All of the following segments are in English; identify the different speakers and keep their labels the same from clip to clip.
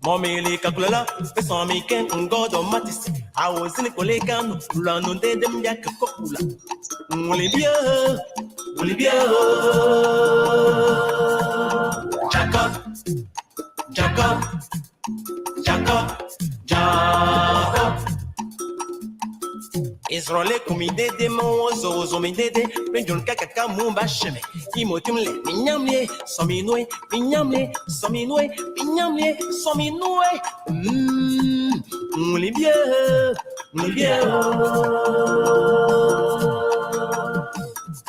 Speaker 1: Mommy Kakulala, the Swami can go to Matis. I was in a collegan, run on them Yakakula. Olivia, Jacob. Israel kumide de mozo zomidede penjon kakaka mumba sheme imotumle minyamle sominwe Olivia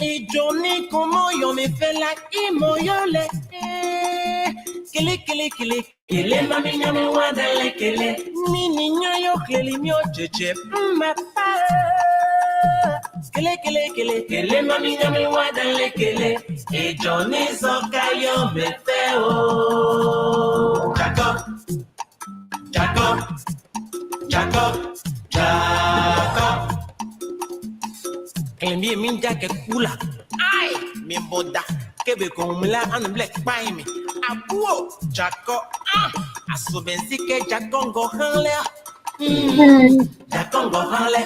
Speaker 1: et Johnny comment yo me fait la imoyole kele mami nyame wadale kele nini nyoyo kele mio cheche mapa kele mami nyame wadale kele et Johnny zokayo me fait oh Jacob Klembi minja ke kula ai mi boda kebe komla an black by me abuo Jacob asobensi ke Jacob go hanle Jacob go hanle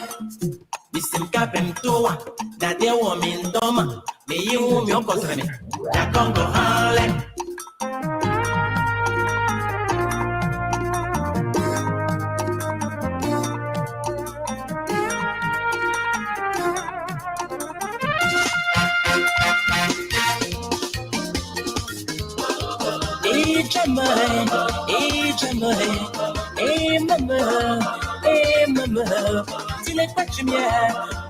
Speaker 1: bisim kapem toa dade wo mi ndoma me yiwu mi okotre me Jacob go hanle Mama, till it touch me,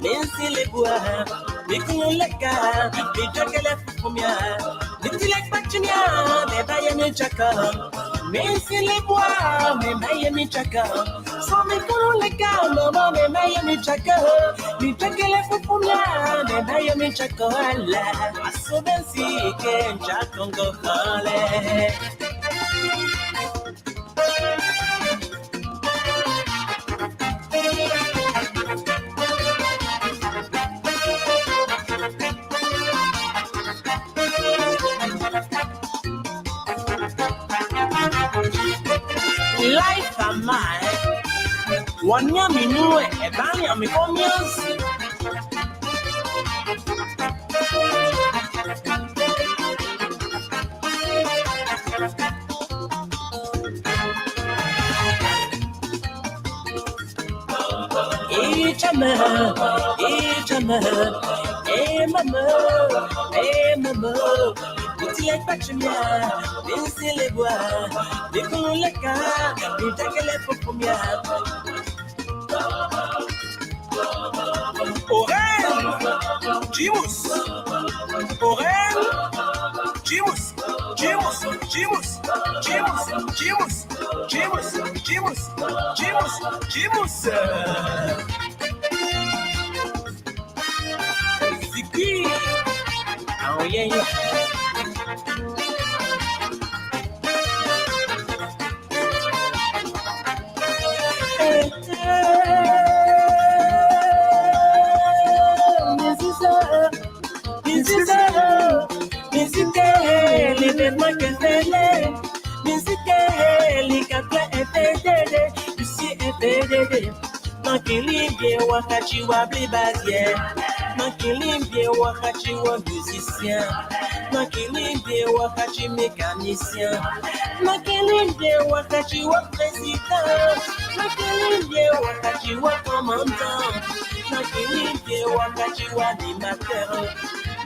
Speaker 1: Nancy le bois, Nicola Leca, the jacket for me, little like Pachimia, the Bayani Jacob, Nancy le bois, the Miami Jacob, so Nicola Leca, Mama, the Miami Jacob, the jacket for me, the Miami Jacob, I saw them see again, Jack on go hole. Life of mine, one year me knew a bally on me for years. Mama, it's like Pachimia, Nancy le bois, Nicola Leca, the jacket for me. Jimus. Ziggy. Oh yeah. Makilimbie wakati wa blibazie, makilimbie wakati wa musicien, makilimbie wakati mécanicien, makilimbie wakati wa président, makilimbie wakati wa commandant, makilimbie wakati wa animateur,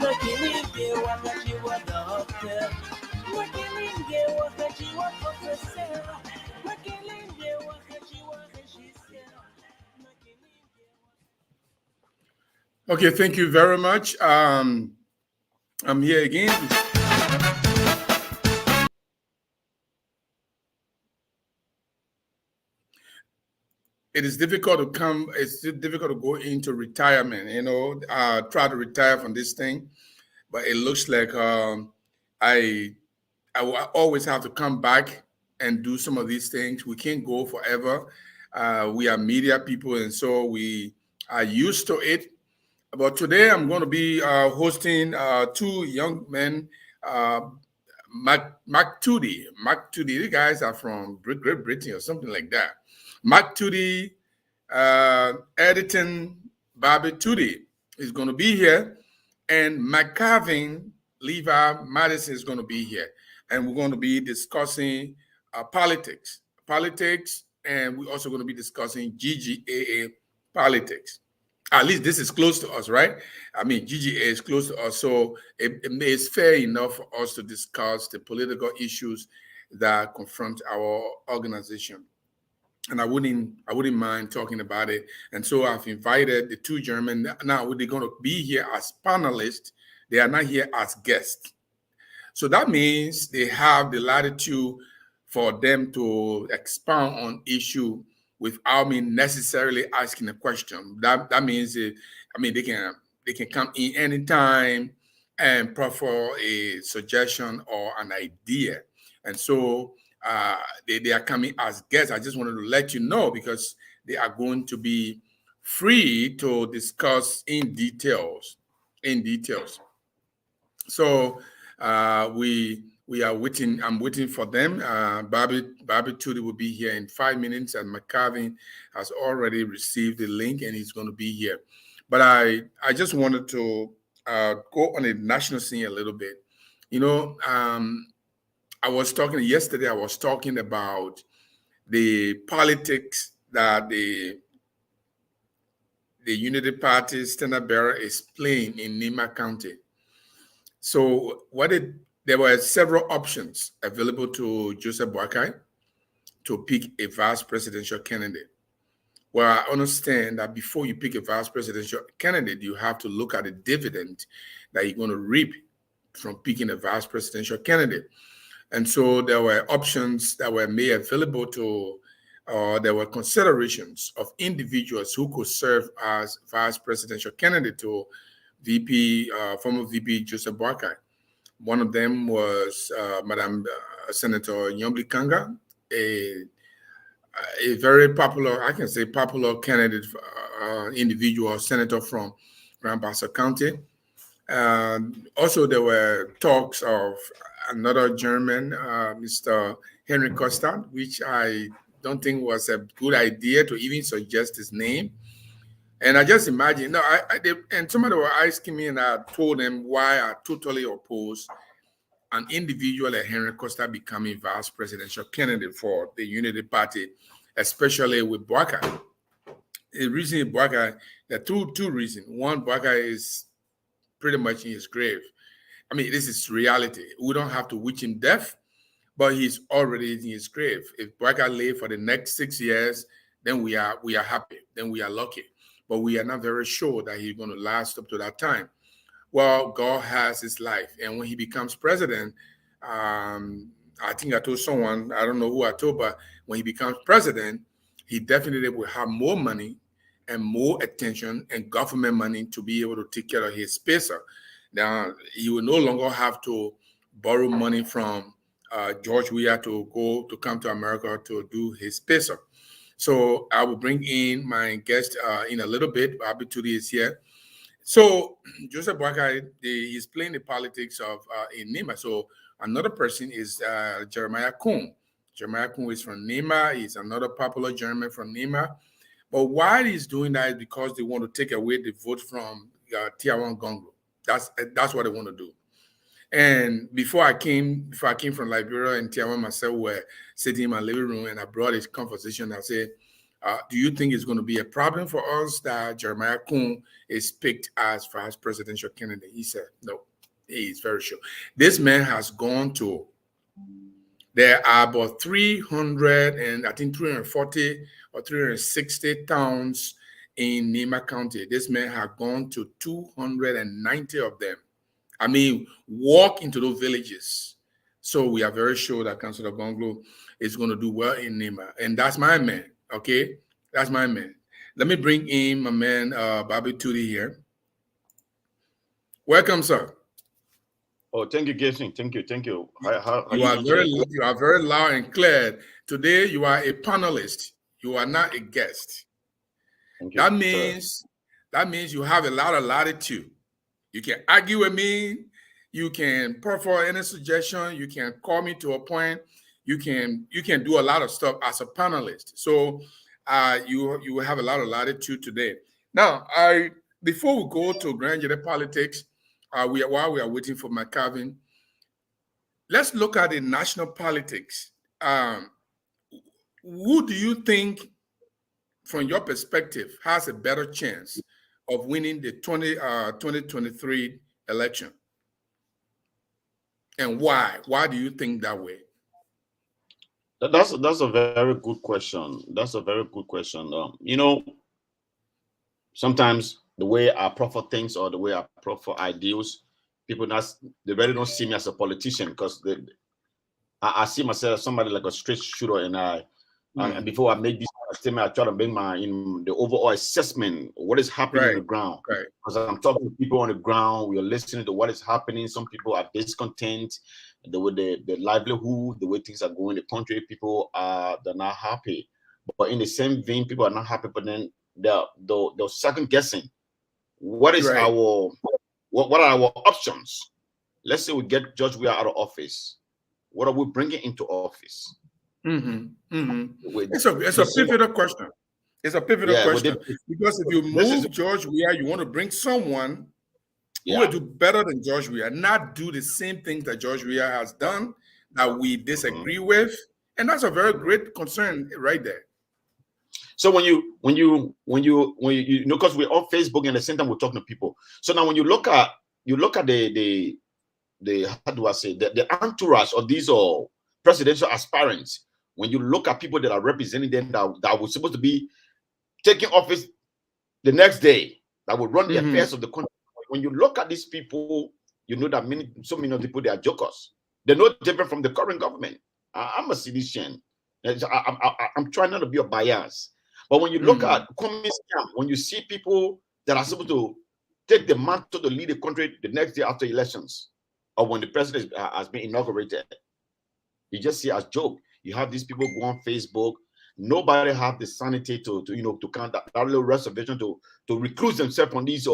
Speaker 1: makilimbie wakati wa docteur, makilimbie wakati wa professeur, makilimbie wakati wa régisseur.
Speaker 2: Okay, thank you very much. I'm here again. It is difficult to come. It's difficult to go into retirement. Try to retire from this thing. but it looks like I will always have to come back and do some of these things. We can't go forever. We are media people, and so we are used to it. But today I'm going to be hosting two young men, McTudee. These guys are from Great Britain or something like that. McTudee, Eddington Bobby McTudee is going to be here, and McCarvent Levi Madison is going to be here, and we're going to be discussing politics, and we're also going to be discussing GGAA politics. At least this is close to us, right? I mean, GGA is close to us, so it's fair enough for us to discuss the political issues that confront our organization. And I wouldn't mind talking about it. And so I've invited the two German. Now they're going to be here as panelists. They are not here as guests. So that means they have the latitude for them to expound on issue without me necessarily asking a question. That means they can come in anytime and proffer a suggestion or an idea. And so they are coming as guests. I just wanted to let you know because they are going to be free to discuss in details. So we are waiting. I'm waiting for them. Bobby McTudee will be here in 5 minutes, and McCarvent has already received the link and he's going to be here. But I just wanted to go on the national scene a little bit. You know, I was talking about the politics that the Unity Party standard bearer is playing in Nima County. So there were several options available to Joseph Boakai to pick a vice presidential candidate. Well, I understand that before you pick a vice presidential candidate, you have to look at the dividend that you're going to reap from picking a vice presidential candidate. And so there were options that were made available to, there were considerations of individuals who could serve as vice presidential candidate to former VP Joseph Boakai. One of them was Madam Senator Nyombli Kanga, a very popular, I can say popular candidate, individual senator from Grand Bassa County. Also, there were talks of another German, Mr. Henry Costa, which I don't think was a good idea to even suggest his name. And I just imagine, and somebody were asking me, and I told them why I totally oppose an individual like Henry Costa becoming vice presidential candidate for the Unity Party, especially with Boakai. The reason Boakai, there are two reasons. One, Boakai is pretty much in his grave. I mean, this is reality. We don't have to wish him death, but he's already in his grave. If Boakai lives for the next 6 years, then we are happy. Then we are lucky. But we are not very sure that he's going to last up to that time. Well, God has his life. And when he becomes president, I think I told someone, I don't know who I told, but when he becomes president, he definitely will have more money and more attention and government money to be able to take care of his spacer. Now, he will no longer have to borrow money from George Weah to come to America to do his spacer. So I will bring in my guest in a little bit. Bobby McTudee is here. So Joseph Boakai, he's playing the politics of in Nima. So another person is Jeremiah Kuhn. Jeremiah Kuhn is from Nima. He's another popular German from Nima. But why he's doing that is because they want to take away the vote from Tiawan Gongo. That's what they want to do. And before I came from Liberia and Tiawan myself were sitting in my living room, and I brought this conversation. I said, do you think it's going to be a problem for us that Jeremiah Kuhn is picked as vice presidential candidate? He said, no, he's very sure. This man has gone to, there are about 300 and I think 340 or 360 towns in Nima County. This man has gone to 290 of them. I mean, walk into those villages. So we are very sure that Councilor Gonglo is going to do well in Nima. And that's my man, okay? That's my man. Let me bring in my man, Bobby McTudee here. Welcome, sir.
Speaker 3: Oh, thank you, Jason. Thank you. How
Speaker 2: You are very loud and clear. Today you are a panelist. You are not a guest.
Speaker 3: Thank you,
Speaker 2: That means you have a lot of latitude. You can argue with me. You can put forward any suggestion. You can call me to a point. You can do a lot of stuff as a panelist. So you have a lot of latitude today. Now, before we go to grand jury politics, while we are waiting for McCarvent, let's look at the national politics. Who do you think, from your perspective, has a better chance of winning the 2023 election? And why? Why do you think that way?
Speaker 3: That's a very good question. That's a very good question. Sometimes the way I prefer things or the way I prefer ideals, people they really don't see me as a politician, because I see myself as somebody like a straight shooter, and before I make this statement, I try to make the overall assessment of what is happening on the ground.
Speaker 2: Right.
Speaker 3: Because I'm talking to people on the ground, we are listening to what is happening. Some people are discontent, the way the livelihood, the way things are going in the country, they're not happy. But in the same vein, people are not happy, but then they're second guessing. What is what are our options? Let's say we get George Weah out of office. What are we bringing into office?
Speaker 2: It's a pivotal question. It's a pivotal question, because if you move George Weah, you want to bring someone who will do better than George Weah, not do the same things that George Weah has done that we disagree with, and that's a very great concern right there.
Speaker 3: So when you because we're on Facebook and at the same time we're talking to people. So now when you look at the how do I say the entourage of these presidential aspirants, when you look at people that are representing them that were supposed to be taking office the next day, that will run the affairs of the country, when you look at these people, you know that so many of the people, they are jokers. They're no different from the current government. I'm a citizen. I'm trying not to be a bias. But when you look at communist camp, when you see people that are supposed to take the mantle to lead the country the next day after elections, or when the president has been inaugurated, you just see as joke. You have these people go on Facebook. Nobody have the sanity to count that little reservation to recluse themselves from these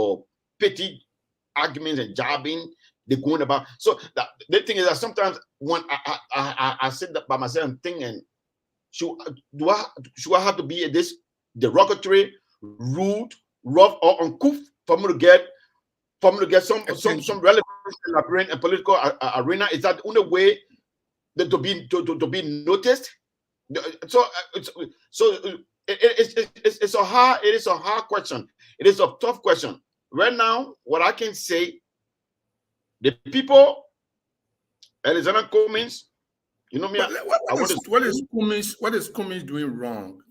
Speaker 3: petty arguments and jabbing they're going about. So the thing is that sometimes when I sit by myself and think, and should I have to be this derogatory, rude, rough, or uncouth for me to get some relevance in the political arena? Is that the only way to be noticed? So it's a hard question. It is a tough question. Right now, what I can say, the people, Alexander Cummings, you know me.
Speaker 2: What is Cummings doing wrong?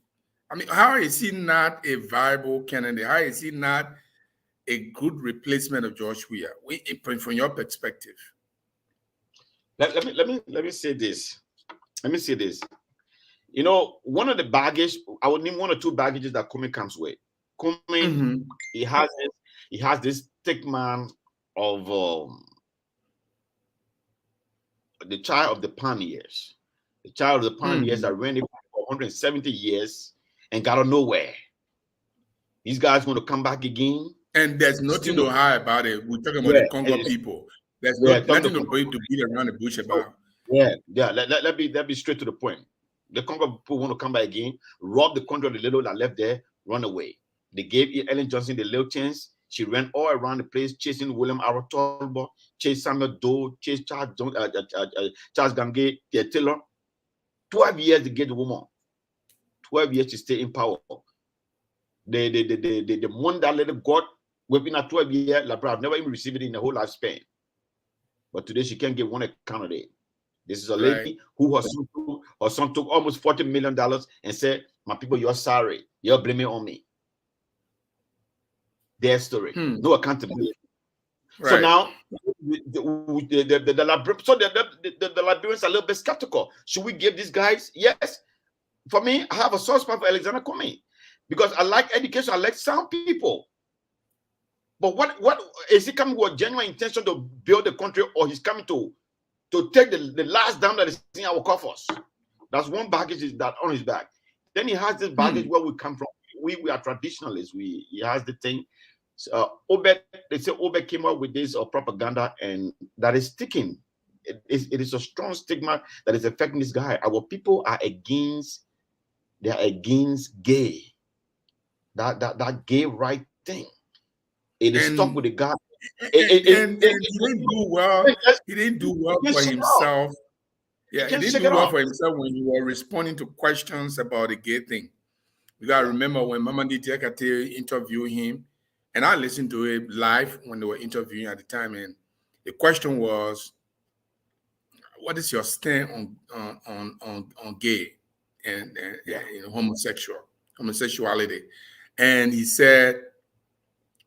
Speaker 2: I mean, how is he not a viable candidate? How is he not a good replacement of George Weah from your perspective?
Speaker 3: Let me say this. Let me say this. You know, one of the baggage, I would name one or two baggages that Cummings comes with. Cummings, he has this stigma of the child of the pioneers. The child of the pioneers that ran it for 170 years and got nowhere. These guys want to come back again.
Speaker 2: And there's nothing to hide about it. We're talking about the Congo people. There's nothing to beat around the bush about.
Speaker 3: Let be straight to the point. The Congo people want to come back again, rob the country of the little that left there, run away. They gave Ellen Johnson the little chance. She ran all around the place, chasing William R. Tolbo, chased Samuel Doe, chased Charles Gange, Taylor. 12 years to get the woman. 12 years to stay in power. The money that little got within a 12 year, I've never even received it in the whole lifespan. But today she can't get one candidate. This is a lady who her son took almost $40 million and said, "My people, you're sorry. You're blaming on me." Their story. No accountability. Right. So now the Liberians are a little bit skeptical. Should we give these guys? Yes. For me, I have a soft spot for Alexander Cummings because I like education. I like sound people. But what is he coming with a genuine intention to build the country, or he's coming to take the last down that is in our coffers? That's one baggage is that on his back. Then he has this baggage where we come from. We are traditionalists. He has the thing. They say Obed came up with this propaganda, and that is sticking. It is a strong stigma that is affecting this guy. Our people are against. They are against gay. That gay right thing. It is stuck with the guy.
Speaker 2: He didn't do well. He didn't do well for himself. Yeah, he didn't do well for himself when you were responding to questions about the gay thing. You gotta remember when Mamadi Diakate interviewed him, and I listened to it live when they were interviewing at the time, and the question was, "What is your stand on gay and homosexuality?" And he said,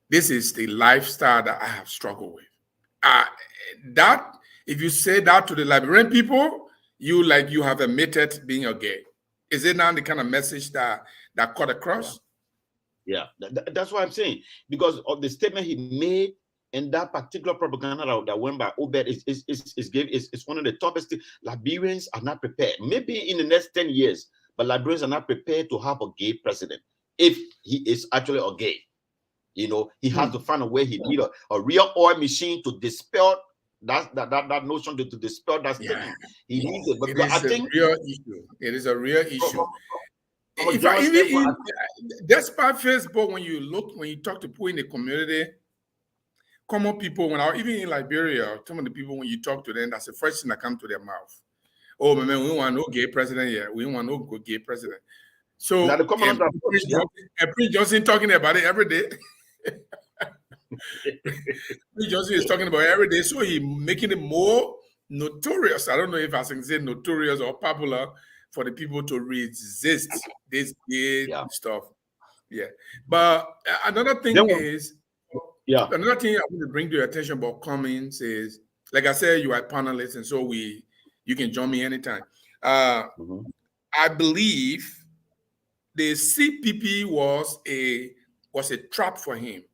Speaker 2: "This is the lifestyle that I have struggled with." That if you say that to the Liberian people, you have admitted being a gay. Is it now the kind of message that cut across?
Speaker 3: Yeah, that's what I'm saying, because of the statement he made and that particular propaganda that went by Obed is one of the toughest things. Liberians are not prepared. Maybe in the next 10 years, but Liberians are not prepared to have a gay president if he is actually a gay. You know, he has to find a way. He need a real oil machine to dispel that notion to dispel that statement. He needs it. But I think
Speaker 2: real issue. It is a real issue. Despite Facebook, when you talk to people in the community, common people, even in Liberia, some of the people, when you talk to them, that's the first thing that comes to their mouth. Oh, man, we want no gay president here. We want no gay president. So, Prince Johnson talking about it every day. Prince Johnson is talking about it every day, so he making it more notorious. I don't know if I can say notorious or popular for the people to resist this gay stuff. Yeah, but another thing is, another thing I want to bring to your attention about comments is, like I said, you are panelists, and so you can join me anytime. I believe the CPP was a trap for him.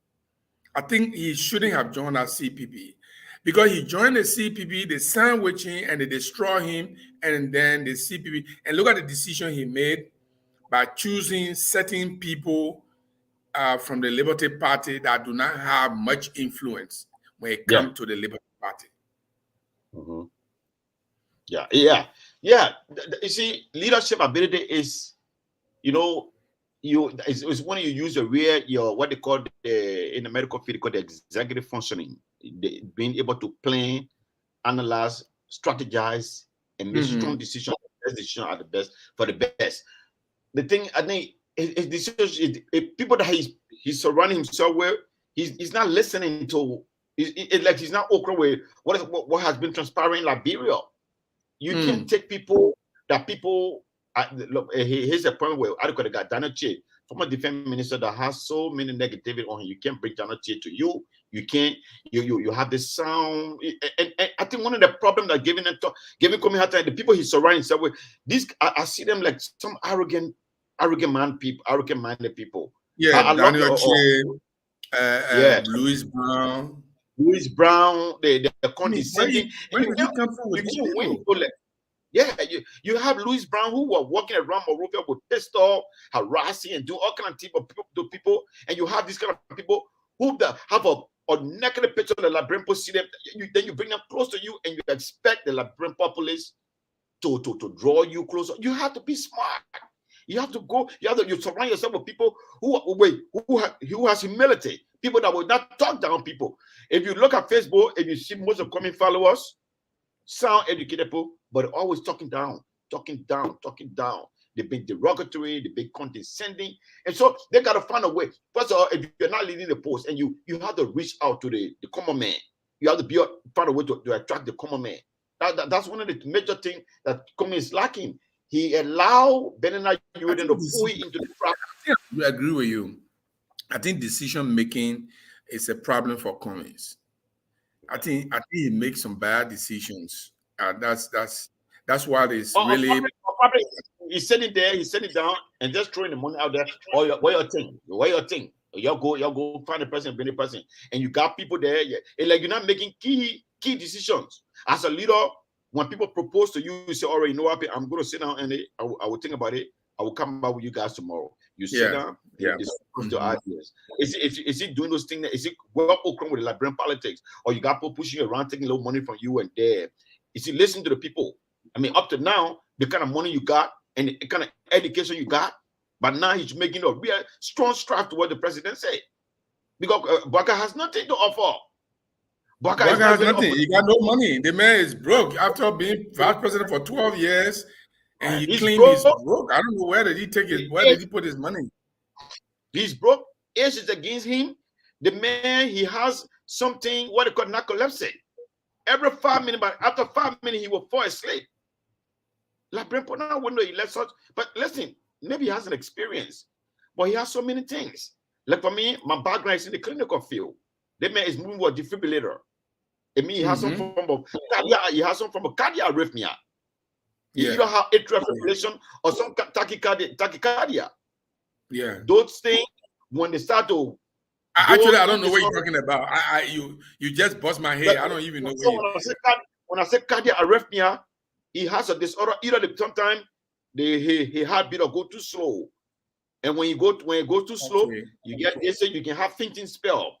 Speaker 2: I think he shouldn't have joined that CPP, because he joined the CPP, they sandwich him and they destroy him, and then the CPP, and look at the decision he made by choosing certain people from the Liberty Party that do not have much influence when it comes to the Liberty Party.
Speaker 3: Yeah. You see, leadership ability is, it's when you use your what they call in the medical field called the executive functioning, being able to plan, analyze, strategize, and make strong decisions. Best decisions are the best for the best. The thing, I think, his decisions, people that he's surrounding himself with, he's not listening to. It's like he's not okra with what has been transpiring in Liberia. You can take people that people. Look, here's a point where I got Daniel Che, former defense minister, that has so many negativity on him. You can't bring Daniel Che to you. You can't. You have this sound, and I think one of the problems that giving coming out the people he's surrounding himself with. I see them like some arrogant minded people.
Speaker 2: Yeah, Daniel Che, Louis Brown.
Speaker 3: The condescending.
Speaker 2: Where did you come from with people?
Speaker 3: Yeah, you have Louis Brown who were walking around Monrovia with pistol, harassing and doing all kinds of people, and you have these kind of people who have a negative picture of the Liberian populace. Then you bring them close to you, and you expect the Liberian populace to draw you closer. You have to be smart. You have to go. You surround yourself with people who has humility. People that will not talk down people. If you look at Facebook, if you see most of coming followers, sound educated people, but always talking down. They've been derogatory, they've been condescending. And so they got to find a way. First of all, if you're not leading the post and you have to reach out to the common man, you have to find a way to attract the common man. That's one of the major things that common is lacking. He allowed Benina Yuden to pull into the trap.
Speaker 2: I agree with you. I think decision making is a problem for Cummings. I think he makes some bad decisions. That's what is really.
Speaker 3: He's sitting there, he's sitting down, and just throwing the money out there. What you think? Y'all go find the person, bring the person, and you got people there. Yeah, and like you're not making key decisions as a leader. When people propose to you, you say, "All right, you know what? I'm going to sit down and I will think about it. I will come back with you guys tomorrow." You sit down, discuss your ideas. Is he doing those things? Is it well open with the Liberian politics, or you got people pushing you around, taking a little money from you and there? Is he listening to the people? I mean, up to now, the kind of money you got and the kind of education you got. But now he's making a real strong strap to what the president said. Because Baka has nothing to offer.
Speaker 2: Baka has nothing. He got no money. The man is broke after being vice president for 12 years. And he claims he's broke. I don't know where did he take it. Where did he put his money?
Speaker 3: He's broke. Age is against him. The man, he has something, what they call narcolepsy. Every 5 minutes, but after 5 minutes, he will fall asleep. Like Brempona window, he lets us. But listen, maybe he has an experience, but he has so many things. Like for me, my background is in the clinical field. That man is moving with a defibrillator. It means he has some form of cardiac arrhythmia. You don't have atrial fibrillation or some tachycardia. Yeah. Those things, when they start to
Speaker 2: actually, I don't know what you're talking about. You just bust my head. I don't even know
Speaker 3: when I say cardiac arrhythmia, he has a disorder. Either sometimes he heartbeat will go too slow, and when it goes too slow, you get this. You can have fainting spell,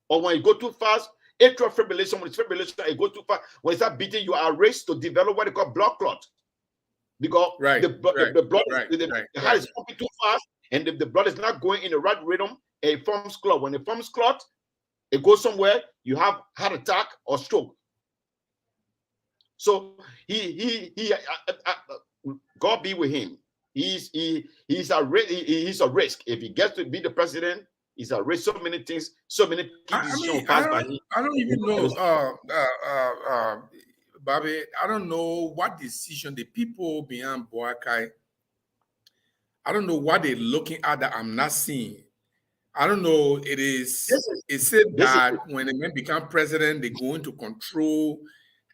Speaker 3: or when you go too fast, atrial fibrillation. When it's fibrillation, it goes too fast. When it starts beating, you are raised to develop what they call blood clot, because the blood, the heart is pumping too fast, and the blood is not going in the right rhythm. It forms clot. When it forms clot, it goes somewhere. You have heart attack or stroke. So God be with him. He's a risk. If he gets to be the president, he's a risk. So many things, so many decisions passed by him.
Speaker 2: I don't even know, Bobby. I don't know what decision the people behind Boakai. I don't know what they're looking at that I'm not seeing. I don't know. It said that when the men become president, they're going to control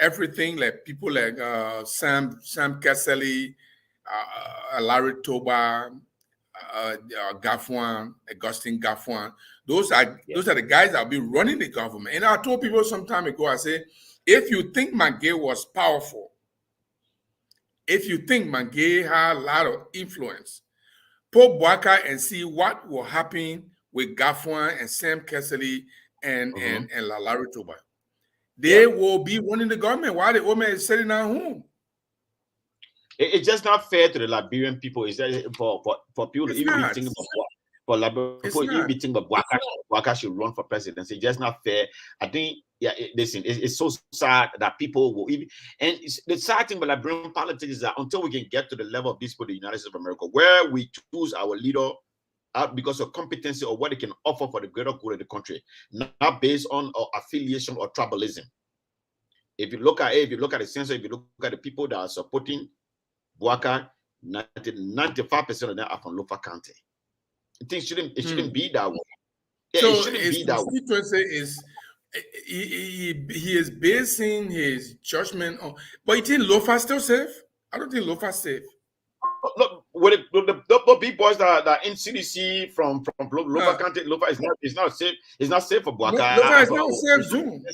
Speaker 2: everything, like people like Sam Kesseley, Larry Toba, Gaffwan, Augustine Gaffwan. Those are the guys that will be running the government. And I told people some time ago, I said, if you think Mangay was powerful, if you think Mangay had a lot of influence, put Boakai and see what will happen with Gaffwan and Sam Kesseley and Larry Toba. They will be running the government while the old man is sitting at home.
Speaker 3: It's just not fair to the Liberian people. It's just for people to even be thinking about Boakai should run for presidency. It's just not fair. I think, listen, it's so sad that people will even, and the sad thing about Liberian politics is that until we can get to the level of this for the United States of America, where we choose our leader because of competency or what they can offer for the greater good of the country, not based on affiliation or tribalism. If you look at the census, if you look at the people that are supporting Boakai, 95% of them are from Lofa County. It shouldn't be that way.
Speaker 2: So it shouldn't be that way. He is basing his judgment on, but you think Lofa still safe? I don't think Lofa safe.
Speaker 3: Look, with the big boys that are in CDC from Lofa County, Lofa is not safe. It's not safe for Boakai.
Speaker 2: Lofa is not a safe zone.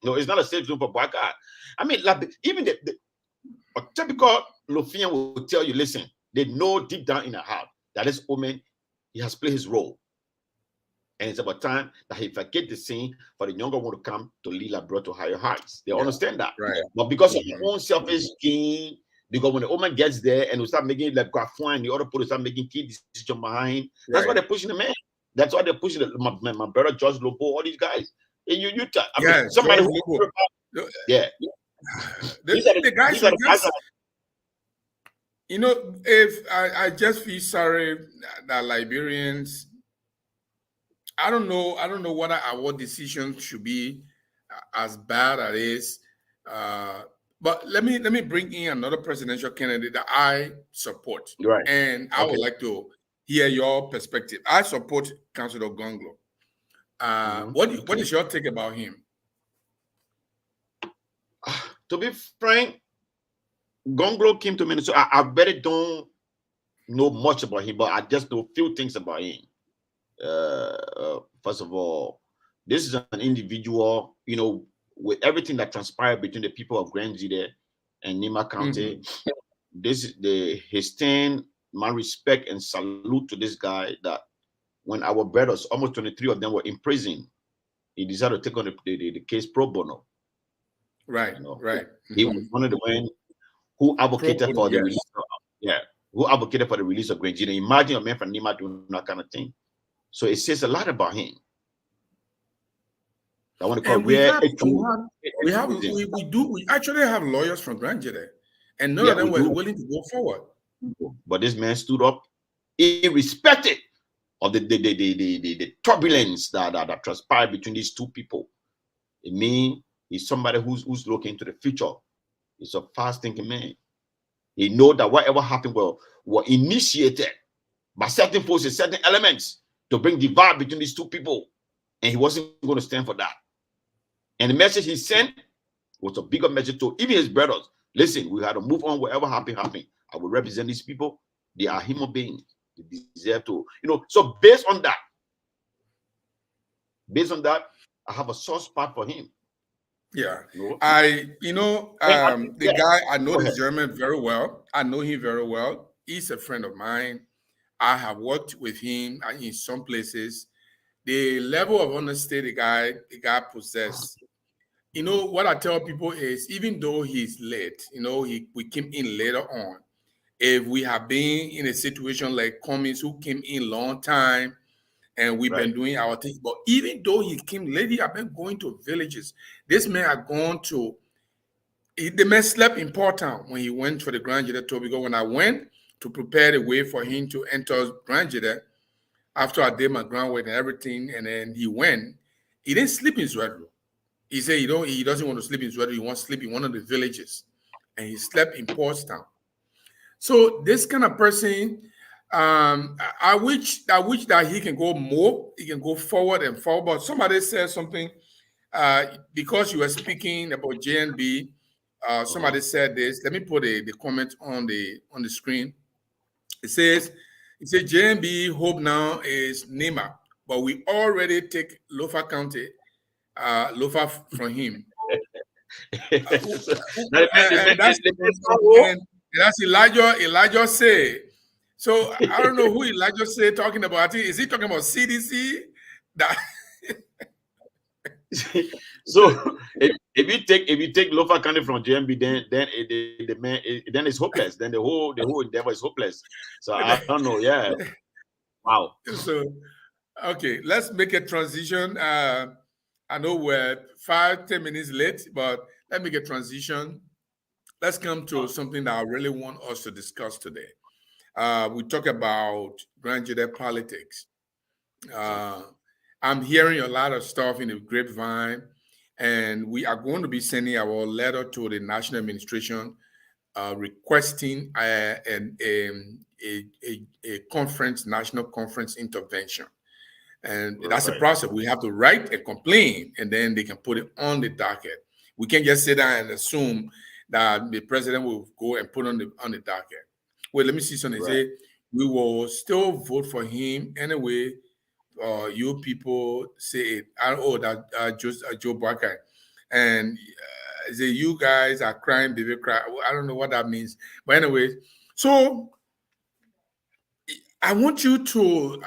Speaker 3: No, it's not a safe zone for Boakai. I mean, like even the typical Lofian will tell you, listen, they know deep down in their heart that this woman, he has played his role. And it's about time that he forget the scene for the younger one to come to lead Labrador to higher heights. They understand that.
Speaker 2: Right.
Speaker 3: But because of their own selfish gain, because when the woman gets there and we start making like Gaffwan and the other people start making key decisions behind, that's why they're pushing the man. That's why they're pushing my brother George Lobo, all these guys. And somebody who,
Speaker 2: the guys. You know, if I just feel sorry that Liberians, I don't know what our decision should be as bad as it is. But let me bring in another presidential candidate that I support.
Speaker 3: Right.
Speaker 2: And I would like to hear your perspective. I support Councilor Gonglo. What is your take about him?
Speaker 3: To be frank, Gonglo came to me, so I really don't know much about him, but I just know a few things about him. first of all, this is an individual, you know, with everything that transpired between the people of Grand Jide and Nima County. This is his stand, my respect and salute to this guy, that when our brothers, almost 23 of them, were in prison, he decided to take on the case pro bono.
Speaker 2: Right,
Speaker 3: you know?
Speaker 2: right.
Speaker 3: He was one of the men who advocated for the release of, who advocated for the release of Grand Jide. Imagine a man from Nima doing that kind of thing. So it says a lot about him. I want to call
Speaker 2: we actually have lawyers from Grand Jide, and none of them were willing to go forward.
Speaker 3: But this man stood up, irrespective of the turbulence that transpired between these two people. It means he's somebody who's looking to the future. He's a fast-thinking man. He know that whatever happened were initiated by certain forces, certain elements to bring divide between these two people, and he wasn't going to stand for that. And the message he sent was a bigger message to even his brothers. Listen, we had to move on. Whatever happened. I will represent these people. They are human beings. They deserve to, you know. So based on that, I have a soft spot for him.
Speaker 2: Yeah, the guy, I know this gentleman very well. I know him very well. He's a friend of mine. I have worked with him in some places. The level of honesty the guy possesses. You know, what I tell people is, even though he's late, you know, we came in later on. If we have been in a situation like Cummings, who came in long time, and we've been doing our thing, but even though he came late, he have been going to villages. This man had gone to, the man slept in Port Town when he went for the Grand Jide tour, because when I went to prepare the way for him to enter Grand Jide, after I did my groundwork and everything, and then he went, he didn't sleep in his bedroom. He said he doesn't want to sleep in his bedroom, he wants to sleep in one of the villages. And he slept in Port Town. So this kind of person, I wish that he can go more, he can go forward and forward. But somebody said something, because you were speaking about JNB, somebody said this. Let me put the comment on the screen. It says JNB hope now is Nima, but we already take Lofa County, Lofa from him. That's Elijah say. So I don't know who Elijah say talking about. I think, is he talking about CDC? That
Speaker 3: so if you take Lofa County from JMB, then it's hopeless. Then the whole endeavor is hopeless. So I don't know. Yeah. Wow.
Speaker 2: So okay, let's make a transition. I know we're 5-10 minutes late, but let me make a transition. Let's come to something that I really want us to discuss today. We talk about Grand Jide politics. I'm hearing a lot of stuff in the grapevine, and we are going to be sending our letter to the national administration requesting a conference, national conference intervention. And that's a process. We have to write a complaint, and then they can put it on the docket. We can't just sit down and assume that the president will go and put on the docket. Wait, let me see something. Say we will still vote for him anyway. You people say it. Joe Barker, and say you guys are crying, baby cry. I don't know what that means, but anyway. So I want you to.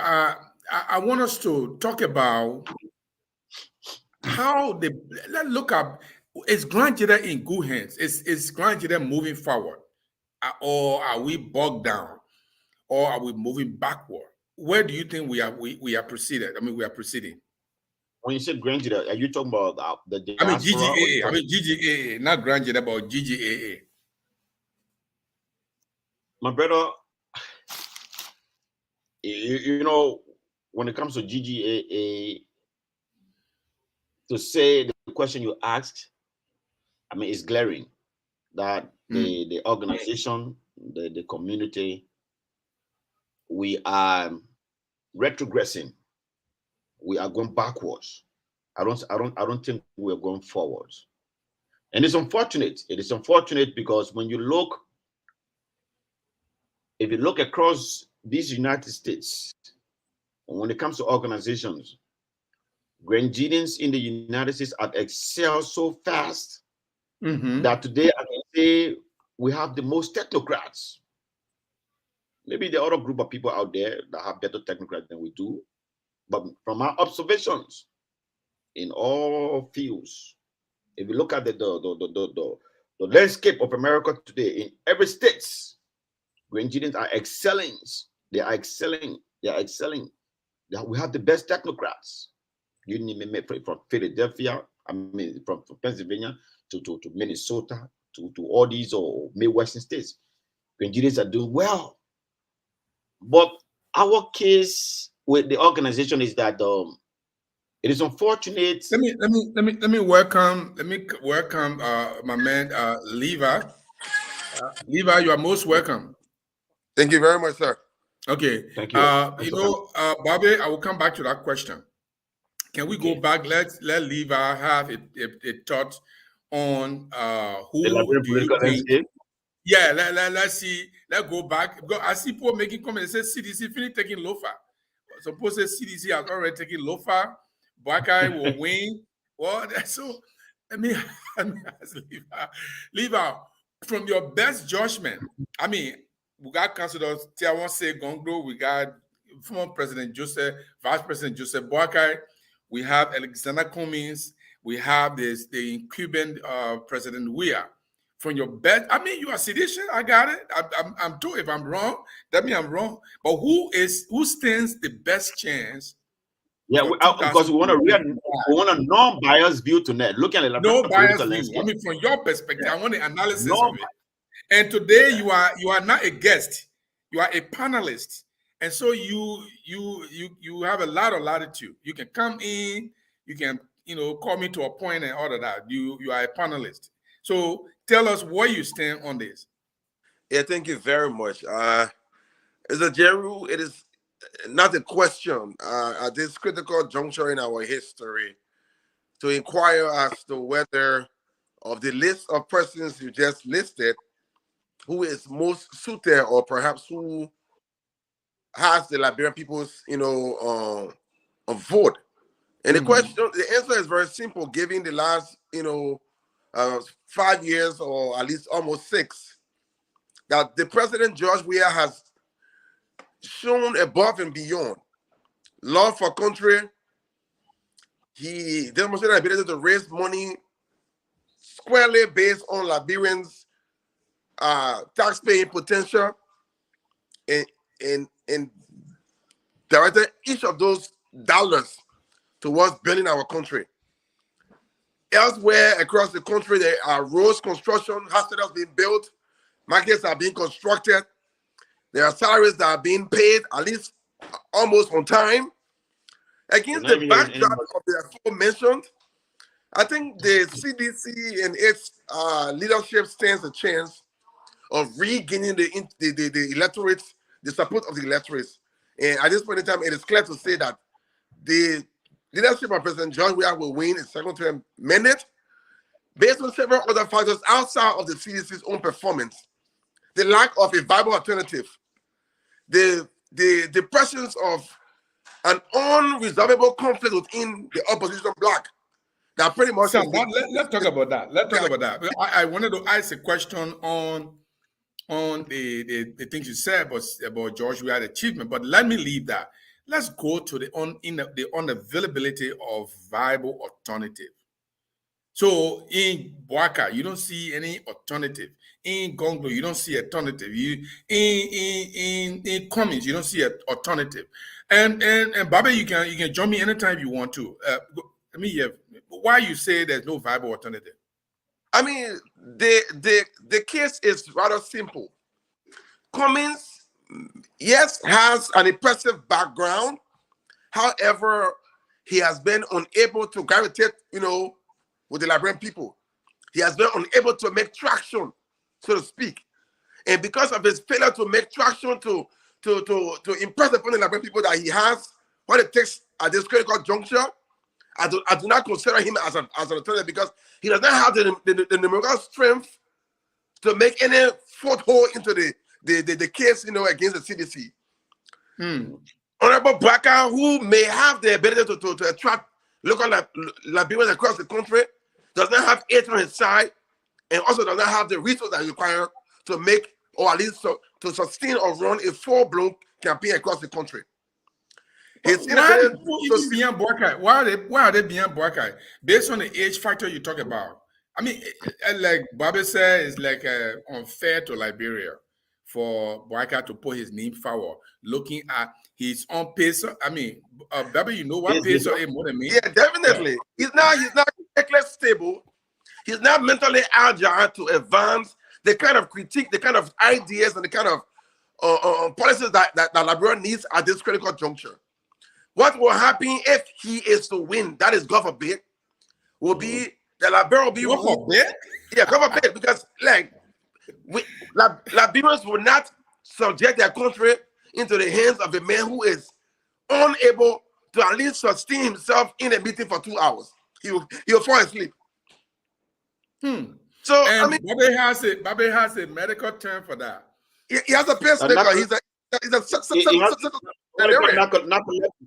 Speaker 2: I want us to talk about how let's look up. Is Grand Jide in good hands? Is Grand Jide moving forward? Or are we bogged down? Or are we moving backward? Where do you think we are proceeded? I mean, we are proceeding.
Speaker 3: When you say Grand Jide, are you talking about the
Speaker 2: diaspora? I mean GGAA, not Grand Jide, but GGAA.
Speaker 3: My brother, you know, when it comes to GGAA, to say the question you asked, I mean, it's glaring that the organization, the community, we are retrogressing. We are going backwards. I don't think we are going forwards. And it's unfortunate. It is unfortunate because when you look, if you look across these United States, when it comes to organizations, Grenadians in the United States have excelled so fast that today I can say we have the most technocrats. Maybe there are other group of people out there that have better technocrats than we do, but from our observations in all fields, if you look at the landscape of America today, in every state, Grenadians are excelling. They are excelling. They are excelling. We have the best technocrats. You need me from Philadelphia, I mean from Pennsylvania to Minnesota to all these or Midwestern states. Grenadians are doing well. But our case with the organization is that it is unfortunate.
Speaker 2: Let me welcome my man Levi. Levi, you are most welcome.
Speaker 4: Thank you very much, sir.
Speaker 2: Okay.
Speaker 3: Thank you.
Speaker 2: Bobby, I will come back to that question. Can we go back? Let Levi have a thought on who do you think? Yeah, let's see. Let's go back. Because I see people making comments. Say CDC finish taking Lofa. Suppose say CDC has already taken Lofa. Buckeye will win. Well, so let me ask Levi, from your best judgment. I mean, we got councilors. I won't say Gonglo. We got former President Joseph, Vice President Joseph Buckeye. We have Alexander Cummings. We have the incumbent President Weah. From your best, I mean, you are sedition. I got it. I'm told if I'm wrong, that means I'm wrong. But who stands the best chance?
Speaker 3: Yeah, because we want a non-biased view tonight. Look at it.
Speaker 2: No biased view. I mean, from your perspective, I want the analysis of it. And today you are not a guest. You are a panelist, and so you have a lot of latitude. You can come in. You can call me to a point and all of that. You are a panelist. So tell us where you stand on this.
Speaker 4: Yeah, thank you very much. As a general, it is not a question at this critical juncture in our history to inquire as to whether of the list of persons you just listed, who is most suited or perhaps who has the Liberian people's, vote. And the answer is very simple, given the last, 5 years or at least almost 6, that the President George Weah has shown above and beyond love for country. He demonstrated ability to raise money squarely based on Liberians' tax-paying potential, and directed each of those dollars towards building our country. Elsewhere across the country, there are roads construction, hospitals being built, markets are being constructed. There are salaries that are being paid, at least almost on time. Against the backdrop of the aforementioned, I think the CDC and its leadership stands a chance of regaining the electorate, the support of the electorate. And at this point in time, it is clear to say that the leadership of President John Weah will win a second-term mandate based on several other factors outside of the CDC's own performance. The lack of a viable alternative, the presence of an unresolvable conflict within the opposition bloc that pretty much.
Speaker 2: Let's talk about that. Let's talk about that. I wanted to ask a question on the things you said about George Weah's achievement, but let me leave that. Let's go to the unavailability of viable alternative. So in Boaka, you don't see any alternative. In Gonglo, you don't see alternative. In Cummings, you don't see an alternative. And Baba, you can join me anytime you want to. Let me hear why you say there's no viable alternative.
Speaker 4: I mean, the case is rather simple. Cummings, yes, has an impressive background. However, he has been unable to gravitate, with the Liberian people. He has been unable to make traction, so to speak. And because of his failure to make traction to impress upon the Liberian people that he has what it takes at this critical juncture, I do not consider him as an alternative because he does not have the numerical strength to make any foothold into the case, against the CDC. Honorable Baka, who may have the ability to attract local Liberians across the country, does not have it on his side, and also does not have the resources that required to make, or at least to sustain or run a full-blown campaign across the country.
Speaker 2: Why are they being Buakai? Why are they being Buakai? Based on the age factor you talk about. I mean, like Bobby said, it's like unfair to Liberia for Buakai to put his name forward, looking at his own pace. I mean, Bobby, you know what pace is more than me?
Speaker 4: Yeah, definitely. Yeah. He's not stable. He's not mentally agile to advance the kind of critique, the kind of ideas, and the kind of policies that Liberia needs at this critical juncture. What will happen if he is to win? That is God forbid. Will be the Liberia will be
Speaker 2: God forbid?
Speaker 4: Yeah, God forbid, because like Liberians will not subject their country into the hands of a man who is unable to at least sustain himself in a meeting for 2 hours. He'll fall asleep. So
Speaker 2: and
Speaker 4: I mean,
Speaker 2: Bobby has a medical term for that.
Speaker 4: He has a pacemaker. He's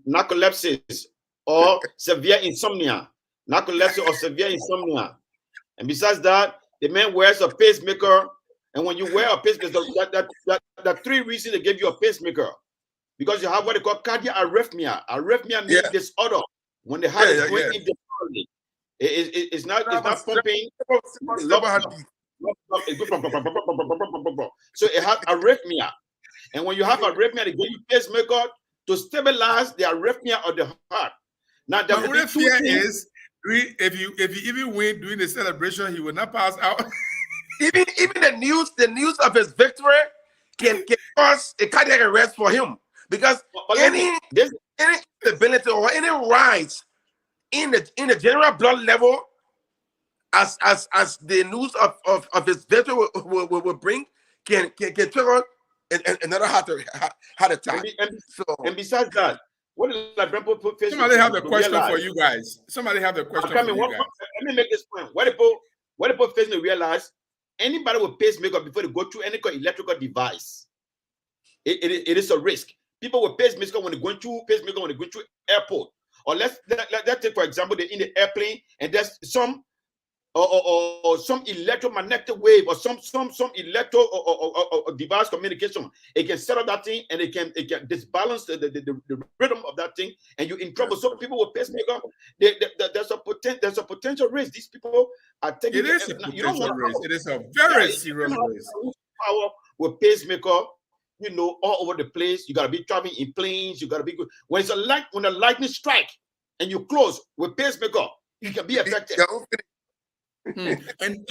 Speaker 3: narcolepsis or severe insomnia. Narcolepsy or severe insomnia. And besides that, the man wears a pacemaker. And when you wear a pacemaker, the 3 reasons they give you a pacemaker. Because you have what they call cardiac arrhythmia. Arrhythmia means disorder. When the heart is going indefinitely. It's not pumping. So it has arrhythmia. And when you have arrhythmia, they give you pacemaker to stabilize the arrhythmia of the heart. Now the only
Speaker 2: fear is if you even win during the celebration, he will not pass out.
Speaker 4: even the news of his victory can cause a cardiac arrest for him, because any stability or any rise in the general blood level as the news of his victory will bring can trigger another heart attack.
Speaker 3: And besides that, what is
Speaker 2: somebody have a question for you guys. Somebody have a question for you guys.
Speaker 3: Let me make this point. What people face to realize, anybody with pacemaker before they go through any electrical device, it is a risk. People with pacemaker when they go through airport, or let's take for example they're in the airplane and there's some or some electromagnetic wave or some electro or device communication. It can set up that thing and it can disbalance the rhythm of that thing, and you're in trouble. So people with pacemaker, there's a potential risk. These people are taking.
Speaker 2: It is a potential risk. It is a very serious risk.
Speaker 3: Power with pacemaker, all over the place. You gotta be traveling in planes. You gotta be good. When a lightning strike and you close with pacemaker, you can be affected.
Speaker 2: And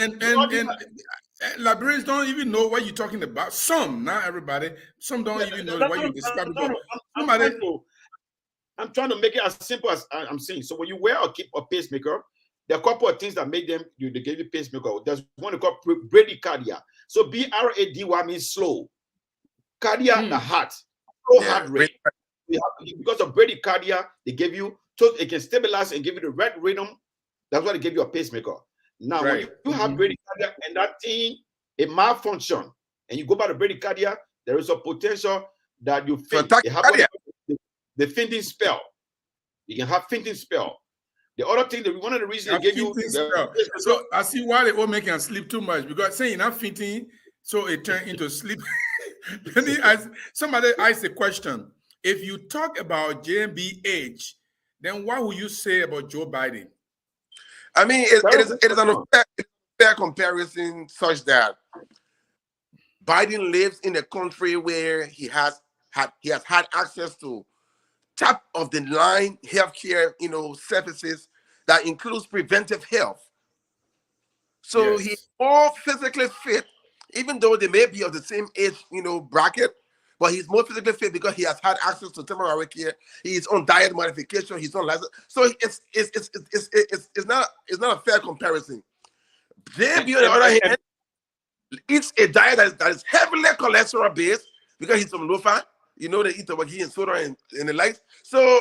Speaker 2: Liberians don't even know what you're talking about. Some, not everybody. Some don't even know what you're describing.
Speaker 3: I'm trying to make it as simple as I'm saying. So when you wear a pacemaker, there are a couple of things that make them they give you pacemaker. There's one called bradycardia. So brady means slow. Cardia, the heart, slow heart rate. Because of bradycardia, they give you so it can stabilize and give you the right rhythm. That's why they give you a pacemaker. Now, when you have bradycardia and that thing, it malfunction, and you go by the bradycardia, there is a potential that you faint. The fainting spell. You can have fainting spell. The other thing, one of the reasons they give you...
Speaker 2: So I see why they all make you sleep too much, because saying not fainting, so it turns into sleep. Somebody asked a question. If you talk about JMB age, then what will you say about Joe Biden?
Speaker 4: I mean, it is an unfair comparison, such that Biden lives in a country where he has had access to top of the line healthcare, services that includes preventive health. So he's more physically fit, even though they may be of the same age, bracket. But he's more physically fit because he has had access to temporary care. He's on diet modification. He's on license. So it's not a fair comparison. JB, on the other hand, eats a diet that is heavily cholesterol based because he's from low fat. They eat tobacco and soda and the likes. So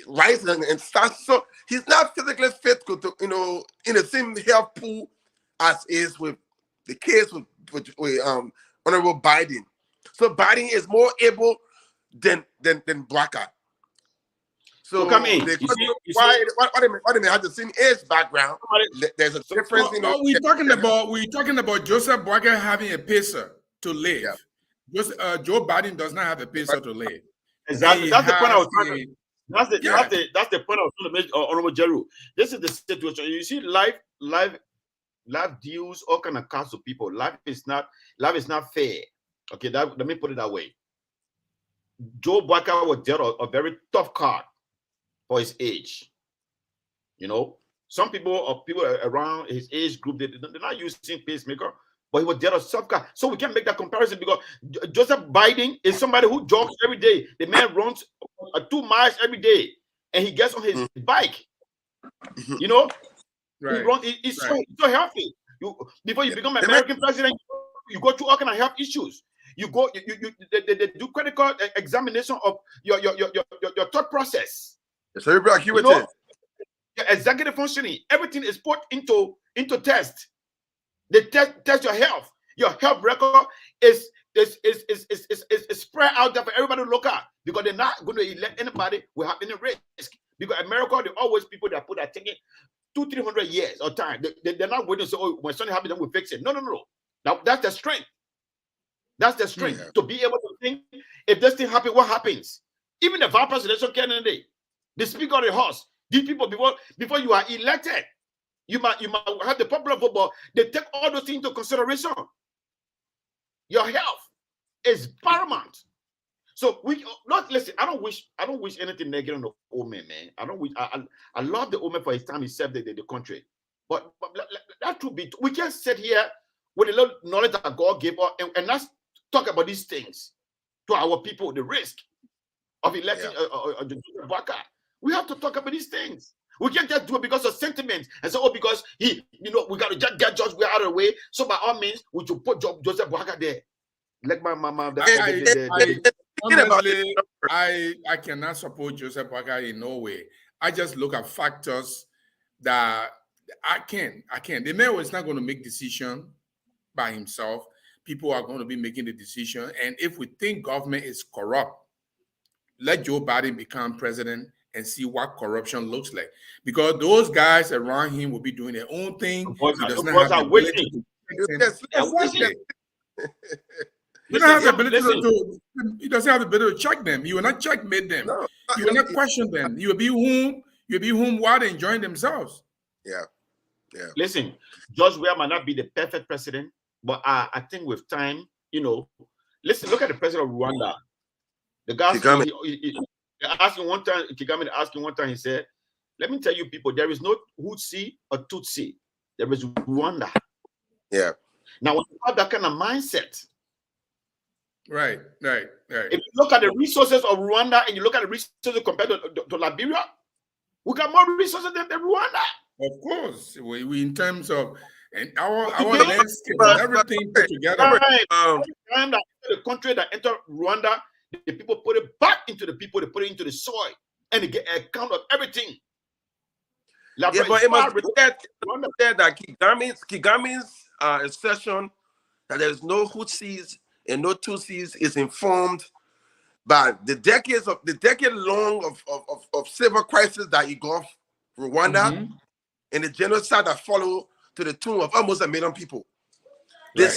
Speaker 4: rice and starch. So he's not physically fit to in the same health pool as is with the case with Honorable Biden. So Biden is more able than Bwaka. So
Speaker 3: come in.
Speaker 4: Why they may have the same age background? There's a difference.
Speaker 2: We're talking about Joseph Bwaka having a pacer to live. Yeah. Joe Biden does not have a pacer to live.
Speaker 3: Exactly. That's the point I was trying to. That's the point I was trying to make, Honorable Jeru. This is the situation. You see, life deals all kind of cards to people. Life is not fair. Okay, let me put it that way. Joe Bwaka was dealt a very tough card for his age. You know, some people around his age group, they're not using pacemaker, but he was dealt a tough card. So we can't make that comparison because Joseph Biden is somebody who jogs every day. The man runs 2 miles every day, and he gets on his bike. You know,
Speaker 2: right.
Speaker 3: He's so healthy. Before you become American president, you go through all kind of health issues. You go, they do critical examination of your thought process.
Speaker 4: Cerebral acuity. Your
Speaker 3: executive functioning, everything is put into test. They test your health. Your health record is spread out there for everybody to look at because they're not going to elect anybody who have any risk. Because America, they always people that put that taking 200-300 years or time. They're not waiting to say, oh, when something happens, then we'll fix it. No. Now that's the strength. That's the strength to be able to think if this thing happens, what happens? Even the vice presidential candidate, the speaker of the house, these people before you are elected, you might have the popular vote, but they take all those things into consideration. Your health is paramount. So listen. I don't wish anything negative on the old man. I don't wish. I love the old man for his time he served the country, but that would be. We can't sit here with a little knowledge that God gave us and let's talk about these things to our people. The risk of electing Bwaka. We have to talk about these things. We can't just do it because of sentiment and say, oh, because we got to just get George Weah out of the way. So by all means, we should put Joseph Bwaka there. Like my mama.
Speaker 2: Honestly, I cannot support Joseph Bwaka in no way. I just look at factors that I can't. The mayor is not going to make decision by himself. People are going to be making the decision. And if we think government is corrupt, let Joe Biden become president and see what corruption looks like. Because those guys around him will be doing their own thing. He doesn't have the ability to he doesn't have the ability to check them. You will not checkmate them. No, you will not question them. You will be whom while they enjoying themselves.
Speaker 4: Yeah.
Speaker 3: Listen, George Weah might not be the perfect president, but I think with time, listen, look at the president of Rwanda. The guy asking one time, Kagame asking one time, he said, let me tell you people, there is no Hutsi or Tutsi. There is Rwanda.
Speaker 4: Yeah. Now,
Speaker 3: when you have that kind of mindset,
Speaker 2: Right.
Speaker 3: if you look at the resources of Rwanda and you look at the resources compared to Liberia, we got more resources than Rwanda.
Speaker 2: Of course. We in terms of and our landscape and everything put together.
Speaker 3: The country that entered Rwanda, the people put it back into the people, they put it into the soil, and they get account of everything.
Speaker 4: But it must be said that Kagame's assertion that there is no Hutsis and no Tutsis is informed by the decade long of civil crisis that engulfed Rwanda and the genocide that followed to the tune of almost 1 million people. The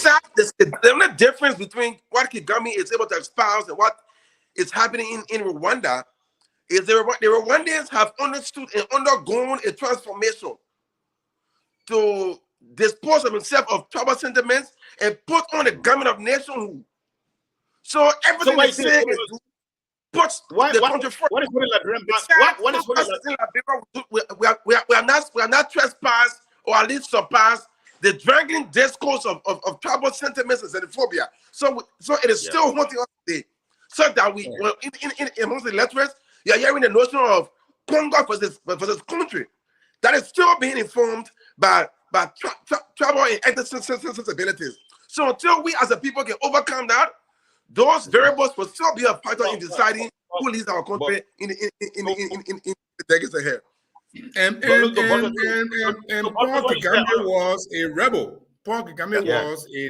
Speaker 4: only difference between what Kagame is able to espouse and what is happening in Rwanda is the Rwandans have understood and undergone a transformation to dispose of himself of tribal sentiments and put on the garment of nationhood. So everything they say is puts the country first.
Speaker 3: What is
Speaker 4: we are not trespassed or at least surpassed the dragging discourse of tribal sentiments and xenophobia. So it is still haunting us today. So that we amongst the electorates, you are hearing the notion of Congo versus country that is still being informed by tribal and ethnic sensibilities. So until we as a people can overcome that, those variables will still be a factor in deciding who leads our country in the decades ahead.
Speaker 2: And Paul Kagame was a rebel. Paul Kagame was a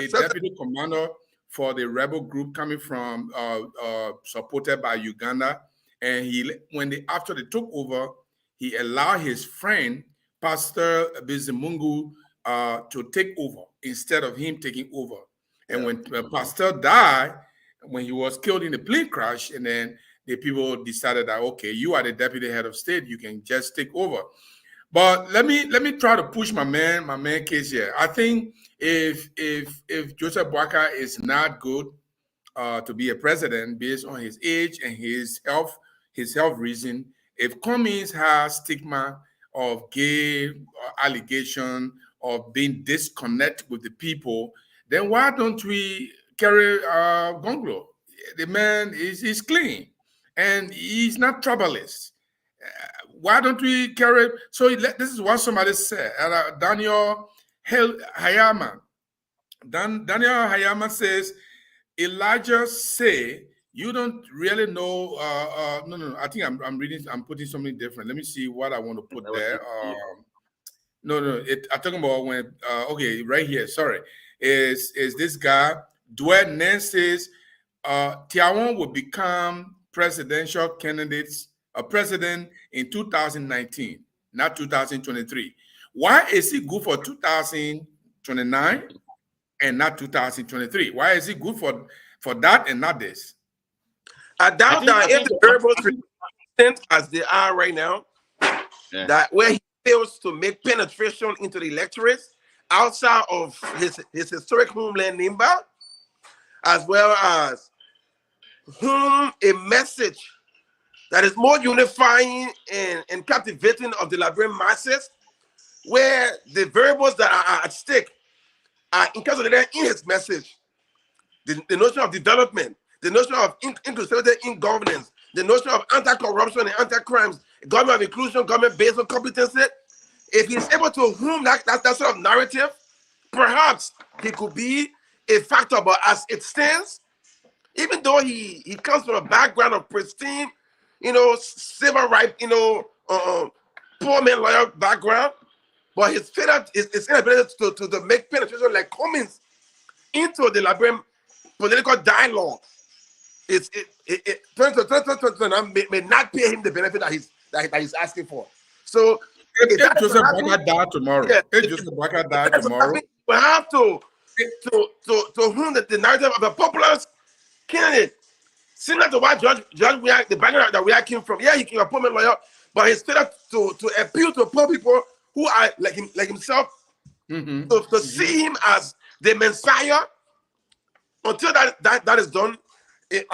Speaker 2: deputy commander for the rebel group coming from supported by Uganda. And after they took over, he allowed his friend Pastor Bizimungu to take over instead of him taking over. And when Pastor died, when he was killed in the plane crash, and then the people decided that, okay, you are the deputy head of state, you can just take over. But let me try to push my man case here. I think if Joseph Boakai is not good to be a president based on his age and his health reason, if Cummings has stigma of gay allegation of being disconnected with the people, then why don't we carry Gonglo? The man is clean and he's not troubleless. Why don't we carry? So this is what somebody said. Daniel Hayama. Daniel Hayama says, Elijah say, you don't really know. No. I think I'm putting something different. Let me see what I want to put there. No. I'm talking about when. Okay, right here. Sorry, is this guy Dwayne Nance says Tiawan will become presidential candidates. A president in 2019, not 2023. Why is he good for 2029 and not 2023? Why is he good for that and not this?
Speaker 4: I doubt that if the variables present as they are right now, that where he fails to make penetration into the electorate outside of his historic homeland, Nimba, as well as whom a message that is more unifying and captivating of the Liberian masses, where the variables that are at stake are encapsulated in his message. The notion of development, the notion of inclusivity in governance, the notion of anti-corruption and anti-crimes, government of inclusion, government based on competency. If he's able to hone that sort of narrative, perhaps he could be a factor. But as it stands, even though he comes from a background of pristine, civil rights, poor man lawyer background, but his inability to make penetration like Cummings into the Liberian political dialogue, it may not pay him the benefit that he's asking for. So
Speaker 2: if Joseph Boakai died tomorrow,
Speaker 4: we have to hone the narrative of a popular candidate. Similar to what Judge the background that we came from. Yeah, he came a poor man lawyer, but he's failed to appeal to poor people who are like himself, to see him as the Messiah. Until that is done, he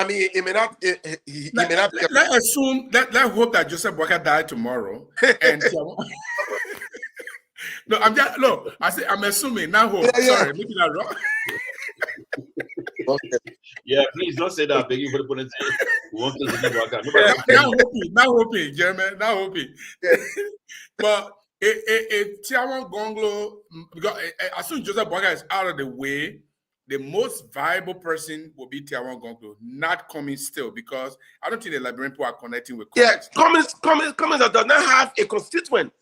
Speaker 4: may not.
Speaker 2: Let's hope that Joseph Boakai died tomorrow. And no, I'm assuming. Now hope. Yeah. Sorry, making that wrong.
Speaker 3: Okay. Yeah, please don't say that. Begging for the opponent.
Speaker 2: Not hoping, Jeremy. Not hoping. Yeah. But if Tiawan Gonglo, because as soon as Joseph Boakai is out of the way, the most viable person will be Tiawan Gonglo, not Cummings still, because I don't think the Liberian people are connecting with Cummings.
Speaker 4: Yeah, Cummings does not have a constituent.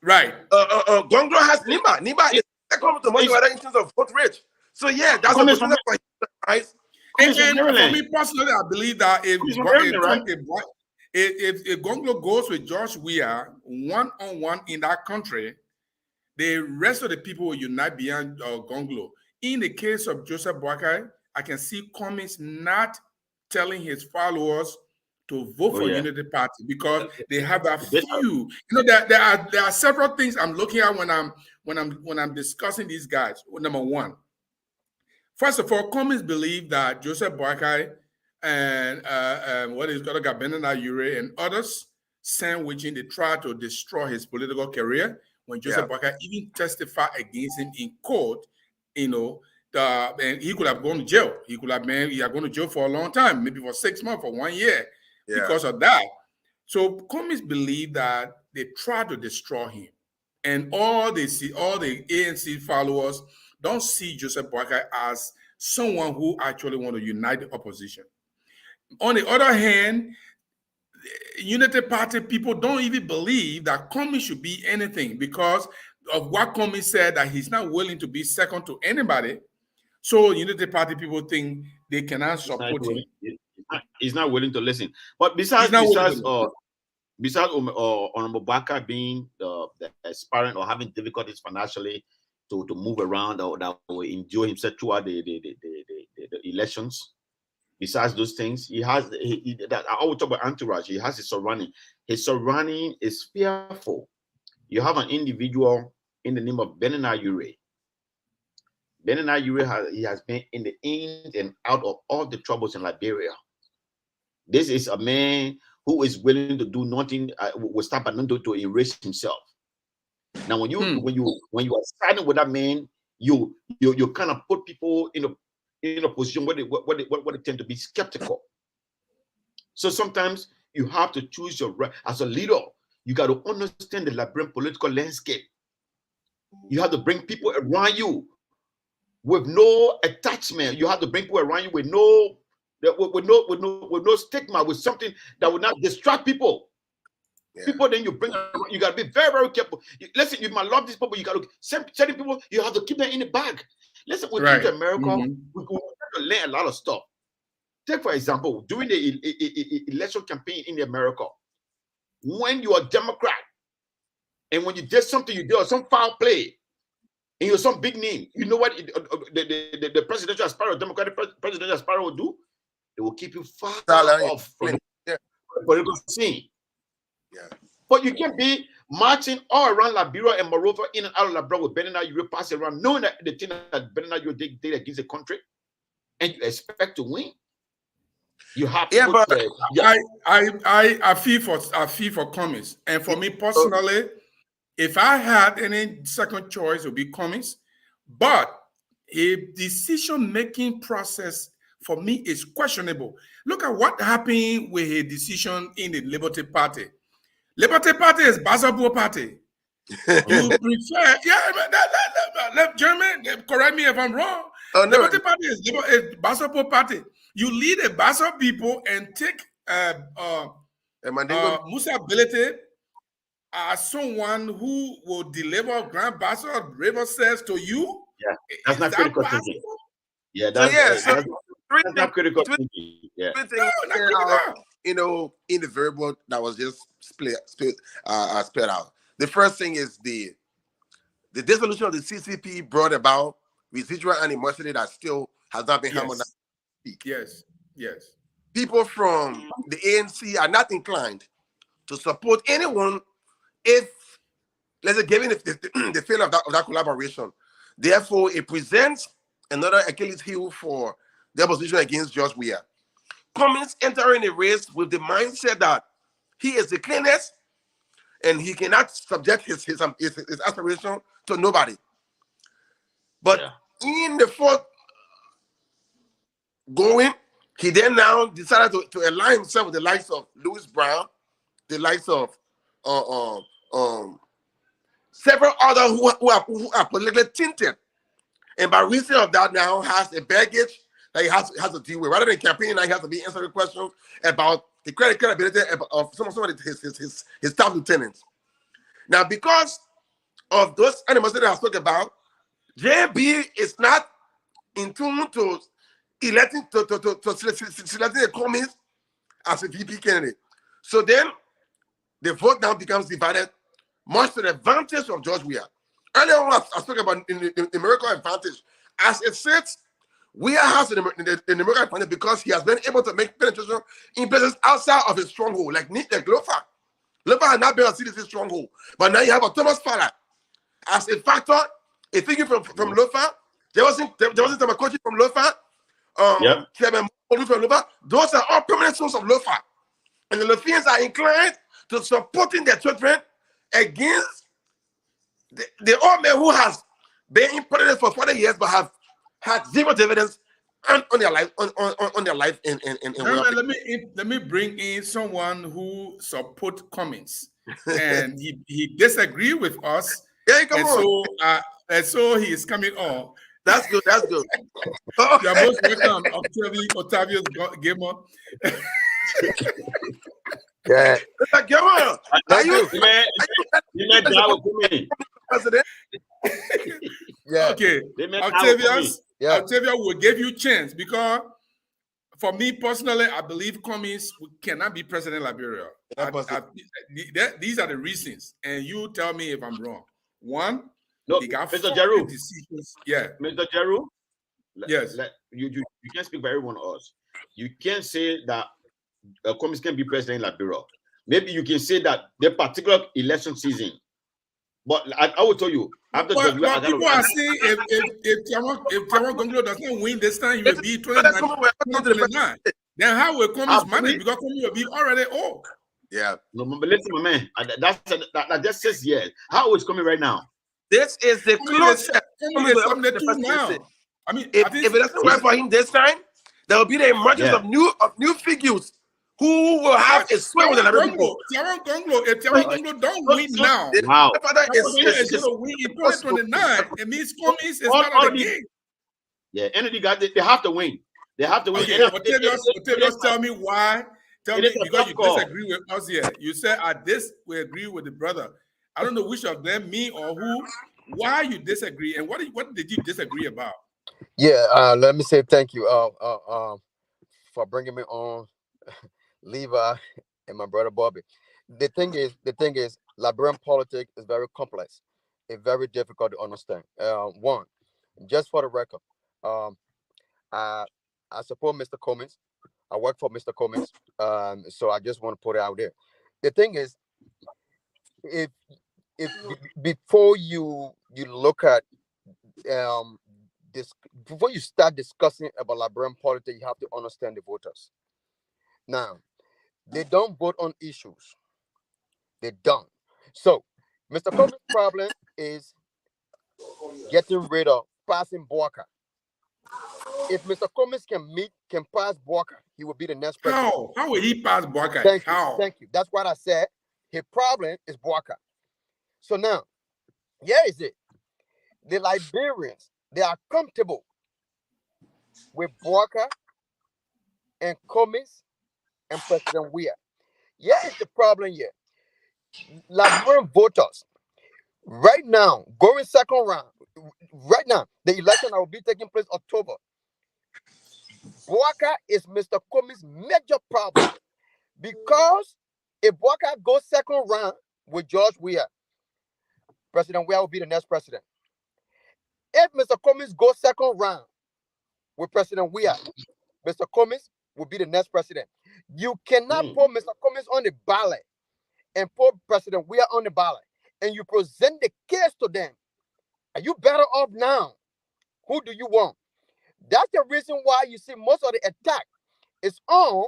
Speaker 2: Right.
Speaker 4: Gonglo has Nimba. Nimba is second to Mojiwada in terms of vote rate. So yeah, that's a question for him, right?
Speaker 2: And for me personally, I believe that if Gonglo goes with George Weah one-on-one in that country, the rest of the people will unite behind Gonglo. In the case of Joseph Boakai, I can see Cummings not telling his followers to vote for Unity Party because they have a few. There are several things I'm looking at when I'm discussing these guys. Number one, first of all, Cummings believe that Joseph Boakai and what is called Gabenana Ure and others sandwiching, they try to destroy his political career. When Joseph Boakai even testified against him in court, and he could have gone to jail. He could have been going to jail for a long time, maybe for 6 months or 1 year because of that. So Cummings believe that they try to destroy him, and all the ANC followers don't see Joseph Boakai as someone who actually want to unite the opposition. On the other hand, Unity Party people don't even believe that Cummings should be anything because of what Cummings said, that he's not willing to be second to anybody. So Unity Party people think they cannot support him.
Speaker 3: He's not willing to listen. But besides Honorable Baka being the aspirant or having difficulties financially to move around or that will endure himself throughout the elections, besides those things, he has that I always talk about entourage. He has his surrounding. His surrounding is fearful. You have an individual in the name of Benina Ure. Benina Ure has been in the ins and out of all the troubles in Liberia. This is a man who is willing to do nothing, will stop at nothing to erase himself. Now, when you are siding with that man, you kind of put people in a position where they tend to be skeptical. So sometimes you have to choose your right as a leader. You got to understand the Liberian political landscape. You have to bring people around you with no attachment. You have to bring people around you with no stigma, with something that will not distract people. Yeah. People, then you bring around, you got to be very, very careful. Listen, you might love these people, you got to certain people, you have to keep them in the bag. Listen, when we come to America, we have to learn a lot of stuff. Take, for example, during the election campaign in America, when you are a Democrat, and when you did something, you did some foul play, and you're some big name, you know what the presidential aspirant, Democratic presidential aspirant will do? They will keep you far off from the political scene. Yeah. But you can be marching all around Liberia and moreover in and out of Liberia with Benina Ure passing around, knowing that the thing that Benina Ure did against the country, and you expect to win. You have to
Speaker 2: but I feel for Cummings, and for me personally, if I had any second choice, it would be Cummings. But a decision-making process for me is questionable. Look at what happened with a decision in the Liberty Party. Liberty Party is Basabo Party. You prefer, German, correct me if I'm wrong. Oh, no. Liberty Party is Basabo Party. You lead a Basa people and take Musa Belete as someone who will deliver Grand Basa River says to you.
Speaker 3: Yeah, that's not critical thinking. Yeah, that's not critical thinking. Yeah.
Speaker 4: In the variable that was just split out. The first thing is the dissolution of the CCP brought about residual animosity that still has not been harmonized.
Speaker 2: Yes.
Speaker 4: People from the ANC are not inclined to support anyone if, let's say, given the failure of that collaboration. Therefore, it presents another Achilles heel for the opposition against George Weah. Cummings entering a race with the mindset that he is the cleanest and he cannot subject his aspiration to nobody. But in the fourth going, he then now decided to align himself with the likes of Louis Brown, the likes of several others who are politically tinted, and by reason of that now has a baggage that he has to deal with. Rather than campaigning, now he has to be answering questions about the credibility of some of his top lieutenants. Now, because of those animosity that I spoke about, JB is not in tune to selecting the Cummings as a VP candidate. So then the vote now becomes divided, much to the advantage of George Weah. Earlier on, I spoke about the numerical advantage. As it sits, Weah has the numerical advantage because he has been able to make penetration in places outside of his stronghold, like Lofa. Lofa has not been a CDC stronghold, but now you have a Thomas Fowler as a factor, a figure from Lofa. There wasn't a coach from Lofa. Chairman from Lofa. Those are all permanent sources of Lofa, and the Lofians are inclined to supporting their children against the old man who has been in politics for 40 years but have had zero dividends on their life in
Speaker 2: let me bring in someone who support Cummings and he disagree with us.
Speaker 4: Yeah, come on.
Speaker 2: And so he is coming on.
Speaker 4: That's good.
Speaker 2: You're most welcome, Octavius Gamer.
Speaker 4: Yeah. Come on.
Speaker 3: You met President.
Speaker 4: Yeah.
Speaker 2: Okay. Octavius, Octavia will give you chance because for me personally, I believe Cummings cannot be president of Liberia. These are the reasons, and you tell me if I'm wrong. One, he got
Speaker 3: Mr. Jeru.
Speaker 2: decisions. Yeah,
Speaker 3: Mr. Jeru.
Speaker 2: Yes.
Speaker 3: You can't speak for everyone else. You can't say that Cummings can be president in Liberia. Maybe you can say that the particular election season. But I will tell you, after people
Speaker 2: are saying if Tiawan Gonglo does not win this time, he will be 29. Then how will Cummings manage? Because Cummings will be already old.
Speaker 4: Yeah.
Speaker 3: No, but listen, my man, that just says yes. How is coming right now?
Speaker 4: This is the closest.
Speaker 2: Now. I mean,
Speaker 4: if it doesn't work for him this time, there will be the emergence of new figures who will have a sway with the Liberian people.
Speaker 2: Tiawan Gonglo, if Tiawan Gonglo don't win now,
Speaker 3: wow,
Speaker 2: is going to win in 2029. It means Cummings is not on the game.
Speaker 3: Yeah, and they have to win. They have to win.
Speaker 2: Okay, Octavius, tell me why. Tell me, because you disagree with us here. You said we agree with the brother. I don't know which of them, me or who. Why you disagree, and what did you disagree about?
Speaker 5: Yeah, let me say thank you for bringing me on, Levi and my brother Bobby. The thing is, Liberian politics is very complex. It's very difficult to understand. One, just for the record, I support Mr. Cummings. I work for Mr. Cummings. So I just want to put it out there. The thing is, if before you look at this, before you start discussing about Liberian politics, you have to understand the voters. Now, they don't vote on issues. They don't. So, Mr. Cummings' problem is getting rid of passing Boaka. If Mr. Cummings can pass Boaka, he will be the next president.
Speaker 2: How will he pass Boaka?
Speaker 5: Thank you. That's what I said. His problem is Boaka. So now, here is it. The Liberians, they are comfortable with Boaka and Cummings and President Weah. Here is the problem here. Liberian voters, right now, going second round, right now, the election that will be taking place October, Boaka is Mr. Cummings' major problem. Because if Boaka goes second round with George Weah, President Weah will be the next president. If Mr. Cummings goes second round with President Weah, Mr. Cummings will be the next president. You cannot put Mr. Cummings on the ballot and put President Weah on the ballot, and you present the case to them. Are you better off now? Who do you want? That's the reason why you see most of the attack is on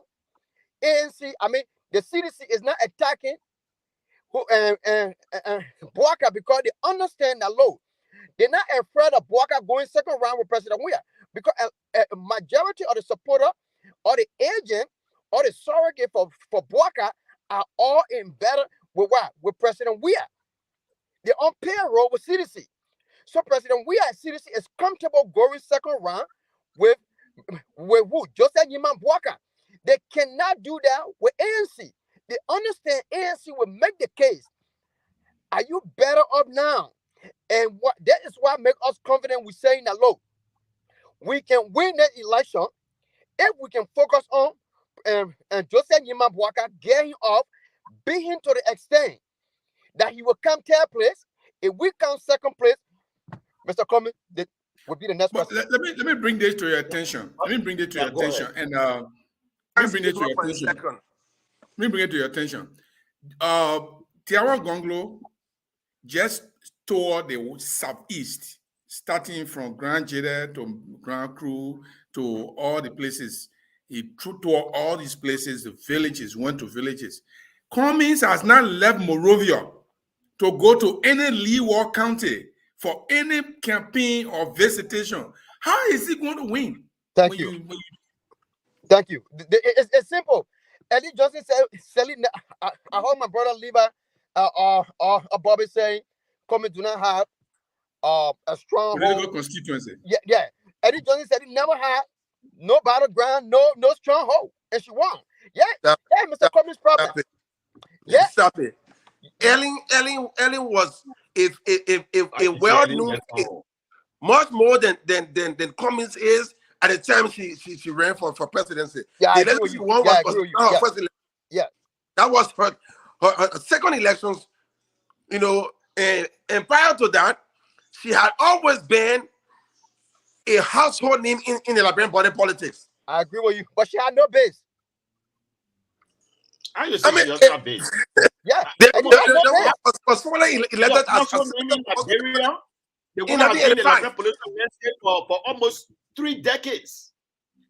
Speaker 5: ANC. I mean, the CDC is not attacking Boaka because they understand that low. They're not afraid of Boaka going second round with President Weah because a majority of the supporter or the agent or the surrogate for Boaka are all in better with what? With President Weah. They're on payroll with CDC. So President Weah and CDC is comfortable going second round with who? Joseph Yiman Boaka. They cannot do that with ANC. They understand ANC will make the case. Are you better off now? And what that is why make us confident we're saying that look, we can win that election if we can focus on and Joseph Yiman Boaka getting off, beat him to the extent that he will come third place. If we come second place, Mr. Cummings will be the next person.
Speaker 2: Let me bring this to your attention. Let me bring it to your attention. And let me bring it to your attention. Let me bring it to your attention. Tiawan Gonglo just toured the southeast, starting from Grand Jeda to Grand Cru to all the places. He toured all these places, the villages, went to villages. Cummings has not left Monrovia to go to any Leeward County for any campaign or visitation. How is he going to win?
Speaker 5: Thank you. Thank you. It's simple. Eddie Johnson said, I heard my brother Levi Bobby saying, Cummings do not have a strong
Speaker 2: political constituency.
Speaker 5: Yeah. Eddie Johnson said he never had no battleground, no stronghold, and she won. Yeah, Mr. Cummings' problem.
Speaker 4: Stop it. Ellen was if a well-known much more than Cummings is at the time she ran for presidency.
Speaker 5: Yeah,
Speaker 4: the
Speaker 5: I agree
Speaker 4: election
Speaker 5: with
Speaker 4: she
Speaker 5: you.
Speaker 4: won
Speaker 5: Yeah, I
Speaker 4: was
Speaker 5: agree with you.
Speaker 4: not her
Speaker 5: Yeah.
Speaker 4: first election.
Speaker 5: Yeah.
Speaker 4: That was her second elections, you know, and prior to that, she had always been a household name in the Liberian body politics.
Speaker 5: I agree with you, but she had no base.
Speaker 3: I just say
Speaker 4: I mean,
Speaker 3: she doesn't have base.
Speaker 5: Yeah,
Speaker 4: They
Speaker 5: and you had no base.
Speaker 4: was formally elected as
Speaker 3: in Liberia. The
Speaker 4: in
Speaker 3: woman has been in the
Speaker 4: 1985.
Speaker 3: Liberian political landscape for almost 3 decades.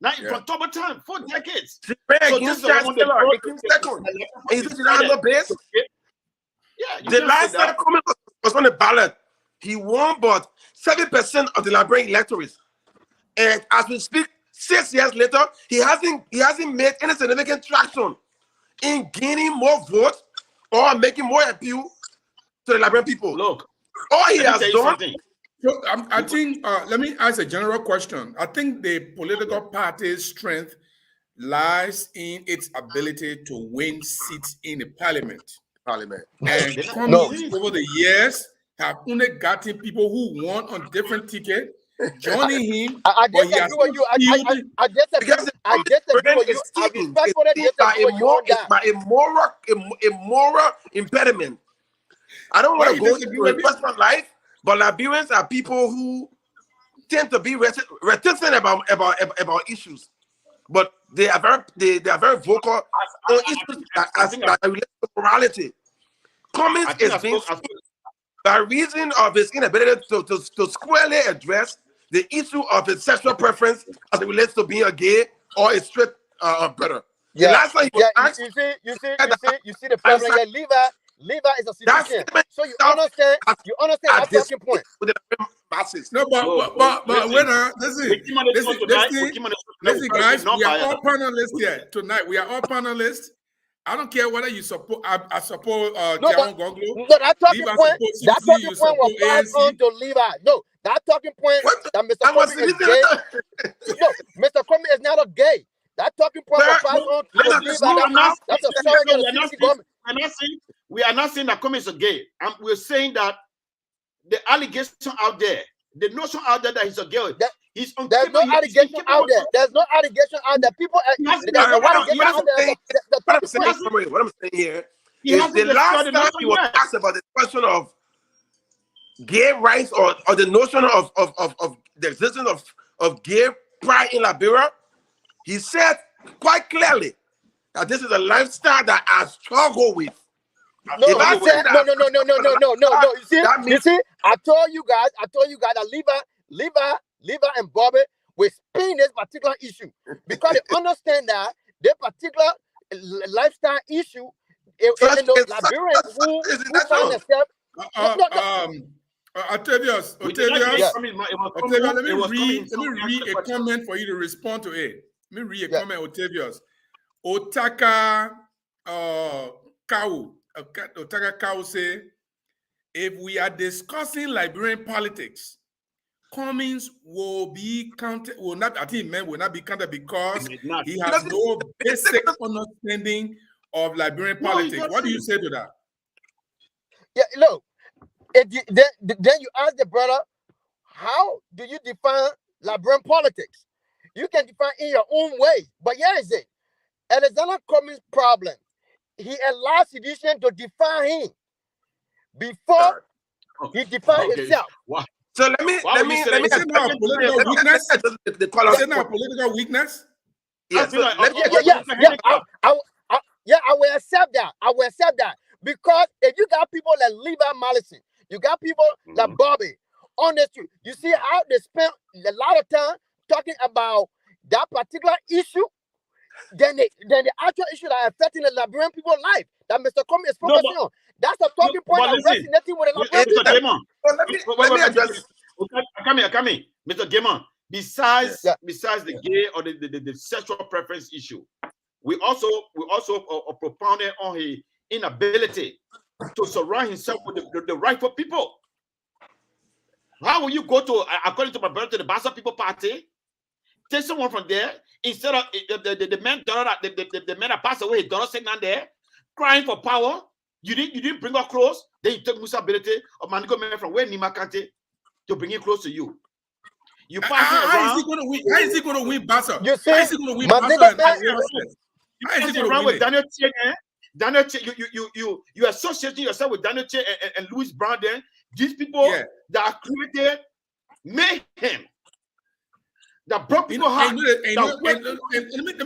Speaker 3: Now,
Speaker 4: Yeah.
Speaker 3: from top of time, 4 decades.
Speaker 4: She ran
Speaker 3: So
Speaker 4: against
Speaker 3: this is the
Speaker 4: Charles
Speaker 3: woman they
Speaker 4: Taylor,
Speaker 3: brought
Speaker 4: he came
Speaker 3: to
Speaker 4: second.
Speaker 3: the
Speaker 4: And you said she had no base?
Speaker 3: Yeah, you
Speaker 4: The
Speaker 3: can't
Speaker 4: last
Speaker 3: say
Speaker 4: time
Speaker 3: that.
Speaker 4: Cummings was on the ballot, he won but 7% of the Liberian electorate. And as we speak, 6 years later, he hasn't made any significant traction in gaining more votes or making more appeal to the Liberian people.
Speaker 3: Look,
Speaker 4: all he
Speaker 3: let me
Speaker 4: has
Speaker 3: tell you
Speaker 4: done.
Speaker 3: something.
Speaker 2: So I think, let me ask a general question. I think the political party's strength lies in its ability to win seats in the parliament. And Cummings over the years have only gotten people who won on different tickets, joining him.
Speaker 5: I disagree with you. I disagree with you. I respectfully disagree with you on that.
Speaker 4: By a moral impediment. I don't want to go into a personal life, but Liberians are people who tend to be reticent about issues, but they are very vocal on issues that relate to morality. Cummings is being by reason of his inability to squarely address the issue of his sexual preference as it relates to being a gay or a straight brother.
Speaker 5: Yeah.
Speaker 4: The last time he was asked,
Speaker 5: you see the problem here. Levi is a citizen, so you understand that talking point.
Speaker 2: No, but when listen, guys, we are all panelists here tonight. We are all panelists. I don't care whether you support. I support Tiawan Goglo.
Speaker 5: No, that talking point was passed on to Levi. No, that talking point that Mr. Cummings is gay. No, Mr. Cummings is not a gay. That talking point was passed on to Levi. That's a surrogate government.
Speaker 3: We are not saying that Cummings is gay. We're saying that the allegation out there, the notion out there that he's a gay, there's
Speaker 5: no allegation out there. There's no allegation out there. People,
Speaker 4: what I'm saying here is the last time he was asked about the question of gay rights or the notion of the existence of gay pride in Liberia, he said quite clearly that this is a lifestyle that I struggle with.
Speaker 5: No. You see, I told you guys that Levi and Bobby will spin this particular issue because they understand that their particular lifestyle issue Liberians who find themselves.
Speaker 2: Octavius, let me read a comment for you to respond to it. Let me read a comment, Octavius. Otaka Kau say, if we are discussing Liberian politics, Cummings will not be counted because he has no basic understanding of Liberian politics. What do you say to that?
Speaker 5: Yeah, look, then you ask the brother, how do you define Liberian politics? You can define in your own way, but here is it. Alexander Cummings' problem. He allowed sedition to define him before he defined himself.
Speaker 2: Wow. So let me political weakness. Is it not political weakness?
Speaker 5: I will accept that. I will accept that because if you got people like Levi Madison, you got people like Bobby on the street. You see how they spend a lot of time talking about that particular issue. Then the actual issue that affecting the Liberian people's life that Mr. Cummings is focusing on. That's the talking point of resonating with the Liberian people.
Speaker 4: Let me address.
Speaker 3: Come here, Mr. Gaiman. Besides the gay or the sexual preference issue, we also propounded on his inability to surround himself with the rightful people. How will you go to, according to my brother, to the Bassa People Party? Take someone from there instead of the man that passed away. His daughter sitting down there crying for power. You didn't bring her close. Then you took Musa ability of Manigo man from where Nima Kante to bring him close to you. You passing
Speaker 2: How
Speaker 3: around.
Speaker 2: is he going to win? How is he going to win Barca?
Speaker 5: You see,
Speaker 2: how is he going to win
Speaker 5: my
Speaker 2: Barca?
Speaker 5: nigga,
Speaker 2: How is he
Speaker 3: Passing
Speaker 2: going to
Speaker 3: around
Speaker 2: win
Speaker 3: with
Speaker 2: it?
Speaker 3: Daniel Che, eh? Daniel Che, you associating yourself with Daniel Che and Louis Brown. Then these people that are created mayhem. That brought people hard.
Speaker 2: Let me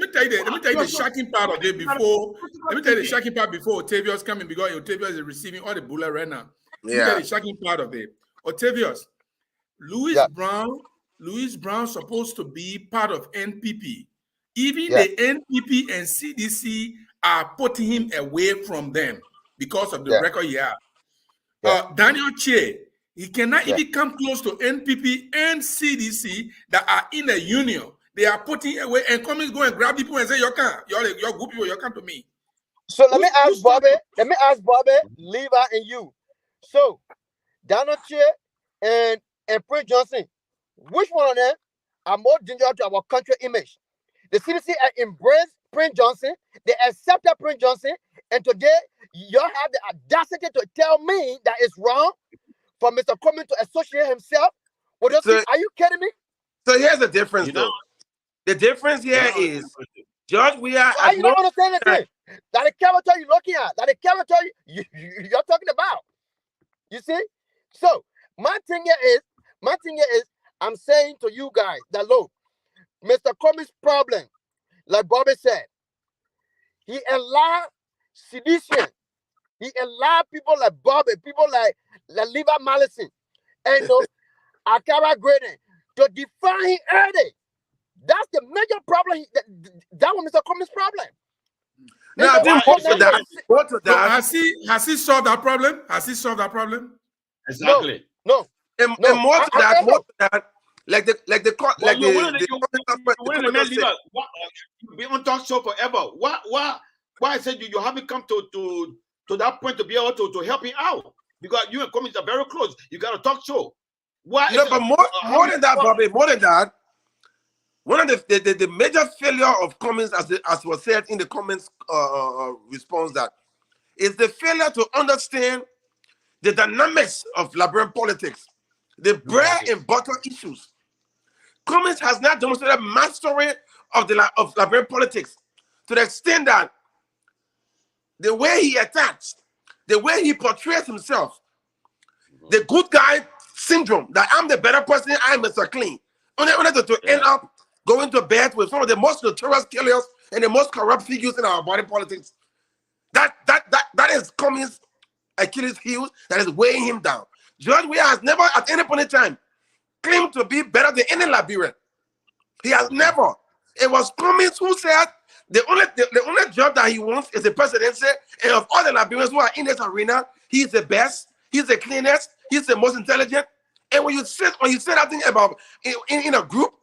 Speaker 2: tell you the shocking part of it before. Let me tell you the shocking part before Octavius coming, because Octavius is receiving all the bullet right now. Let me tell you the shocking part of it. Octavius, Louis Brown supposed to be part of NPP. Even the NPP and CDC are putting him away from them because of the record he has. Daniel Che, he cannot even come close to NPP and CDC that are in a union. They are putting away and come go and grab people and say, you can't, you're good people, you come to me.
Speaker 5: So let me ask Bobby, Levi, and you. So Daniel Che and Prince Johnson, which one of them are more dangerous to our country image? The CDC embraced Prince Johnson, they accepted Prince Johnson, and today you have the audacity to tell me that it's wrong for Mr. Cummings to associate himself with us. Are you kidding me?
Speaker 4: So here's the difference, though. The difference here is, Judge, we are.
Speaker 5: So you don't understand the thing. That the character you're looking at, that the character you're talking about. You see? So my thing here is, I'm saying to you guys that look, Mr. Cummings' problem, like Bobby said, he allowed sedition. He allowed people like Bobby, people like Levi Madison, and Akara Graydon to define him early. That's the major problem. That was Mr. Cummings' problem.
Speaker 4: Now,
Speaker 2: has he solved that problem? Has he solved that problem?
Speaker 3: Exactly.
Speaker 5: No.
Speaker 4: And more to that, like the
Speaker 3: be on talk show forever. Why I said you haven't come to that point to be able to help me out, because you and Cummings are very close. You got a talk show. Why?
Speaker 4: No, but more than that, Bobby. More than that, one of the major failure of Cummings, as was said in the Cummings response, that is the failure to understand the dynamics of Liberian politics, the bread and butter issues. Cummings has not demonstrated mastery of Liberian politics to the extent that the way he attacks, the way he portrays himself, the good guy syndrome, that I'm the better person, I'm Mr. Clean, only to end up going to bed with some of the most notorious killers and the most corrupt figures in our body politics. That is Cummings' Achilles heel that is weighing him down. George Weah has never at any point in time claimed to be better than any Liberian. He has never. It was Cummings who said the only job that he wants is the presidency, and of all the Liberians who are in this arena, he's the best, he's the cleanest, he's the most intelligent. And when you say that thing about in a group,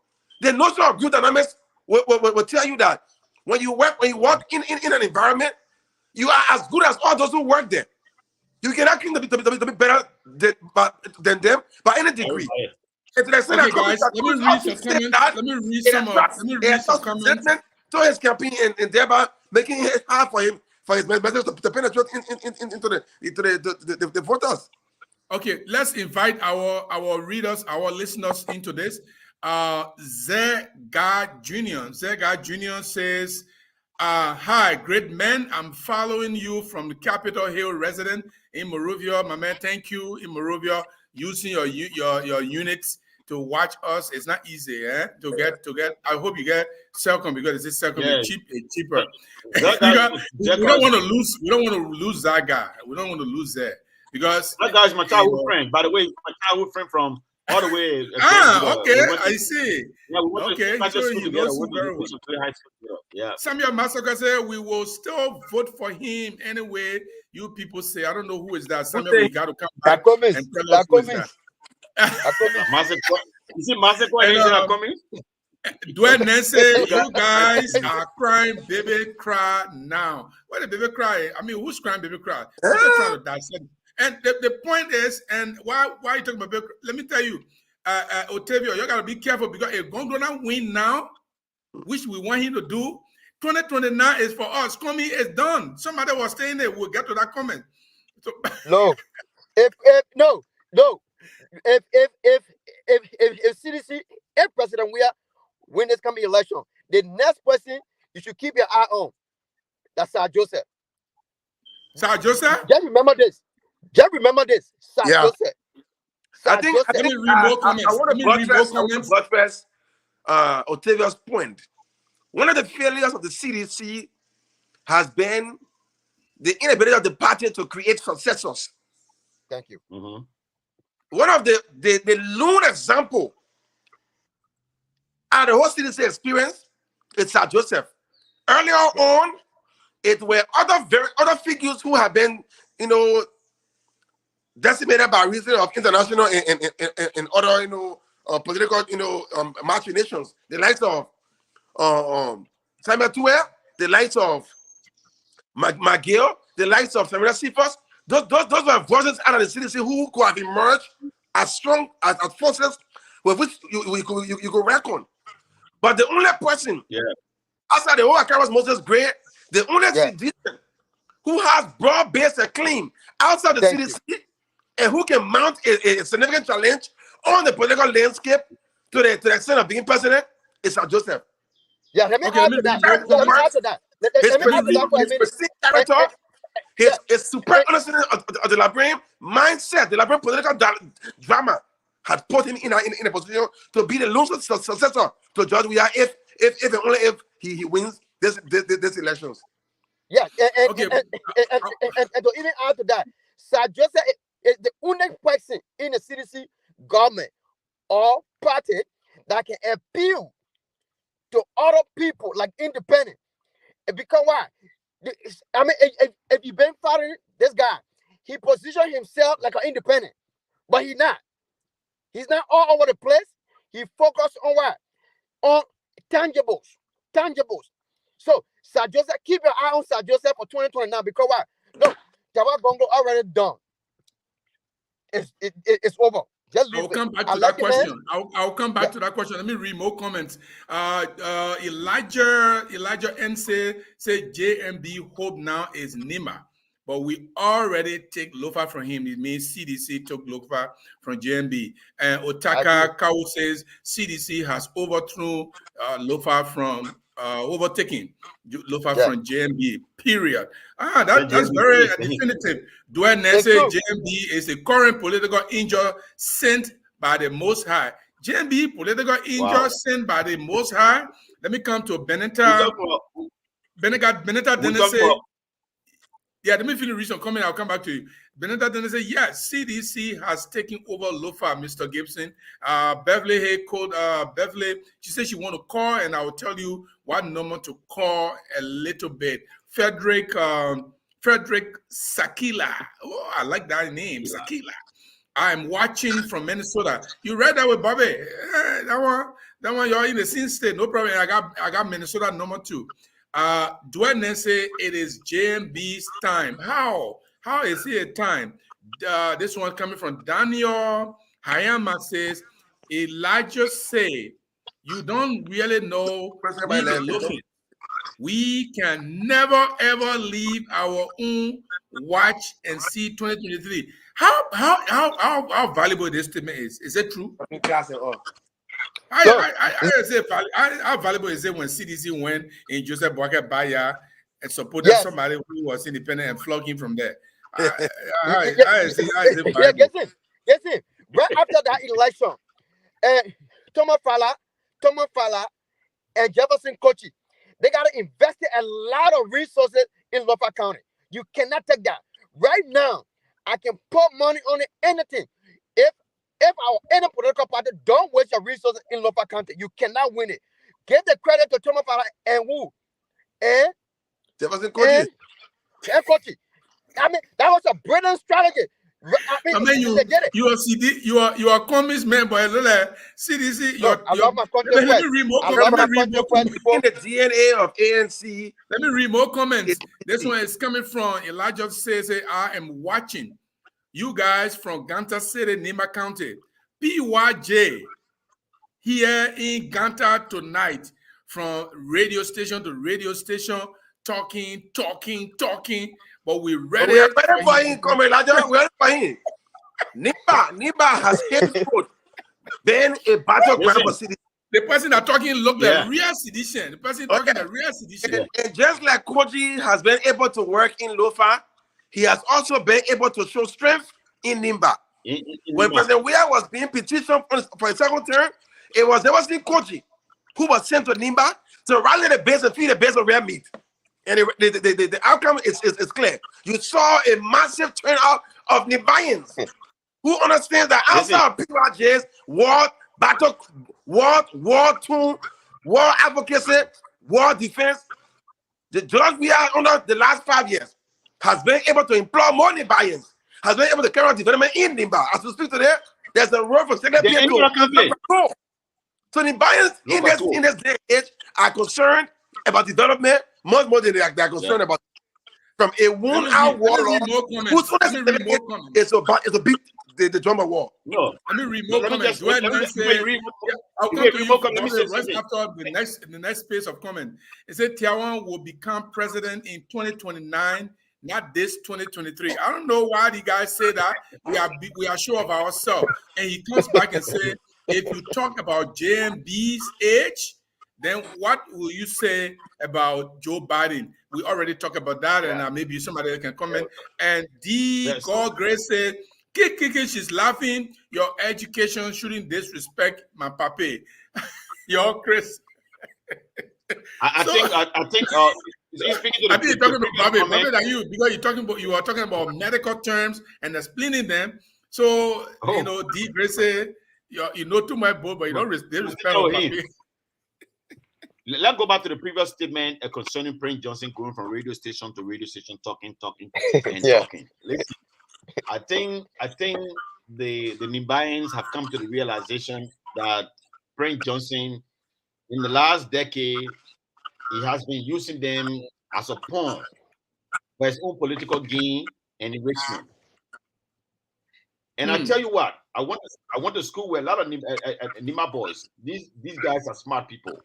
Speaker 4: the notion of group dynamics will tell you that when you walk in an environment, you are as good as all those who work there. You cannot claim to be better than them by any degree.
Speaker 2: Okay, guys, let me read some comments.
Speaker 4: To his campaign and thereby making it hard for him, for his message to penetrate into the voters.
Speaker 2: Okay, let's invite our readers, our listeners into this. Zega Jr. says, hi, great men. I'm following you from the Capitol Hill resident in Monrovia. My man, thank you in Monrovia, using your units to watch us. It's not easy, to get. I hope you get Celcom, because it's cheaper. We don't want to lose. We don't want to lose that guy. We don't want to lose that, because
Speaker 3: that guy's my childhood friend. By the way, my childhood friend from all the way.
Speaker 2: Okay, I see.
Speaker 3: Yeah, we went to high school. Yeah.
Speaker 2: Samuel Massacre said we will still vote for him anyway. You people say, I don't know who is that. Samuel, we got to come back and tell us who is that.
Speaker 3: You see Massacre coming?
Speaker 2: Dwayne Nancy, you guys are crying baby cry now. Why the baby cry? I mean, who's crying baby cry? Trying to dissect. And the point is, and why you talking about baby cry? Let me tell you, Otavio, you gotta be careful, because if Gondwana win now, which we want him to do, 2029 is for us. Coming is done. Somebody was saying that we'll get to that comment. So,
Speaker 5: no, if CDC if President Weah win this coming election, the next person you should keep your eye on, that's Sir Joseph.
Speaker 2: Sir Joseph?
Speaker 5: Just remember this. Sir Joseph.
Speaker 4: I think I want to buttress Octavius' point. One of the failures of the CDC has been the inability of the party to create successors.
Speaker 5: Thank you.
Speaker 4: One of the lone example out of the whole CDC experience is Sir Joseph. Earlier on, it were other figures who have been, decimated by reason of international and other, political, machinations. The likes of Samuel Tuer, the likes of McGill, the likes of Samuel Cephas. Those were voices out of the CDC who could have emerged as strong as forces with which you could reckon. But the only person, outside the whole account was Moses Gray, the only citizen who has broad-based acclaim outside the CDC and who can mount a significant challenge on the political landscape to the extent of being president is Sir Joseph.
Speaker 5: Yeah, let me add to that.
Speaker 4: His superb understanding of the Liberian mindset, the Liberian political drama had put him in a position to be the lone successor to George Weah if and only if he wins this elections.
Speaker 5: Yeah, and to even add to that, Sir Joseph is the only person in the CDC government or party that can appeal to other people like independent. Because why? I mean, if you've been following this guy, he positioned himself like an independent, but he's not. He's not all over the place. He focused on what? On tangibles. So, Sir Joseph, keep your eye on Sir Joseph for 2029 because what? Look, Tawa Bongo already done. It's over.
Speaker 2: I'll come back to that question. I'll come back to that question. Let me read more comments. Elijah N say JMB hope now is Nima, but we already take Lofa from him. It means CDC took Lofa from JMB. And Otaka Kao says CDC has overthrown Lofa from overtaking Lofa from JMB. Period. That's very definitive. Dwayne Nesse, JMB is a current political injury sent by the Most High. JMB political injury sent by the Most High. Let me come to Benetta. Benetta Dennis. Yeah, let me finish read some comment. I'll come back to you. Benetta Dennis say, yes, CDC has taken over Lofa, Mr. Gibson. Beverly Hay called Beverly. She said she want to call, and I will tell you what number to call a little bit. Frederick Sakila. Oh, I like that name, Sakila. I'm watching from Minnesota. You read that with Bobby? That one you're in the same state. No problem. I got Minnesota number 2. Dwayne say it is JMB's time. How is it a time? This one coming from Daniel Hayama says, Elijah say, you don't really know we can never ever leave our own watch and see 2023. How valuable this statement is? Is it true? I say how valuable is it when CDC went in Joseph Boakai Baya and supported somebody who was independent and flogged him from there? Guess
Speaker 5: it. Right after that election, Thomas Fala, and Jefferson Kochi, they got to invest a lot of resources in Lofa County. You cannot take that. Right now, I can put money on it, anything. If our any political party don't waste your resources in Lofa County, you cannot win it. Give the credit to Thomas Fala and Wu. And Jefferson Kochi. And Kochi. I mean, that was a brilliant strategy.
Speaker 2: I mean, you are communist man, but CDC. Let me read more comments.
Speaker 4: In the DNA of ANC.
Speaker 2: Let me read more comments. This one is coming from Elijah says, I am watching you guys from Ganta City, Nima County. PYJ here in Ganta tonight, from radio station to radio station, talking. But we're ready.
Speaker 4: We're ready for him, come Elijah. We're ready for him. Niba has been a battleground for CDC.
Speaker 2: The person that talking look the real sedition. The person talking the real sedition.
Speaker 4: And just like Koji has been able to work in Lofa, he has also been able to show strength in Nimba. When President Weah was being petitioned for a second term, there was Koji who was sent to Nimba to rally the base and feed the base of red meat. And the outcome is clear. You saw a massive turnout of Nimbayans who understand that outside of PRJ's war battle, war tool, war advocacy, war defense, the George we are under the last 5 years has been able to employ more Nimbayans, has been able to carry out development in Nimba. As we speak today, there's a road for second people. So Nimbayans in this day and age are concerned about development much more than they are concerned about. From a worn-out warlord who's it's a big the drummer war.
Speaker 2: No, let me remote comment. I'll come to you right after the next space of comment. It said Tiawan will become president in 2029, not this 2023. I don't know why the guys say that. We are sure of ourselves. And he comes back and says, if you talk about JMB's age, then what will you say about Joe Biden? We already talked about that, and maybe somebody can comment. And God Grace said, Kiki, she's laughing. Your education shouldn't disrespect my papi. Yo, Chris.
Speaker 3: I think he's speaking to
Speaker 2: you're talking about Bobby than you, because you are talking about medical terms and explaining them. So you know, D Grace said, you know too much, but you don't disrespect papi.
Speaker 3: Let's go back to the previous statement concerning Prince Johnson going from radio station to radio station, talking, talking. Listen, I think the Nimbayans have come to the realization that Prince Johnson, in the last decade, he has been using them as a pawn for his own political gain and enrichment. And I tell you what, I went to school with a lot of Nima boys. These guys are smart people.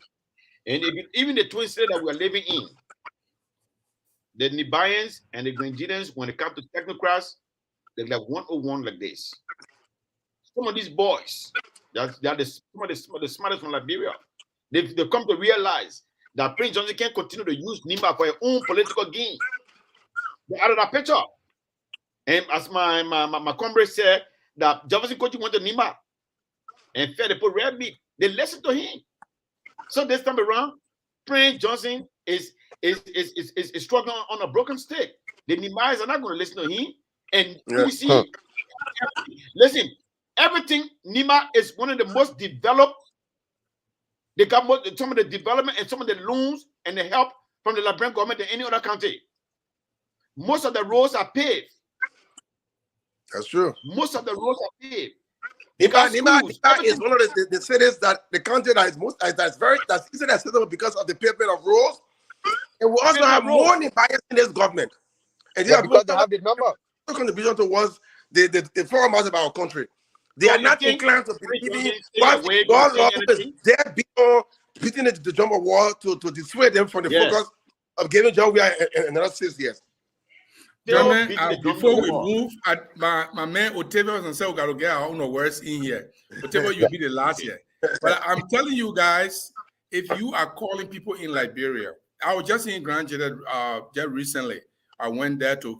Speaker 3: And even the twin state that we're living in, the Nibayans and the Grenadians, when it comes to technocrats, they're like 101 like this. Some of these boys, they're some of the smartest from Liberia. They've come to realize that Prince Johnson can't continue to use Nimba for his own political gain. They're out of that picture. And as my comrade said, that Jefferson Kochi went to Nimba and fed, they put red meat. They listened to him. So this time around, Prince Johnson is struggling on a broken stick. The Nimbayans are not going to listen to him. And we see, listen, everything Nima is one of the most developed. They got some of the development and some of the loans and the help from the Liberian government than any other country. Most of the roads are paved.
Speaker 4: That's true.
Speaker 3: Most of the roads are paved.
Speaker 4: Nima is one of the cities that the country that is that's easily accessible because of the pavement of roads. And we also have more Nibayans in this government. And
Speaker 5: because they have the number.
Speaker 4: Contribution towards the foremost of our country. They are not inclined to believe what God is there beyond beating the drum of war to dissuade them from the focus of giving John Weah another 6 years.
Speaker 2: Gentlemen, before we move, my man Otavio and say we gotta get our own words in here. Otavio, you'll be the last here. But I'm telling you guys, if you are calling people in Liberia, I was just in Grand Jeddah just recently. I went there to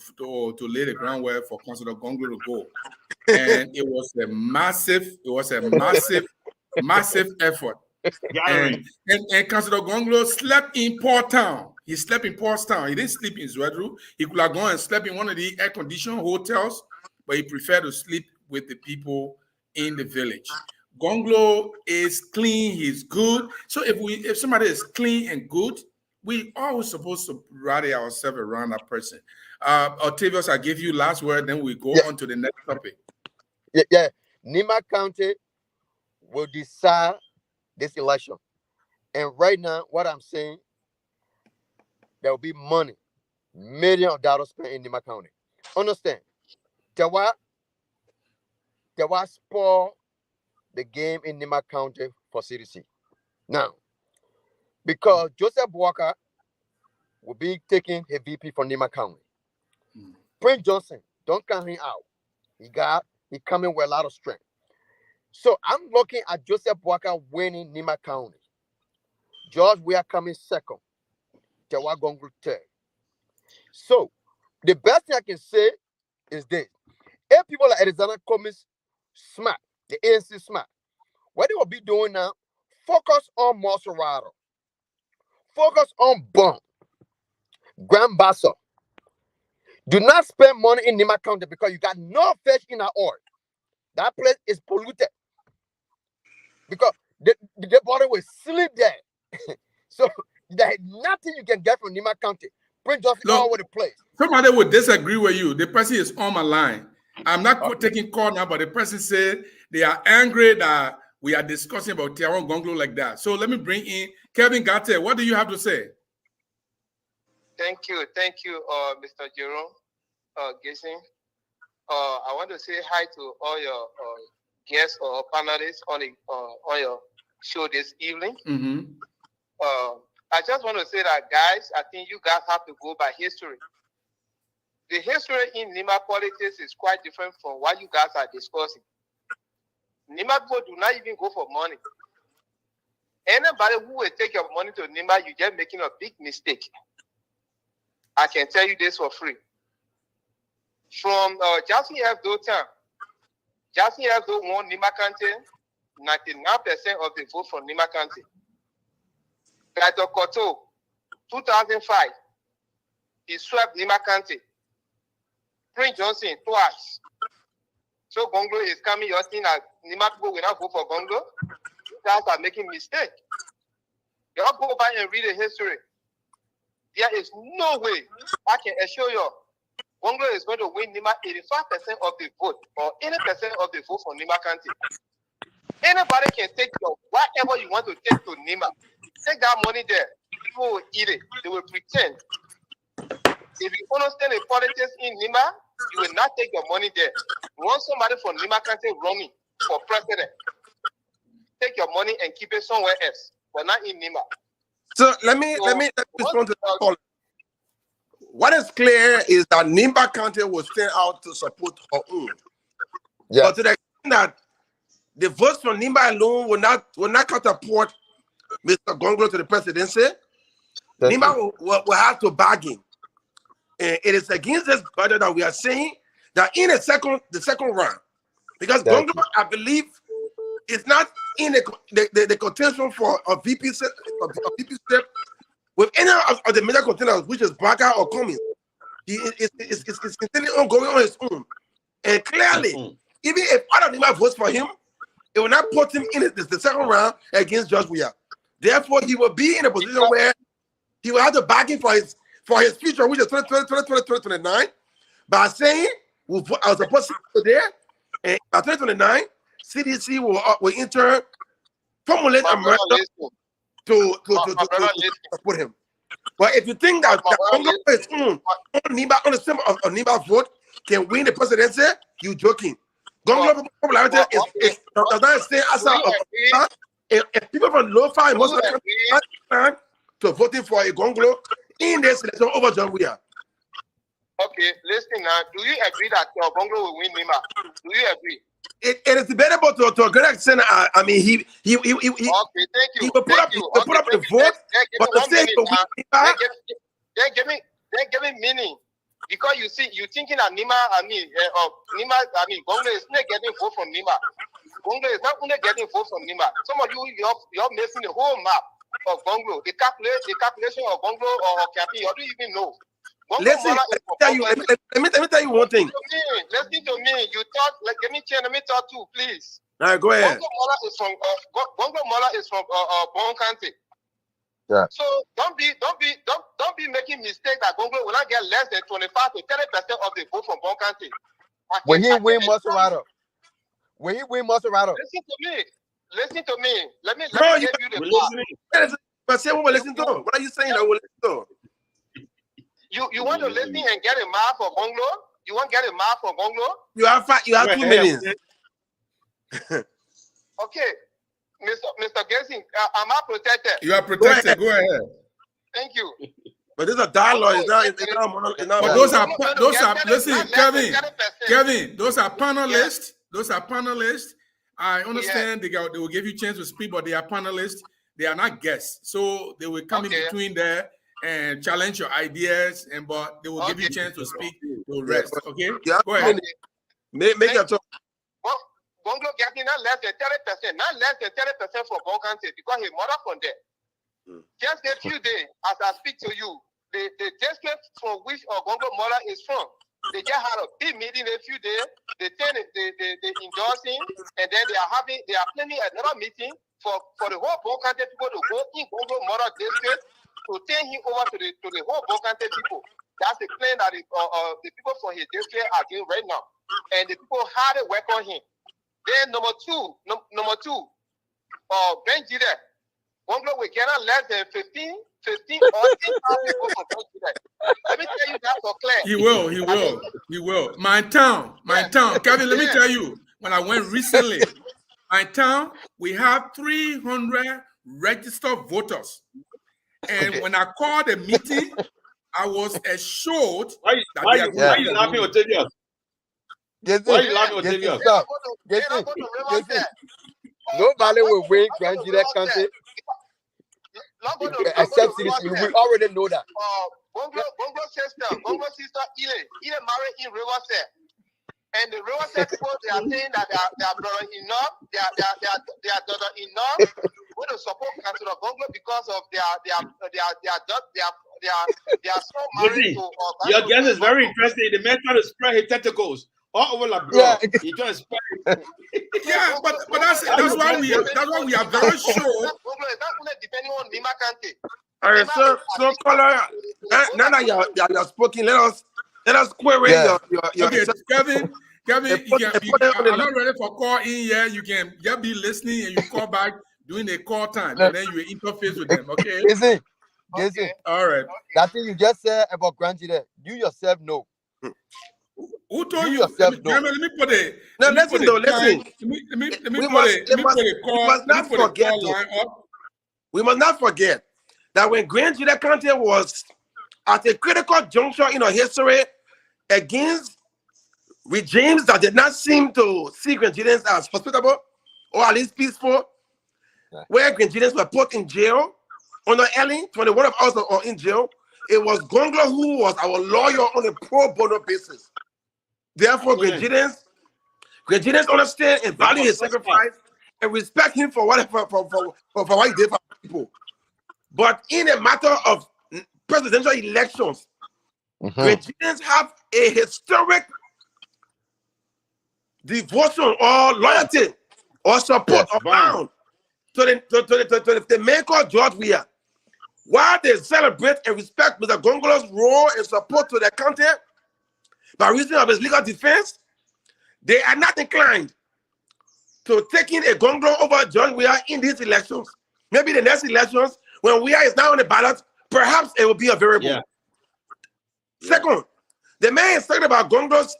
Speaker 2: lay the groundwork for Councilor Gonglo to go. And it was a massive effort. And Councilor Gonglo slept in Port Town. He slept in Port Town. He didn't sleep in Zwedru. He could have gone and slept in one of the air-conditioned hotels, but he preferred to sleep with the people in the village. Gonglo is clean, he's good. So if somebody is clean and good, we always supposed to rally ourselves around that person. Octavius, I give you last word, then we go on to the next topic.
Speaker 5: Nima County will decide this election. And right now, what I'm saying, there will be money, millions of dollars spent in Nima County. Understand? Tawa spoil the game in Nima County for CDC. Now, because Joseph Walker will be taking a VP from Nima County. Prince Johnson don't count him out. He coming with a lot of strength. So I'm looking at Joseph Boakai winning Nima County. George, we are coming second. Tewa Gonglo third. So the best thing I can say is this. If people like Arizona Cummings smart, the ANC smart, what they will be doing now, focus on Monserrato. Focus on Bon, Grand Bassa. Do not spend money in Nima County because you got no fish in our oil. That place is polluted. Because the body will sleep there. So there is nothing you can get from Nima County. Bring just all over the place.
Speaker 2: Somebody would disagree with you. The person is on my line. I'm not taking call now, but the person said they are angry that we are discussing about Tewa Gonglo like that. So let me bring in Kevin Garte. What do you have to say?
Speaker 6: Thank you, Mr. Jerome Gissing. I want to say hi to all your guests or panelists on your show this evening.
Speaker 2: Mm-hmm.
Speaker 6: I just want to say that, guys, I think you guys have to go by history. The history in Nima politics is quite different from what you guys are discussing. Nima people do not even go for money. Anybody who will take your money to Nima, you're just making a big mistake. I can tell you this for free. From Jackson F. time, Jackson F. won Nima County, 99% of the vote from Nima County. Dr. Koto, 2005, he swept Nima County. Prince Johnson, twice. So Gonglo is coming, you're saying that Nima people will not vote for Gonglo? You guys are making mistakes. You all go back and read the history. There is no way, I can assure you, Gonglo is going to win Nima 85% of the vote or 80% of the vote from Nima County. Anybody can take your whatever you want to take to Nima. Take that money there. People will eat it. They will pretend. If you understand the politics in Nima, you will not take your money there. You want somebody from Nima County running for president. Take your money and keep it somewhere else, but not in Nima.
Speaker 4: So let me respond to that call. What is clear is that Nima County will stand out to support her own.
Speaker 5: Yeah.
Speaker 4: But to the extent that the votes from Nima alone will not catapult Mr. Gonglo to the presidency, Nima will have to bargain. And it is against this budget that we are saying that in the second round, because Gonglo, I believe, is not in the contention for a VP step with any of the major contenders, which is Boakai or Cummings. He is continuing on going on his own. And clearly, even if other Nima votes for him, it will not put him in the second round against George Weah. Therefore, he will be in a position where he will have to bargain for his future, which is 2029, by saying, I was supposed to there, and by 2029, CDC will in turn formulate a measure to support him. But if you think that Gonglo on the same of Nima vote can win the presidency, you joking. Gonglo popularity does not stay outside of if people from Lo-Fi most of the time to voting for a Gonglo in this election over John Weah.
Speaker 6: Okay, listen now. Do you agree that Gonglo will win Nima? Do you agree?
Speaker 4: It is debatable to a great extent. I mean, he
Speaker 6: okay, thank you.
Speaker 4: He will put up the vote, but to say to win Nima,
Speaker 6: they give me meaning. Because you thinking that Nima, Gonglo is not getting vote from Nima. Gonglo is not only getting vote from Nima. Some of you're missing the whole map of Gonglo. The calculation of Gonglo or Capi, you don't even know.
Speaker 4: Let me tell you one thing.
Speaker 6: Listen to me. You talk like let me talk too, please.
Speaker 4: All right, go ahead.
Speaker 6: Gonglo Mola is from Bon County.
Speaker 5: Yeah.
Speaker 6: So don't be making mistake that Gonglo will not get less than 25 to 30% of the vote from Bon County.
Speaker 5: When he win Monserrato.
Speaker 6: Listen to me. Let me give you the
Speaker 4: listening. But say what we're listening to. What are you saying that we're listening to?
Speaker 6: You want to listen and get a map for Gonglo? You want to get a map for Gonglo?
Speaker 4: You have 2 minutes.
Speaker 6: Okay. Mr. Gessing, am I protected?
Speaker 2: You are protected. Go ahead.
Speaker 6: Thank you.
Speaker 4: But this is a dialogue. It's not.
Speaker 2: But those are listen, Kevin. Those are panelists. Those are panelists. I understand they will give you a chance to speak, but they are panelists. They are not guests. So they will come in between there and challenge your ideas, but they will give you a chance to speak to rest. Okay? Go ahead.
Speaker 4: Make a talk.
Speaker 6: Bongo getting not less than 30%, not less than 30% for Bongo because his mother from there. Just a few days as I speak to you, the district from which Bongo mother is from, they just had a big meeting a few days. They endorsing, and then they are planning another meeting for the whole Bongo people to go in Bongo mother district to take him over to the whole Bongo people. That's the plan that the people from his district are doing right now, and the people hard work on him. Then number two, Benjida, Bongo will get less than 15 or 10,000 people from Benjida. Let me tell you that for clear.
Speaker 2: He will. My town. Kevin, let me tell you, when I went recently, my town, we have 300 registered voters. And when I called a meeting, I was assured
Speaker 3: why are you laughing, Octavius? Why are you laughing, Octavius?
Speaker 5: Nobody will win Granjida County except CDC. We already know that.
Speaker 6: Bongo sister, Ile married in Riverside. And the Riverside people, they are saying that they are brother-in-law, they are daughter-in-law, going to support Councilor Bongo because of their so married to.
Speaker 3: Your guess is very interesting. The man trying to spread his tentacles all over La Bro. He trying to spread.
Speaker 2: But that's why we are very sure.
Speaker 6: Depending on Nima Kante.
Speaker 4: All right, so caller, now that you're speaking, let us query your
Speaker 2: okay, Kevin, I'm not ready for call in here. You can just be listening and you call back during the call time, and then you interface with them. Okay.
Speaker 5: Listen.
Speaker 2: All right.
Speaker 5: That thing you just said about Granjida, you yourself know.
Speaker 2: Who told you?
Speaker 5: Yourself know.
Speaker 2: Let me put it.
Speaker 4: No, listen. We must not forget that when Granjida County was at a critical juncture in our history against regimes that did not seem to see Granjidans as hospitable or at least peaceful, where Granjidans were put in jail. On Ellie, 21 of us are in jail. It was Gonglo who was our lawyer on a pro bono basis. Therefore, Granjidans understand and value his sacrifice and respect him for what he did for people. But in a matter of presidential elections, Granjidans have a historic devotion or loyalty or support or bound to the man called George Weah. While they celebrate and respect Mr. Gongolo's role and support to their country by reason of his legal defense, they are not inclined to taking a Gongolo over John Weah in these elections. Maybe the next elections, when Weah is now on the ballot, perhaps it will be a variable. Second, the man is talking about Gongolo's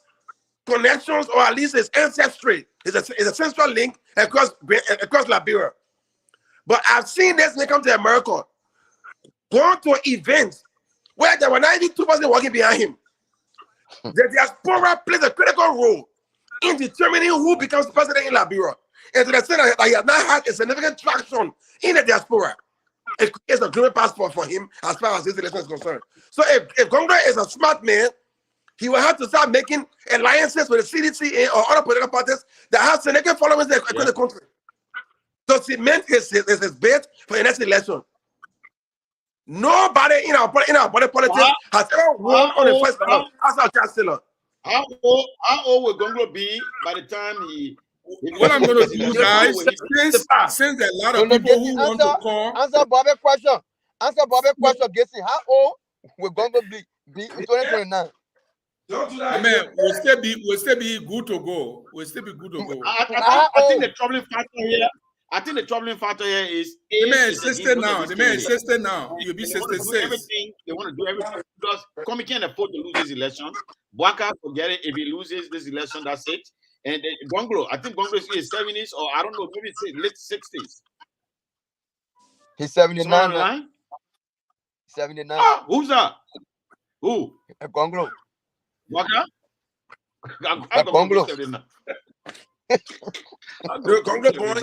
Speaker 4: connections or at least his ancestry. It's a central link across Liberia. But I've seen this when it comes to America, going to events where there were not even 2 persons walking behind him. The diaspora plays a critical role in determining who becomes president in Liberia. And to the extent that he has not had a significant traction in the diaspora, it creates a global passport for him as far as this election is concerned. So if Congress is a smart man, he will have to start making alliances with the CDC or other political parties that have significant followers across the country. So cement his bid for the next election. Nobody in our politics has ever won on the first round as our chancellor.
Speaker 3: How old will Gongolo be by the time he?
Speaker 2: What I'm going to do, guys, since a lot of people who want to call.
Speaker 5: Answer Bobby's question. Guessing how old will Gongolo be in 2029?
Speaker 2: I mean, we'll still be good to go.
Speaker 3: I think the troubling factor here. Is
Speaker 2: the man is 60 now. You'll be 66.
Speaker 3: Everything they want to do everything because Komi can't afford to lose this election. Bwaka forget it. If he loses this election, that's it. And Gongolo, I think Gongolo is in his 70s or I don't know, maybe it's late 60s.
Speaker 5: He's 79. 79.
Speaker 3: Ah, who's that? Who?
Speaker 5: Gongolo.
Speaker 3: Bwaka?
Speaker 5: Gongolo.
Speaker 4: The Congo born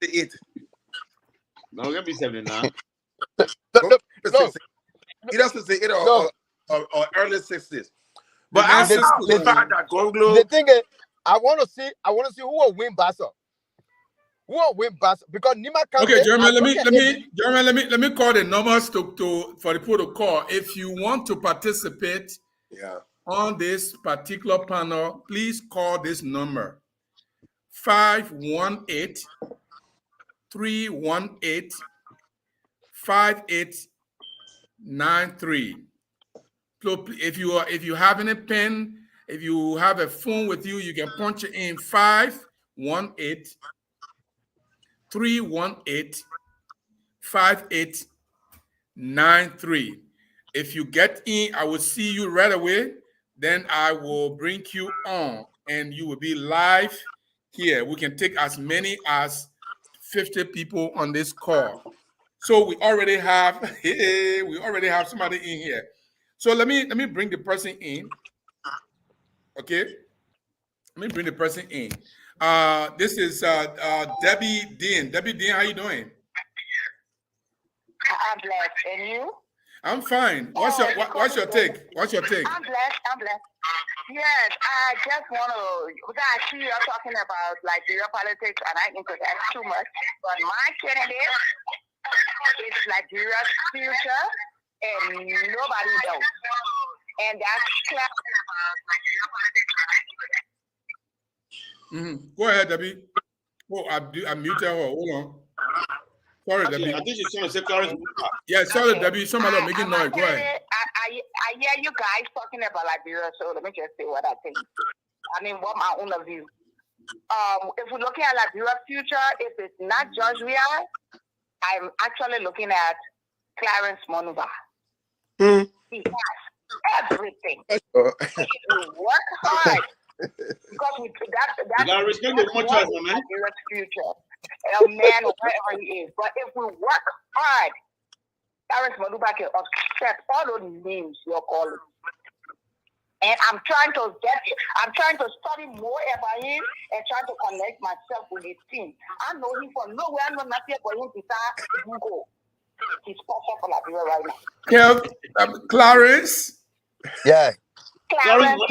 Speaker 4: 68.
Speaker 3: No, let me 79.
Speaker 5: No.
Speaker 4: Either 68
Speaker 5: No.
Speaker 4: or early 60s. But
Speaker 2: man
Speaker 4: after
Speaker 2: says-
Speaker 4: the fact that Gonglo,
Speaker 5: The thing is, I want to see who will win Bassa. Who will win Bassa? Because Nima County.
Speaker 2: Okay, Jeremy,
Speaker 5: I
Speaker 2: let
Speaker 5: look at it,
Speaker 2: me call the numbers to for the protocol. If you want to participate
Speaker 4: yeah,
Speaker 2: on this particular panel, please call this number 518-318-5893. So if you have any pen, if you have a phone with you, you can punch it in 518-318-5893. If you get in, I will see you right away. Then I will bring you on and you will be live here. We can take as many as 50 people on this call. So we already have somebody in here. So let me bring the person in. Okay. Let me bring the person in. This is Debbie Dean. Debbie Dean, how you doing?
Speaker 7: I'm blessed. And you?
Speaker 2: I'm fine. What's your take? What's your take?
Speaker 7: I'm blessed. Yes, I just want to, because I see you're talking about like geopolitics and I interject too much, but my candidate is Nigeria's future and nobody knows. And that's clear.
Speaker 2: Go ahead, Debbie. Oh, I muted her. Hold on. Sorry, Debbie.
Speaker 3: I think she's trying to say Clarence.
Speaker 2: Yeah, sorry, Debbie. Somebody are making noise. Go ahead.
Speaker 7: I hear you guys talking about Liberia, so let me just say what I think. I mean, what my own view. If we're looking at Liberia's future, if it's not George Weah, I'm actually looking at Clarence Monuba. He has everything. He will work hard. Because that's Liberia's future. A man, wherever he is. But if we work hard, Clarence Monuba can offset all those names you're calling. And I'm trying to study more about him and trying to connect myself with his team. I know him from nowhere. I know nothing about him besides Google. He's perfect for Liberia right now.
Speaker 2: Yeah, Clarence.
Speaker 5: Yeah.
Speaker 7: Clarence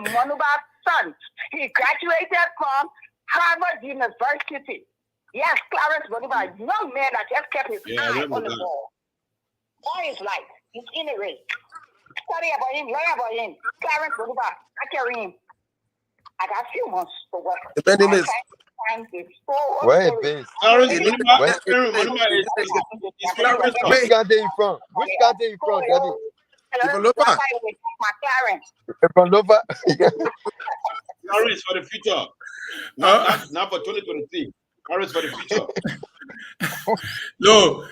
Speaker 7: Monuba's son. He graduated from Harvard University. Yes, Clarence Monuba, a young man that just kept his eye on the ball. All his life, he's in a race. Study about him, learn about him. Clarence Monuba, I carry him. I got a few months to work.
Speaker 4: Depending is
Speaker 5: where is this? Which country you from? Which country you from, Debbie?
Speaker 7: From
Speaker 5: Nova.
Speaker 3: Clarence for the future. Not for 2023. Clarence for the future.
Speaker 2: No,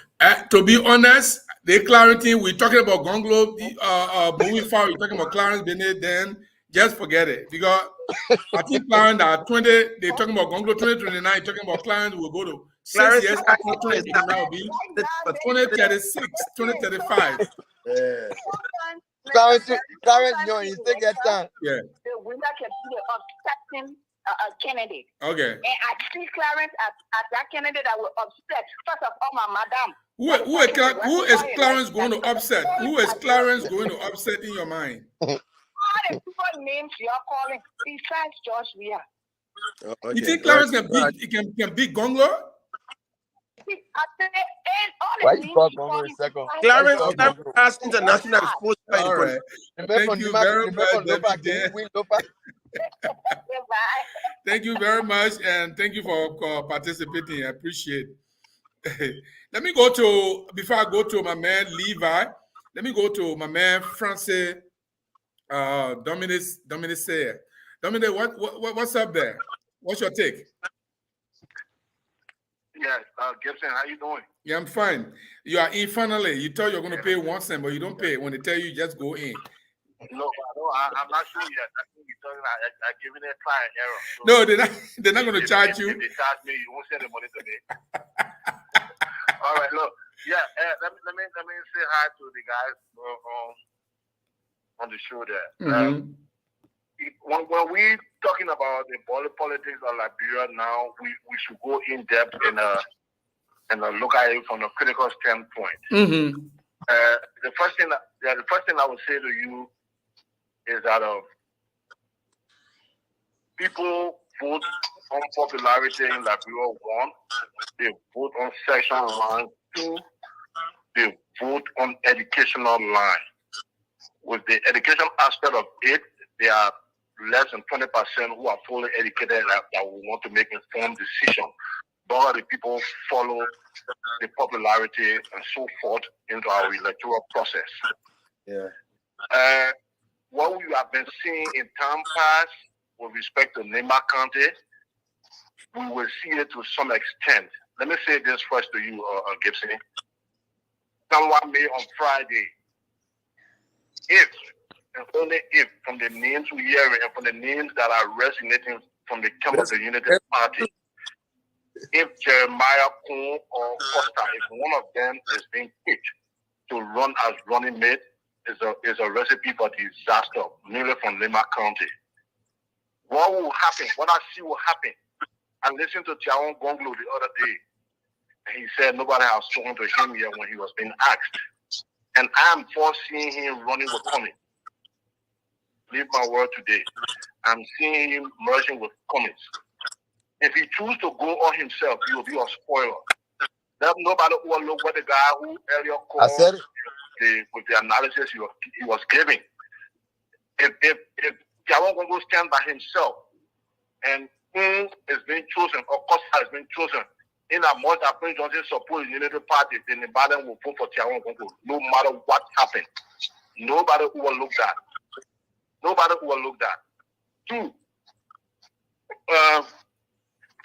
Speaker 2: to be honest, the clarity we're talking about Gonglo, moving forward, we're talking about Clarence Bennett, then just forget it. Because I think Clarence are 20, they're talking about Gonglo 2029, talking about Clarence will go to 6 years after 2029 will be 2036, 2035.
Speaker 5: Clarence, you still get time.
Speaker 2: Yeah.
Speaker 7: The winner can be the upsetting candidate.
Speaker 2: Okay.
Speaker 7: And I see Clarence as that candidate that will upset. First of all, my madam.
Speaker 2: Who is Clarence going to upset? Who is Clarence going to upset in your mind?
Speaker 7: All the people names you're calling besides George Weah.
Speaker 4: okay.
Speaker 2: You think Clarence can beat Gonglo?
Speaker 5: Why you talk for a second?
Speaker 4: Clarence has international exposure.
Speaker 2: All right. Thank you very much, Debbie. Thank you very much, and thank you for participating. I appreciate it. Let me go to, before I go to my man Levi, let me go to my man Francis Dominic. Dominic, what's up there? What's your take?
Speaker 6: Yes, Gibson, how you doing?
Speaker 2: Yeah, I'm fine. You are in finally. You thought you're going to pay 1 cent, but you don't pay. When they tell you, just go in.
Speaker 6: No, I'm not sure yet. I think you're talking about giving a client error. So
Speaker 2: no, they're not going to charge you.
Speaker 6: If they charge me, you won't send the money to me. All right, look. Yeah, let me say hi to the guys on the show there.
Speaker 2: Mm-hmm.
Speaker 6: When we
Speaker 8: talking about the politics of Liberia now, we should go in depth and look at it from a critical standpoint.
Speaker 2: Mm-hmm.
Speaker 8: The first thing I would say to you is that people vote on popularity in Liberia 1. They vote on section line 2. They vote on educational line. With the education aspect of it, there are less than 20% who are fully educated that will want to make informed decisions. But the people follow the popularity and so forth into our electoral process.
Speaker 4: Yeah.
Speaker 8: What we have been seeing in time past with respect to Nema County, we will see it to some extent. Let me say this first to you, Gibson. Someone may on Friday, if and only if, from the names we hear and from the names that are resonating from the camp of the United Party, if Jeremiah Kuhn or Costa, if one of them is being picked to run as running mate, is a recipe for disaster, mainly from Lima County. What will happen? What I see will happen. I listened to Tiawan Gonglo the other day, and he said nobody has spoken to him yet when he was being asked. And I am foreseeing him running with Cummings. Leave my word today. I'm seeing him merging with Cummings. If he chooses to go on himself, he will be a spoiler. There's nobody who will look at the guy who earlier called with the analysis he was giving. If Tiawan Gonglo stands by himself and is being chosen, or Costa is being chosen, in a month that Prince Johnson supports the Unity Party, then the Biden will vote for Tiawan Gonglo, no matter what happens. Nobody who will look that. Nobody who will look that. 2,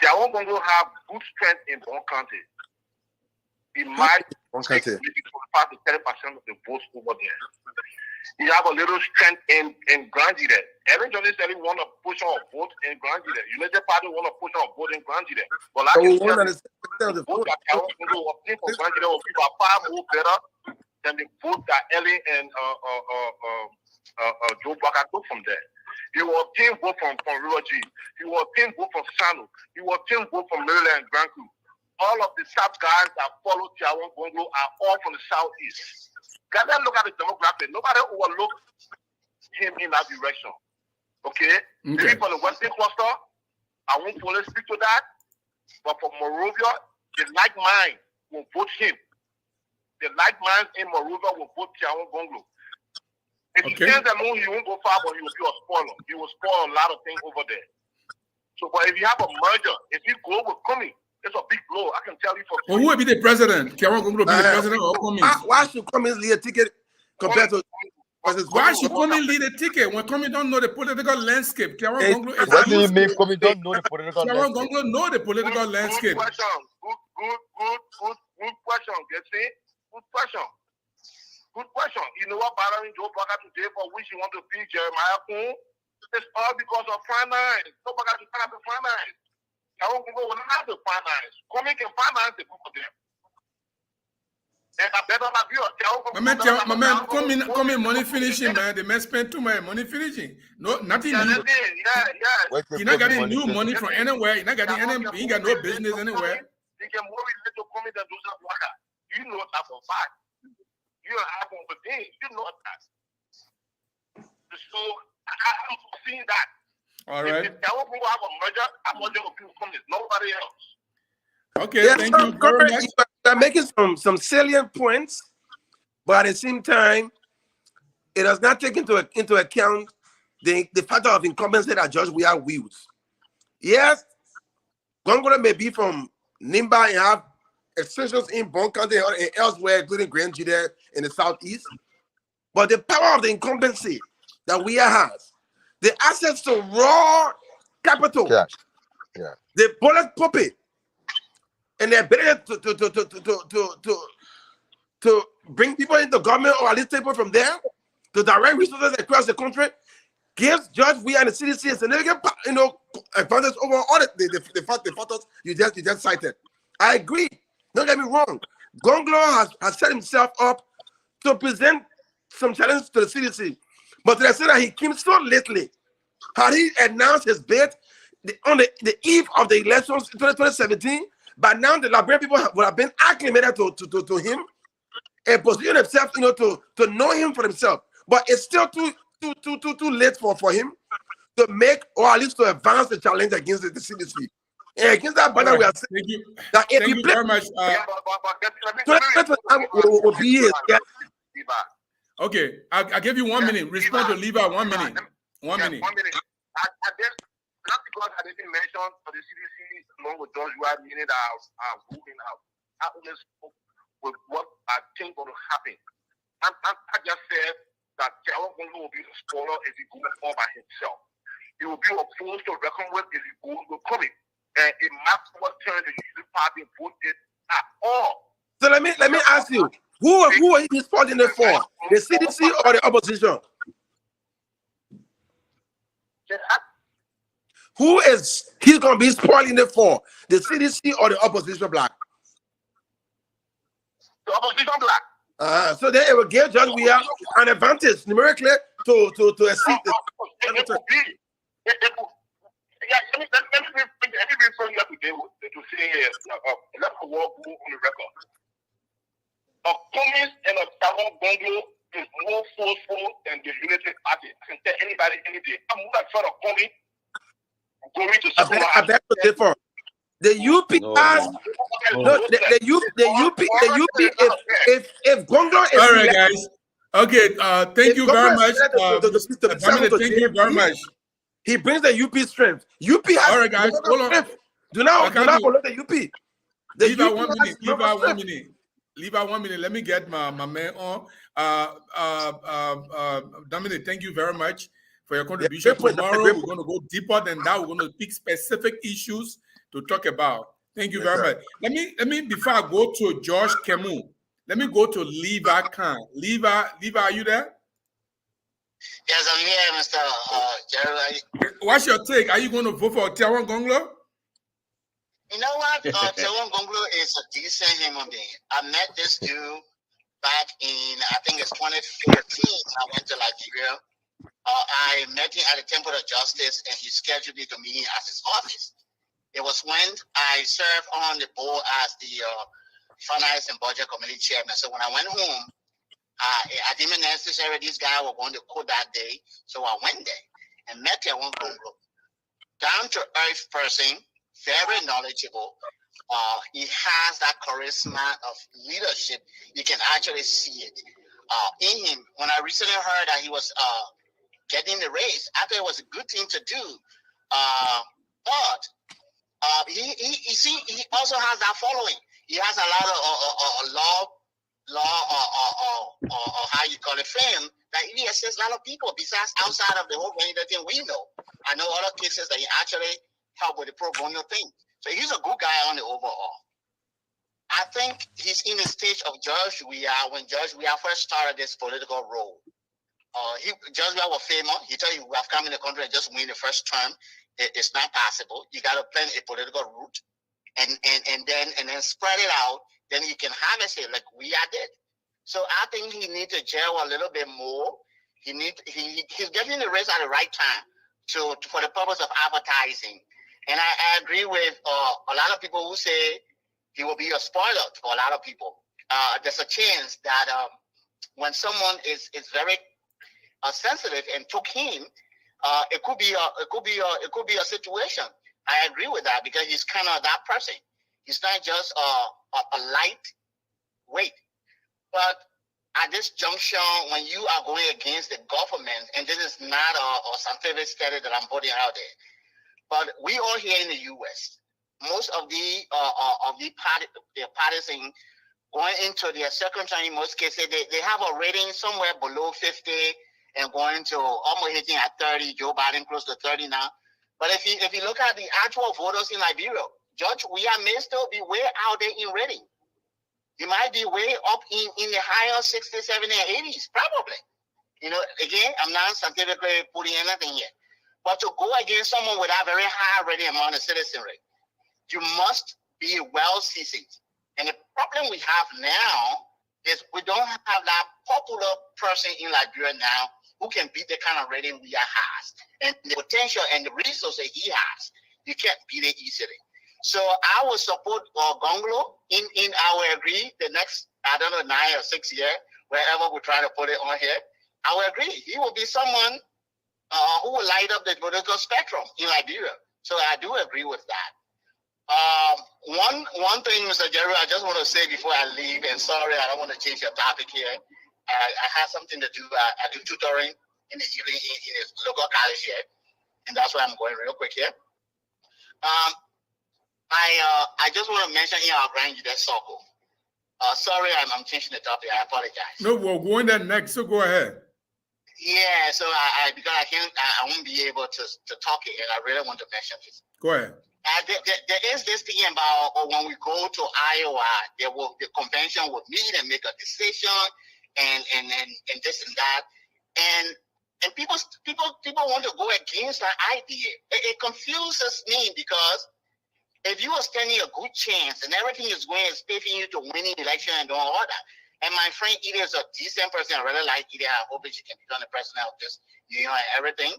Speaker 8: Tiawan Gonglo have good strength in Bon County. He might take maybe 25 to 30% of the votes over there. He have a little strength in Grandide. Eddington Johnson said he want to push on a vote in Grandide. United Party want to push on a vote in Grandide. But like you said, the vote that Tiawan Gonglo obtained for Grandide will be by far more better than the vote that Ellie and Joe Baca took from there. He will obtain vote from Rural G. He will obtain vote from Sanu. He will obtain vote from Maryland and Grand Crew. All of the South guys that follow Tiawan Gonglo are all from the Southeast. Can I look at the demographic? Nobody overlook him in that direction. Okay? Maybe for the Western cluster, I won't fully speak to that. But for Morovia, the like mind will vote him. The like minds in Morovia will vote Tiawan Gonglo. If he stands alone, he won't go far, but he will be a spoiler. He will spoil a lot of things over there. So, but if you have a merger, if you go with Cummings, it's a big blow. I can tell you for sure.
Speaker 2: Who will be the president? Tiawan Gonglo be the president or Cummings?
Speaker 4: Why should Cummings lead a ticket compared to?
Speaker 2: Why should Cummings lead a ticket when Cummings don't know the political landscape? Tiawan Gonglo is.
Speaker 5: What do you mean Cummings don't know the political
Speaker 2: Tiawan
Speaker 5: landscape?
Speaker 2: Gonglo know the political landscape.
Speaker 8: Good question. Good question. Get it? Good question. Good question. You know what bothering Joe Baca today for which you want to pick Jeremiah Kuhn? It's all because of finance. Joe Baca to have the finance. I won't go when I have the finance. Cummings can finance the book of them. And I better not be a
Speaker 2: My man, come in, money finishing, man. The man spend too much money finishing. No, nothing new. You're not getting new money from anywhere. You're not getting any. You ain't got no business anywhere.
Speaker 8: You can more relate to Cummings than Joseph Walker. You know that for a fact. You're having the thing. You know that. So I'm seeing that.
Speaker 2: All right.
Speaker 8: If I want to have a merger, I'm merging with people Cummings, nobody else.
Speaker 2: Okay, yeah, thank you very much.
Speaker 4: You're making some salient points, but at the same time, it does not take into account the factor of incumbency that Judge we are wields. Yes, Gongolo may be from Nimba and have extensions in Bon County or elsewhere, including Grand Jide in the southeast. But the power of the incumbency that we has, the access to raw capital, the bullet puppet, and the ability to bring people into government or at least people from there to direct resources across the country gives Judge we and the CDC a significant, advantage over all the factors you just cited. I agree. Don't get me wrong. Gonglo has set himself up to present some challenges to the CDC, but to the extent that he came so lately, Had he announced his bid on the eve of the elections in 2017, but now the Liberian people would have been acclimated to him and position himself, to know him for himself. But it's still too late for him to make, or at least to advance the challenge against the CDC. And against that banner, we are saying that if
Speaker 2: Thank you very much.
Speaker 4: will be his.
Speaker 2: Okay, I'll give you 1 minute. Respond to Levi 1 minute. 1 minute.
Speaker 8: 1 minute. I guess not because I didn't mention for the CDC along with those who are meaning are moving out. I only spoke with what I think will happen. I just said that Jawan Gongo will be a spoiler if he goes all by himself. He will be a force to reckon with if he goes with COVID. And it matters what turn the Unity Party voted at all.
Speaker 4: So let me ask you, who are you spoiling it for? The CDC or the opposition? Who is he's gonna be spoiling it for? The CDC or the opposition black?
Speaker 8: The opposition black.
Speaker 4: So then it will give John we have an advantage numerically to exceed the.
Speaker 8: Let me be from here today to say let's walk on the record. A Cummins and a Jawan Gongo is more forceful than the Unity Party. I can tell anybody any day. I'm not trying to Cummins.
Speaker 4: I beg to differ. The UP has the UP if Gongo is
Speaker 2: all right, guys. Okay, thank you very much. Thank you very much.
Speaker 4: He brings the UP strength. UP has
Speaker 2: all right, guys. Hold on.
Speaker 4: Do not follow the UP.
Speaker 2: Leave out 1 minute. Leave out 1 minute. Leave out 1 minute. Let me get my man on. Dominic, thank you very much for your contribution. Tomorrow we're going to go deeper than that. We're going to pick specific issues to talk about. Thank you very much. Let me before I go to Josh Kemu, let me go to Levi Khan. Levi, are you there?
Speaker 9: Yes, I'm here, Mr. Jerry.
Speaker 2: What's your take? Are you going to vote for Jawan Gongo?
Speaker 9: You know what? Jawan Gongo is a decent human being. I met this dude back in, I think it's 2014. I went to Nigeria. I met him at the Temple of Justice, and he scheduled me to meet him at his office. It was when I served on the board as the Finance and Budget Committee Chairman. So when I went home, I didn't necessarily these guys were going to code that day. So I went there and met Jawan Gongo. Down to earth person, very knowledgeable. He has that charisma of leadership. You can actually see it in him. When I recently heard that he was getting the raise, I thought it was a good thing to do. But he also has that following. He has a lot of law or how you call it fame that he assists a lot of people besides outside of the whole thing we know. I know other cases that he actually helped with the pro bono thing. So he's a good guy on the overall. I think he's in the stage of George Weah when George Weah first started this political role. George Weah was famous. He told you we have come in the country and just win the first term. It's not possible. You got to plan a political route and then spread it out. Then you can harness it like we did. So I think he needs to gel a little bit more. He's getting the race at the right time for the purpose of advertising. And I agree with a lot of people who say he will be a spoiler to a lot of people. There's a chance that when someone is very sensitive and took him, it could be a situation. I agree with that because he's kind of that person. He's not just a lightweight. But at this junction, when you are going against the government, and this is not a scientific study that I'm putting out there, but we all here in the U.S., most of the partisan going into their second term, in most cases, they have a rating somewhere below 50 and going to almost hitting at 30. Joe Biden close to 30 now. But if you look at the actual voters in Liberia, George Weah may still be way out there in rating. He might be way up in the higher 60s, 70s, and 80s, probably. You know, again, I'm not scientifically putting anything here. But to go against someone with a very high rating among the citizenry, you must be well seasoned. And the problem we have now is we don't have that popular person in Liberia now who can beat the kind of rating we has and the potential and the resources he has. You can't beat it easily. So I will support Gonglo in I will agree the next, I don't know, 9 or 6 years, wherever we try to put it on here. I will agree. He will be someone who will light up the political spectrum in Liberia. So I do agree with that. One thing, Mr. Jerry, I just want to say before I leave, and sorry, I don't want to change your topic here. I have something to do. I do tutoring in the evening in a local college here, and that's why I'm going real quick here. I just want to mention in our grand leader circle. Sorry, I'm changing the topic. I apologize.
Speaker 2: No, we're going there next, so go ahead.
Speaker 9: Yeah, so I because I won't be able to talk it, and I really want to mention this.
Speaker 2: Go ahead.
Speaker 9: There is this thing about when we go to Iowa, the convention will meet and make a decision, and this and that, and people want to go against that idea. It confuses me because if you are standing a good chance and everything is going and expecting you to win the election and doing all that, and my friend Edie is a decent person, I really like Edie. I hope that she can become the president of this, and everything.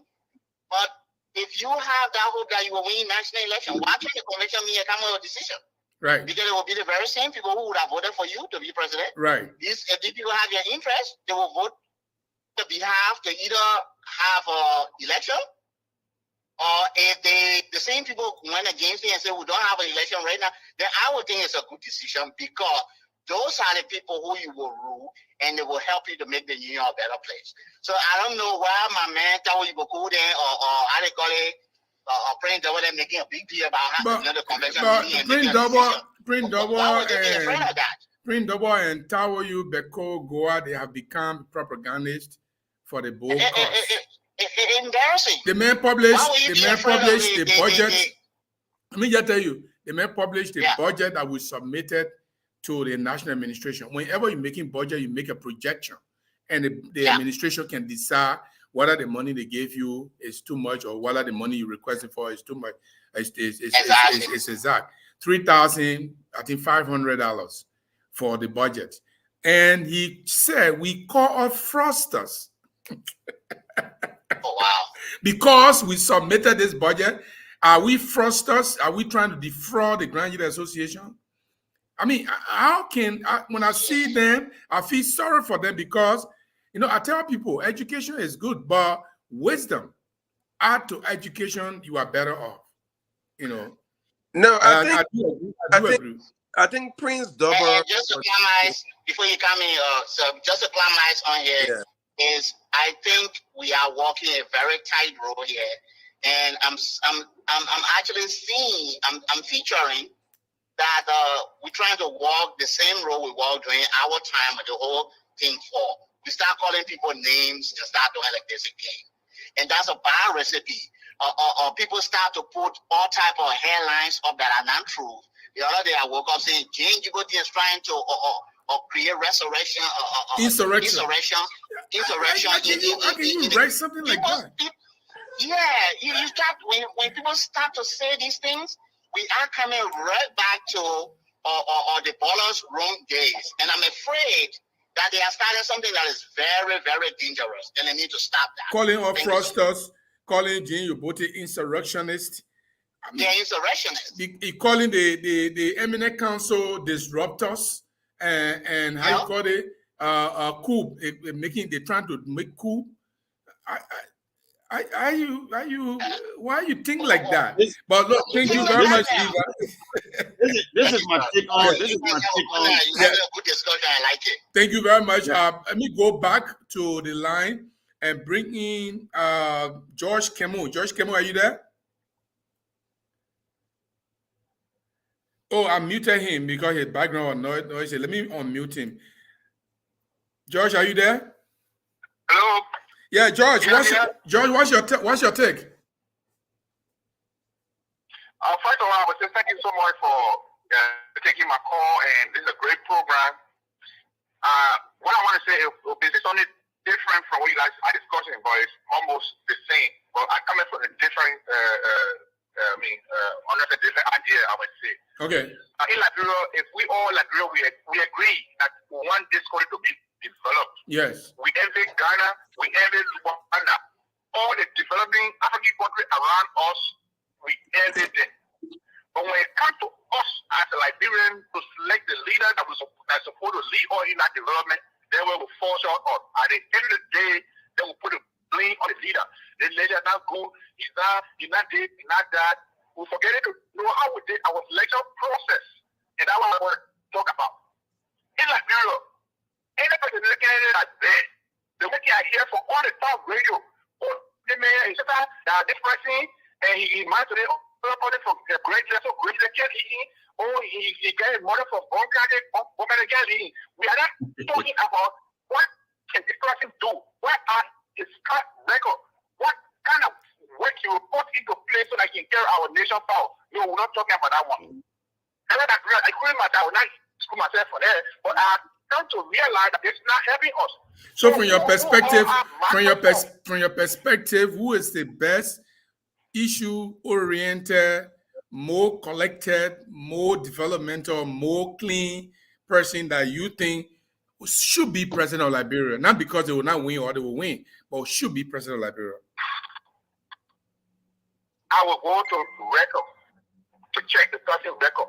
Speaker 9: But if you have that hope that you will win national election, why can't the convention meet and come with a decision?
Speaker 2: Right.
Speaker 9: Because it will be the very same people who would have voted for you to be president.
Speaker 2: Right.
Speaker 9: If these people have your interest, they will vote to behalf to either have an election, or if the same people went against it and said we don't have an election right now, then I would think it's a good decision because those are the people who you will rule and they will help you to make the union a better place. So I don't know why my man Tawo Iboku there or how they call it, Prince Double, they're making a big deal about the convention meeting.
Speaker 2: Prince Double and Tawo Beko Goa, they have become propagandists for the bold cause.
Speaker 9: Embarrassing.
Speaker 2: The man published the budget. Let me just tell you, the man published the budget that was submitted to the national administration. Whenever you're making budget, you make a projection, and the administration can decide whether the money they gave you is too much or whether the money you requested for is too much. It's exact $3,500 for the budget, and he said we call off fraudsters.
Speaker 9: Oh, wow.
Speaker 2: Because we submitted this budget, are we fraudsters? Are we trying to defraud the Grand Union Association? I mean, how can when I see them, I feel sorry for them because, I tell people education is good, but wisdom, add to education, you are better off.
Speaker 4: No, I
Speaker 2: agree.
Speaker 4: I think Prince Double.
Speaker 9: Just to climatize before you come in, so just to climatize on here is I think we are walking a very tight road here, and I'm actually seeing I'm featuring that we're trying to walk the same road we walked during our time and the whole thing for. We start calling people names and start doing like this again, and that's a bad recipe. Or people start to put all type of headlines up that are not true. The other day I woke up saying Jane Djibouti is trying to create resurrection, insurrection.
Speaker 2: How can you write something like that?
Speaker 9: You start when people start to say these things, we are coming right back to the Ballers Room days, and I'm afraid that they are starting something that is very, very dangerous, and they need to stop that.
Speaker 2: Calling off fraudsters, calling Jane Djibouti insurrectionist.
Speaker 9: They're insurrectionists.
Speaker 2: Calling the eminent council disruptors and how you call it coup. They're trying to make coup. Why you think like that? But look, thank you very much, Eva.
Speaker 3: This is my take on. This is my take on.
Speaker 9: Yeah. Good discussion. I like it.
Speaker 2: Thank you very much. Let me go back to the line and bring in George Kemu. George Kemu, are you there? Oh, I muted him because his background was noisy. Let me unmute him. George, are you there?
Speaker 8: Hello.
Speaker 2: Yeah, George. What's your take?
Speaker 8: First of all, I would say thank you so much for taking my call, and this is a great program. What I want to say is this is only different from what you guys are discussing, but it's almost the same. But I come from a different under a different idea, I would say.
Speaker 2: Okay.
Speaker 8: In Liberia, if we all Liberia, we agree that we want this country to be developed.
Speaker 2: Yes.
Speaker 8: We envy Ghana, we envy Rwanda. All the developing African countries around us, we envy them. But when it comes to us as a Liberian to select the leader that's supposed to lead us in that development, they will fall short of. At the end of the day, they will put the blame on the leader. The leader not good, he's not this, he's not that. We forget to know how we did our selection process. And that's what I want to talk about. In Liberia, any person looking at it as bad, the way I hear from all the top radio, oh, the man, he said that this person, and he might today, from the great level, great level, he got money from all kinds of we are not talking about what can this person do, what are his track record, what kind of work he will put into place so that he can carry our nation forward. No, we're not talking about that one. I couldn't I would not screw myself for that, but I come to realize that it's not helping us.
Speaker 2: So from your perspective, from your perspective, who is the best issue-oriented, more collected, more developmental, more clean person that you think should be president of Liberia? Not because they will not win or they will win, but should be president of Liberia.
Speaker 8: I will go to record to check the person's record.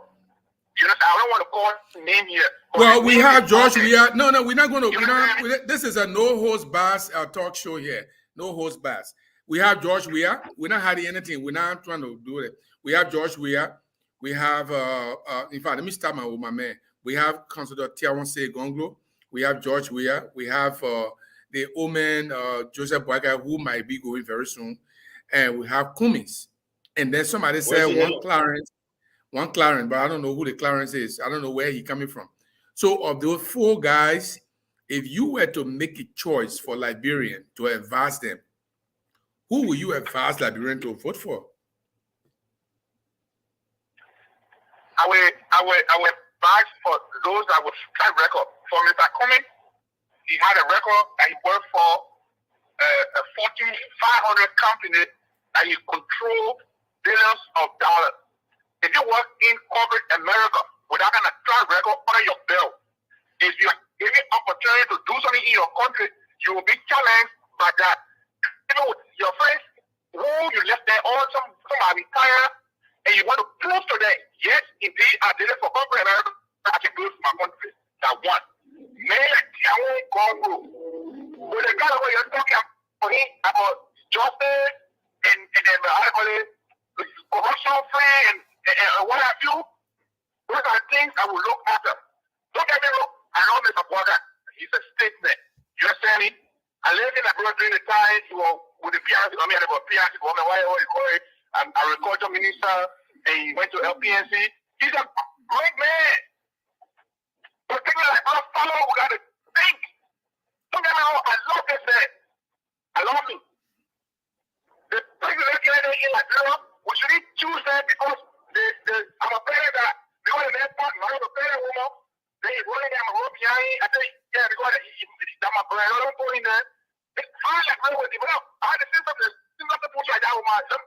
Speaker 8: You know, I don't want to call name here.
Speaker 2: Well, we have George. We're not going to. This is a no-host-bars talk show here. No host bars. We have George Weah. We're not hiding anything. We're not trying to do it. We have George Weah. We have, in fact, let me start with my man. We have Councilor Tiawanse Gonglo. We have George Weah. We have the old man, Joseph Boakai, who might be going very soon. And we have Cummings. And then somebody said one Clarence, but I don't know who the Clarence is. I don't know where he's coming from. So of those four guys, if you were to make a choice for Liberian to advise them, who will you advise Liberian to vote for?
Speaker 8: I will advise for those that will track record. For Mr. Cummings, he had a record that he worked for a Fortune 500 company that he controlled billions of dollars. If you work in corporate America with that kind of track record under your belt, if you are given opportunity to do something in your country, you will be challenged by that. You know, your friends who you left there, all some are retired, and you want to prove to them, yes, indeed, I did it for corporate America, I can do it for my country. That one. Man, I won't go through. With the kind of way you're talking about justice and then corruption free and what have you, those are things I will look after. Don't get me wrong, I know Mr. Boakai. He's a statesman. You understand me? I lived in Liberia during the time with the PRC, I mean, agriculture minister, and he went to LPNC. He's a great man. But people like us follow, we got to think. Don't get me wrong, I love this man. I love him. The people looking at it in Liberia, we shouldn't choose that because I'm a parent that, because the man part, I'm a parent woman, they running down my rope behind. I think, yeah, because that's my brother. I don't go in there. I like I was developed. I had to see something push like that with my son.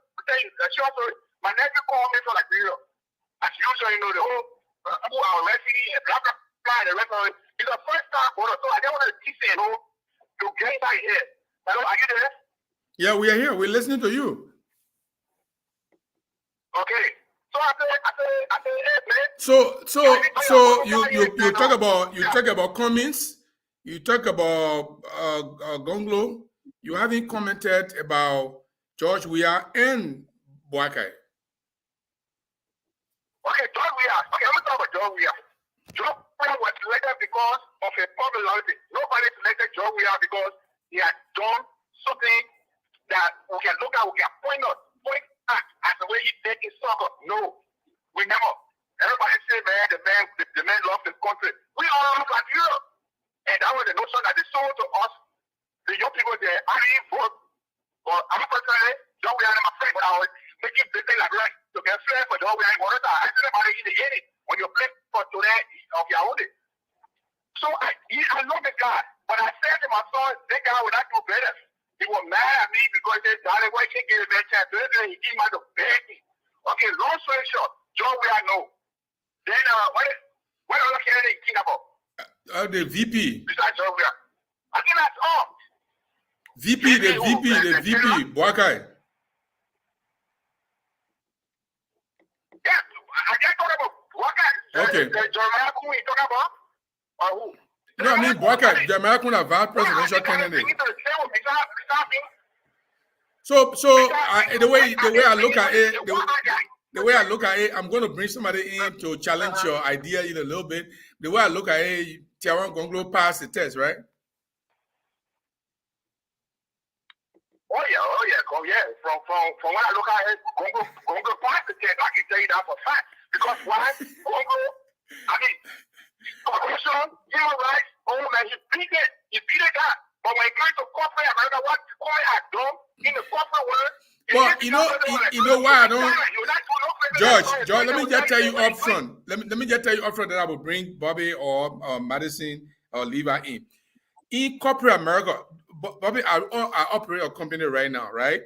Speaker 8: My nephew called me for like real. As usual, you know, the whole our refugee and blah blah blah and the rest of it. It's the first time for us, so I don't want to teach you know to get my head. Hello, are you there?
Speaker 2: Yeah, we are here. We're listening to you.
Speaker 8: Okay. So I said, hey, man.
Speaker 2: So you talk about Cummings, you talk about Gonglo. You haven't commented about George Weah and Boakai.
Speaker 8: Okay, George Weah. Okay, let me talk about George Weah. George Weah was selected because of a popularity. Nobody selected George Weah because he had done something that we can look at, we can point at as the way he did in soccer. No, we never. Everybody say, man, the man loves the country. We all look like Europe. And that was the notion that they sold to us, the young people there. I didn't vote. But I'm personally, George Weah is my friend, but I was making big things like right to get flair for George Weah in Water. I said about it in the end when you play for today of your own. So I love the guy. But I said to my son, that guy would not do better. He was mad at me because he said, Darling, why can't get a man chance? He came out to beg me. Okay, long story short, John, we are no. Then what other candidate you think about?
Speaker 2: The VP.
Speaker 8: Besides John, we are. I think that's all.
Speaker 2: The VP, Boakai.
Speaker 8: Yeah, I just talk about Boakai.
Speaker 2: Okay.
Speaker 8: John Malcolm, you talk about? Or who?
Speaker 2: No, I mean Boakai, the American vice presidential candidate. So the way I look at it, the way I look at it, I'm going to bring somebody in to challenge your idea in a little bit. The way I look at it, Tiawan Gonglo passed the test, right?
Speaker 8: Oh yeah. From what I look at it, Gonglo passed the test. I can tell you that for a fact. Because why? Gonglo, I mean, corruption, human rights, oh man, he beat it. He beat it that. But when it comes to corporate America, what corporate has done in the corporate world.
Speaker 2: Well, you know why I don't. George, let me just tell you up front. Let me just tell you up front that I will bring Bobby or Madison or Levi in. In corporate America, Bobby, I operate a company right now, right?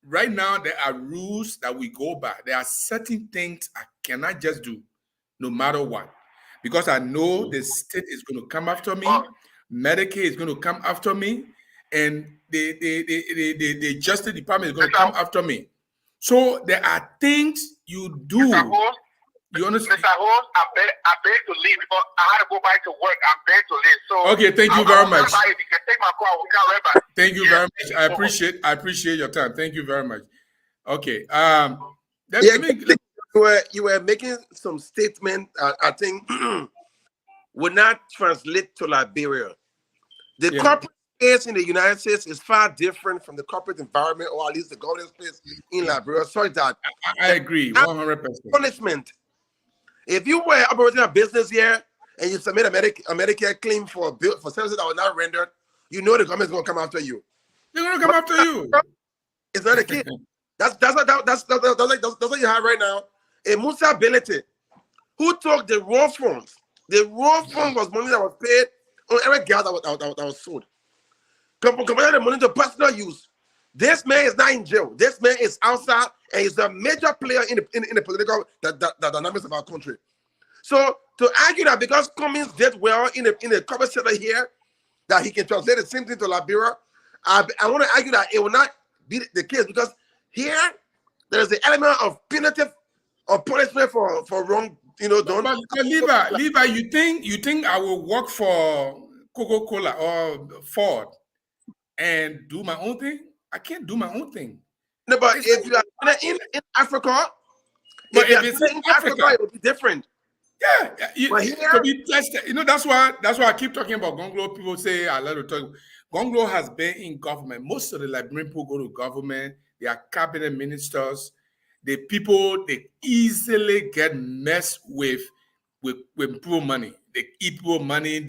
Speaker 2: Right now, there are rules that we go by. There are certain things I cannot just do, no matter what, because I know the state is going to come after me, Medicaid is going to come after me, and the Justice Department is going to come after me. So there are things you do. You understand?
Speaker 8: Mr. Holmes, I beg to leave because I had to go back to work. I beg to leave. So
Speaker 2: okay, thank you very much.
Speaker 8: If you can take my call, we can right back.
Speaker 2: Thank you very much. I appreciate your time. Thank you very much. Okay.
Speaker 4: You were making some statement. I think would not translate to Liberia. The corporate space in the United States is far different from the corporate environment, or at least the government space in Liberia. Sorry, that
Speaker 2: I agree 100%.
Speaker 4: Punishment. If you were operating a business here and you submit a Medicare claim for services that were not rendered, you know the government is going to come after you.
Speaker 2: They're going to come after you.
Speaker 4: It's not a case. That's what you have right now. A Musa ability who took the raw funds. The raw funds was money that was paid on every gas that was sold. Compared the money to personal use. This man is not in jail. This man is outside, and he's a major player in the political the dynamics of our country. So to argue that because Cummings did well in the corporate sector here, that he can translate the same thing to Liberia, I want to argue that it will not be the case, because here there is the element of punitive or punishment for wrong, done.
Speaker 2: But Levi, you think I will work for Coca-Cola or Ford and do my own thing? I can't do my own thing.
Speaker 4: No, but if you are in Africa,
Speaker 2: but if it's in Africa,
Speaker 4: it will be different.
Speaker 2: Yeah,
Speaker 4: but here,
Speaker 2: to be tested. That's why I keep talking about Gonglo. People say I love to talk. Gonglo has been in government. Most of the Liberian people go to government. They are cabinet ministers. The people, they easily get messed with people money. They eat people money.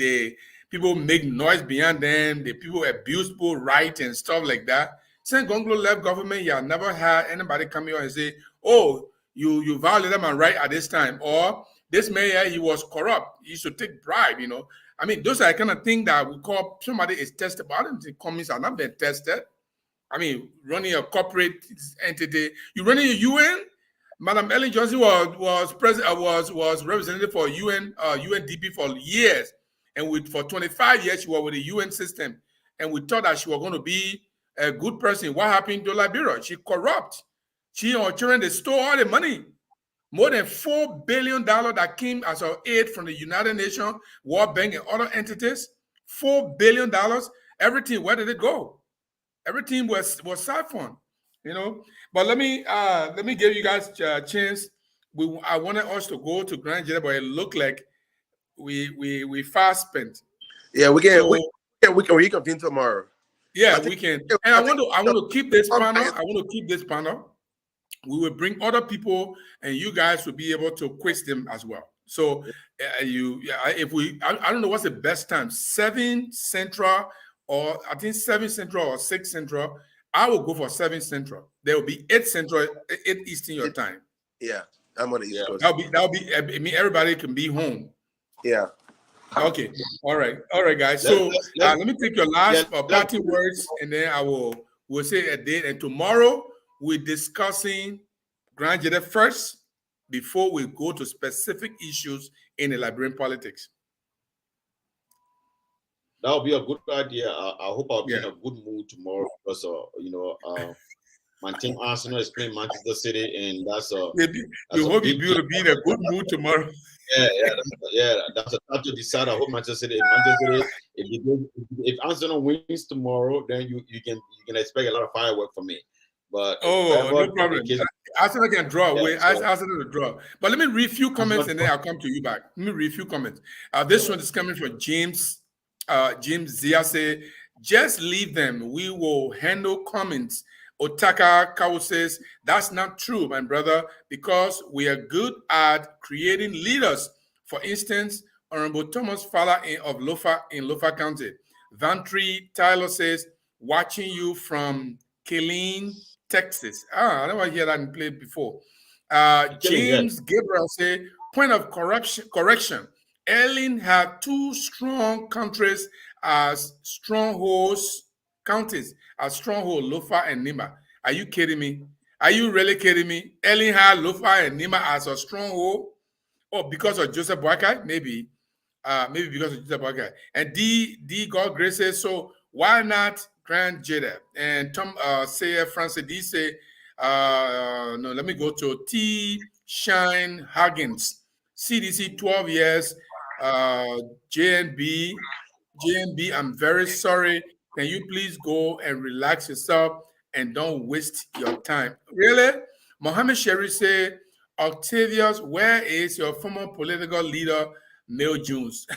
Speaker 2: People make noise behind them. The people abuse people rights and stuff like that. Since Gonglo left government, he has never had anybody come here and say, "Oh, you violated my right at this time," or "This mayor, he was corrupt. He should take bribe." I mean, those are the kind of things that we call somebody is tested. But I don't think communists are not being tested. I mean, running a corporate entity, you running a UN. Madam Ellen Johnson was president, was representative for UNDP for years, and for 25 years she was with the UN system, and we thought that she was going to be a good person. What happened to Liberia? She corrupt. She and her children, they stole all the money. More than $4 billion that came as our aid from the United Nations, World Bank, and other entities. $4 billion. Everything, where did it go? Everything was siphoned, But let me give you guys a chance. I wanted us to go to Grand Jetta, but it looked like we fast spent.
Speaker 4: Yeah, we can continue tomorrow.
Speaker 2: Yeah, we can. And I want to keep this panel. We will bring other people, and you guys will be able to quiz them as well. So I don't know what's the best time, 7 Central, or I think 7 Central or 6 Central. I will go for 7 Central. There will be 8 Central, 8 Eastern your time.
Speaker 4: Yeah, I'm on the East Coast.
Speaker 2: That'll be. I mean, everybody can be home.
Speaker 4: Yeah.
Speaker 2: Okay. All right, guys. So let me take your last parting words, and then we'll say a date. And tomorrow we're discussing Grand Jede first before we go to specific issues in the Liberian politics?
Speaker 3: That would be a good idea. I hope I'll be in
Speaker 2: Yeah.
Speaker 3: a good mood tomorrow because, my team Arsenal is playing Manchester City, and that's
Speaker 2: you hope you'll be in a good mood tomorrow.
Speaker 3: That's a tough to decide. I hope Manchester City. If Arsenal wins tomorrow, then you can expect a lot of fireworks from me. But
Speaker 2: no problem. Arsenal can draw. Arsenal to draw. But let me read a few comments and then I'll come to you back. Let me read a few comments. This one is coming from James. James Zia say, just leave them. We will handle comments. Otaka Kawu says, that's not true, my brother, because we are good at creating leaders. For instance, Honorable Thomas Fowler of Lofa in Lofa County. Vantry Tyler says, watching you from Killeen, Texas. I never hear that and played before. James Gabriel say, point of correction. Ellen had two strong countries as strongholds, counties as stronghold, Lofa and Nima. Are you kidding me? Are you really kidding me? Ellen had Lofa and Nima as a stronghold? Oh, because of Joseph Boakai? Maybe. Maybe because of Joseph Boakai. And D God Grace says, so why not Grand Jede? And Tom Francis D say, no, let me go to T Shine Huggins. CDC 12 years, JNB, I'm very sorry. Can you please go and relax yourself and don't waste your time? Really? Mohammed Sherry said, Octavius, where is your former political leader, Neil Jones?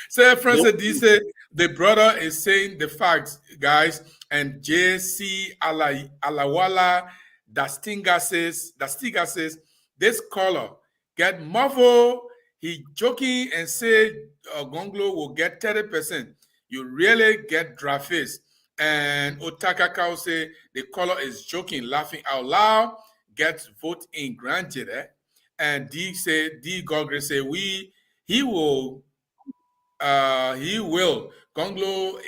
Speaker 2: Sir Francis D said, the brother is saying the facts, guys, and JC Alawala Dastiga says, this caller get muffled. He joking and said Gonglo will get 30%. You really get draft-face. And Otaka Kao say the caller is joking, laughing out loud, gets vote in Grand Jede. And D Gogre say he will. Gonglo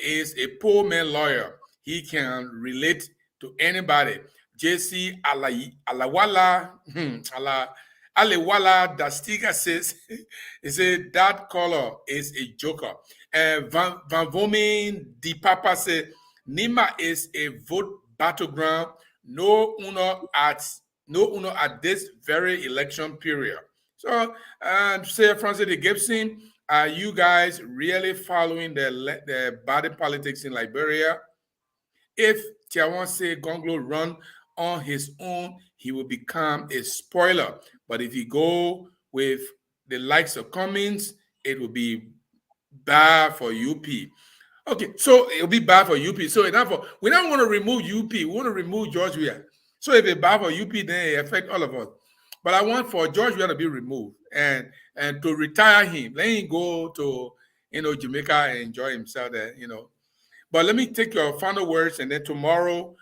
Speaker 2: is a poor man lawyer. He can relate to anybody. JC Alawala Alewala Dastiga says, he said that caller is a joker. And Van Vomin Di Papa said, Nima is a vote battleground. No uno at this very election period. So, say Francis de Gibson, are you guys really following the body politics in Liberia? If Tiawan say Gonglo run on his own, he will become a spoiler. But if he go with the likes of Cummings, it will be bad for UP. Okay, so it'll be bad for UP. So we don't want to remove UP. We want to remove George Weah. So if it's bad for UP, then it affects all of us. But I want for George Weah to be removed and to retire him. Let him go to Jamaica and enjoy himself there, But let me take your final words, and then tomorrow,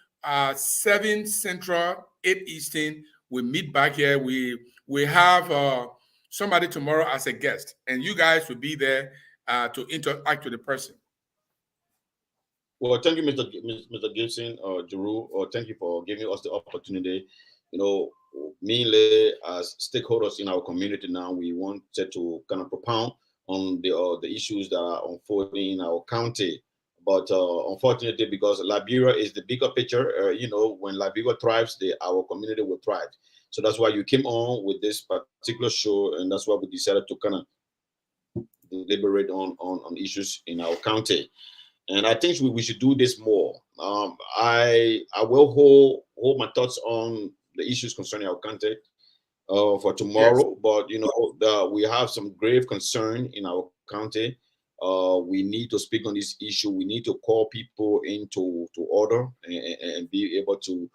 Speaker 2: 7 Central, 8 Eastern, we meet back here. We have somebody tomorrow as a guest, and you guys will be there to interact with the person.
Speaker 3: Well, thank you, Mr. Gibson, Jeru. Thank you for giving us the opportunity. Mainly as stakeholders in our community now, we wanted to kind of propound on the issues that are unfolding in our county. But unfortunately, because Liberia is the bigger picture, when Liberia thrives, our community will thrive. So that's why you came on with this particular show, and that's why we decided to kind of deliberate on issues in our county. And I think we should do this more. I will hold my thoughts on the issues concerning our county for tomorrow. Yes. But we have some grave concern in our county. We need to speak on this issue. We need to call people into order and be able to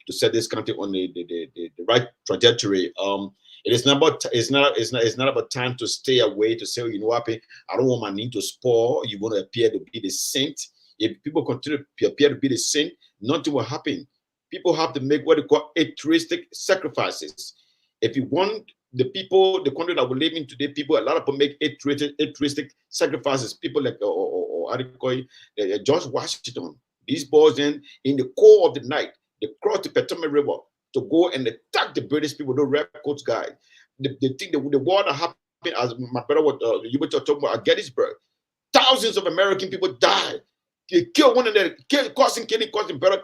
Speaker 3: set this country on the right trajectory. It is not about time to stay away to say, I don't want my name to spoil. You want to appear to be the saint. If people continue to appear to be the saint, nothing will happen. People have to make what they call altruistic sacrifices. If you want the country that we live in today, a lot of people make altruistic sacrifices. People like George Washington These boys in the core of the night, they crossed the Potomac River to go and attack the British people, the redcoats guys. They think the war that happened, as my brother was you were talking about at Gettysburg. Thousands of American people died. They killed one another, causing brothers.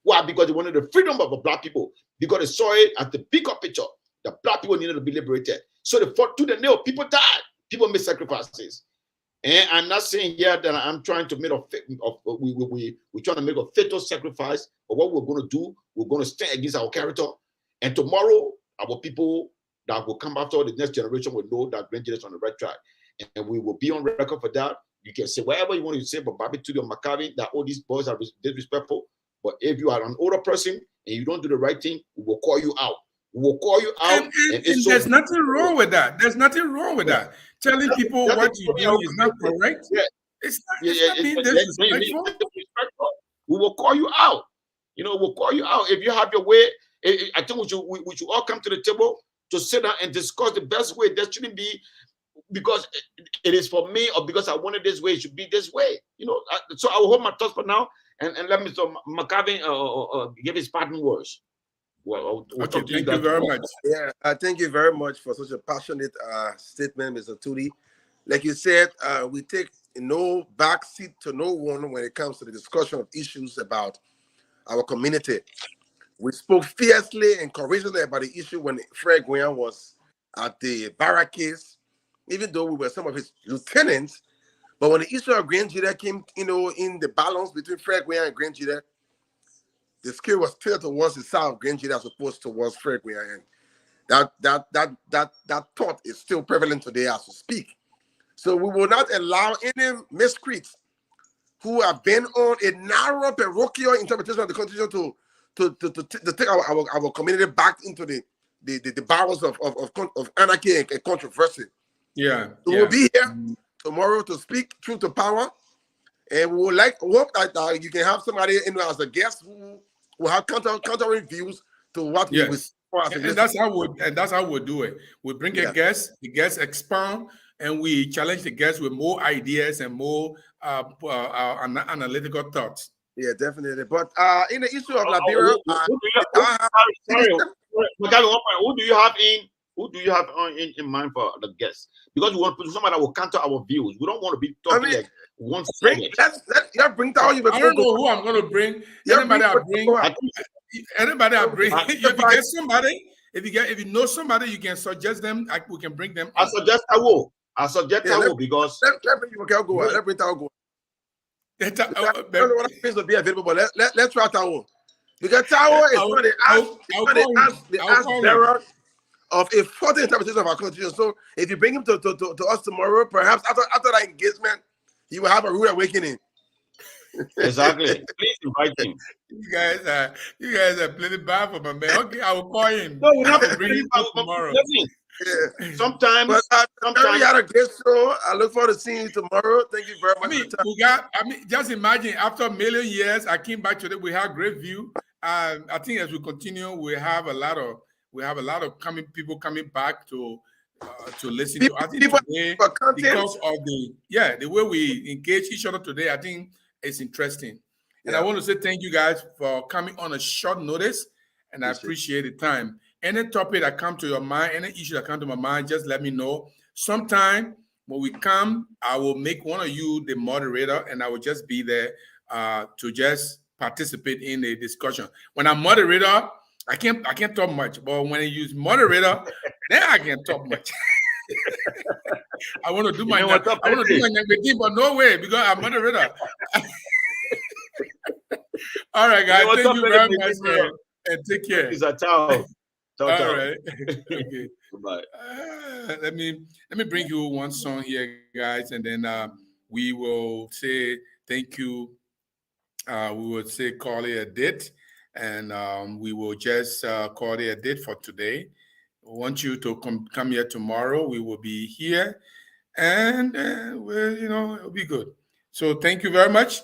Speaker 3: Why? Because they wanted the freedom of the black people. Because they saw it as the bigger picture that black people needed to be liberated. So they fought to the nail. People died. People made sacrifices. And I'm not saying here that I'm trying to make we're trying to make a fatal sacrifice. But what we're going to do, we're going to stand against our character. And tomorrow, our people that will come after the next generation will know that Grand is on the right track. And we will be on record for that. You can say whatever you want to say about Bobby McTudee or McCarvent, that all these boys are disrespectful. But if you are an older person and you don't do the right thing, we will call you out. We will call you out.
Speaker 2: And there's nothing wrong with that. There's nothing wrong with that. Telling people what you do is not correct.
Speaker 3: Yeah.
Speaker 2: It's not being disrespectful.
Speaker 3: We will call you out. We'll call you out. If you have your way, I think we should all come to the table to sit down and discuss the best way. That shouldn't be because it is for me or because I want it this way. It should be this way. So I will hold my thoughts for now and let Mr. McCarvent give his parting words. Well,
Speaker 2: okay, thank you very much.
Speaker 4: Yeah, thank you very much for such a passionate statement, Mr. Tudi. Like you said, we take no backseat to no one when it comes to the discussion of issues about our community. We spoke fiercely and courageously about the issue when Fred Guian was at the barricades, even though we were some of his lieutenants. But when the issue of Grand Jida came, in the balance between Fred Guian and Grand Jida, the scale was tilted towards the side of Grand Jida as opposed towards Fred Guian. That thought is still prevalent today as we speak. So we will not allow any miscreants who have been on a narrow parochial interpretation of the Constitution to take our community back into the barrels of anarchy and controversy.
Speaker 2: Yeah.
Speaker 4: So we'll be here tomorrow to speak truth to power. And we would hope that you can have somebody as a guest who will have countering views to what we will.
Speaker 2: And that's how we'll do it. We bring a guest, the guest expound, and we challenge the guest with more ideas and more analytical thoughts.
Speaker 4: Yeah, definitely. But in the issue of Liberia,
Speaker 3: who do you have in mind for the guests? Because we want to put somebody that will counter our views. We don't want to be talking like one second.
Speaker 4: Bring down you.
Speaker 2: I don't know who I'm going to bring. Anybody I bring. If you know somebody, you can suggest them. We can bring them.
Speaker 3: I suggest I will because
Speaker 4: let bring Tao go. I don't know what things will be available, but let's try Tao. Because Tao is one of the ask bearer of a further interpretation of our Constitution. So if you bring him to us tomorrow, perhaps after that engagement, he will have a rude awakening.
Speaker 3: Exactly. Please invite him.
Speaker 2: You guys are playing bad for my man. Okay, I will call him.
Speaker 3: No, we're not
Speaker 2: bring him tomorrow.
Speaker 4: Yeah.
Speaker 3: Sometimes
Speaker 4: we had a great show. I look forward to seeing you tomorrow. Thank you very much.
Speaker 2: Just imagine after a million years, I came back today. We had a great view. I think as we continue, we have a lot of people coming back to listen to. I think today, because of the way we engage each other today, I think it's interesting. And I want to say thank you guys for coming on a short notice, and I appreciate the time. Any topic that comes to your mind, any issue that comes to my mind, just let me know. Sometime when we come, I will make one of you the moderator, and I will just be there to just participate in the discussion. When I'm moderator, I can't talk much, but when I use moderator, then I can talk much. I want to do my thing, but no way because I'm moderator. All right, guys. Thank you very much, man. And take care.
Speaker 3: It's a ciao.
Speaker 2: All right. Okay.
Speaker 3: Goodbye.
Speaker 2: Let me bring you one song here, guys, and then we will say thank you. We will say call it a date, and we will just call it a date for today. We want you to come here tomorrow. We will be here, and it'll be good. So thank you very much.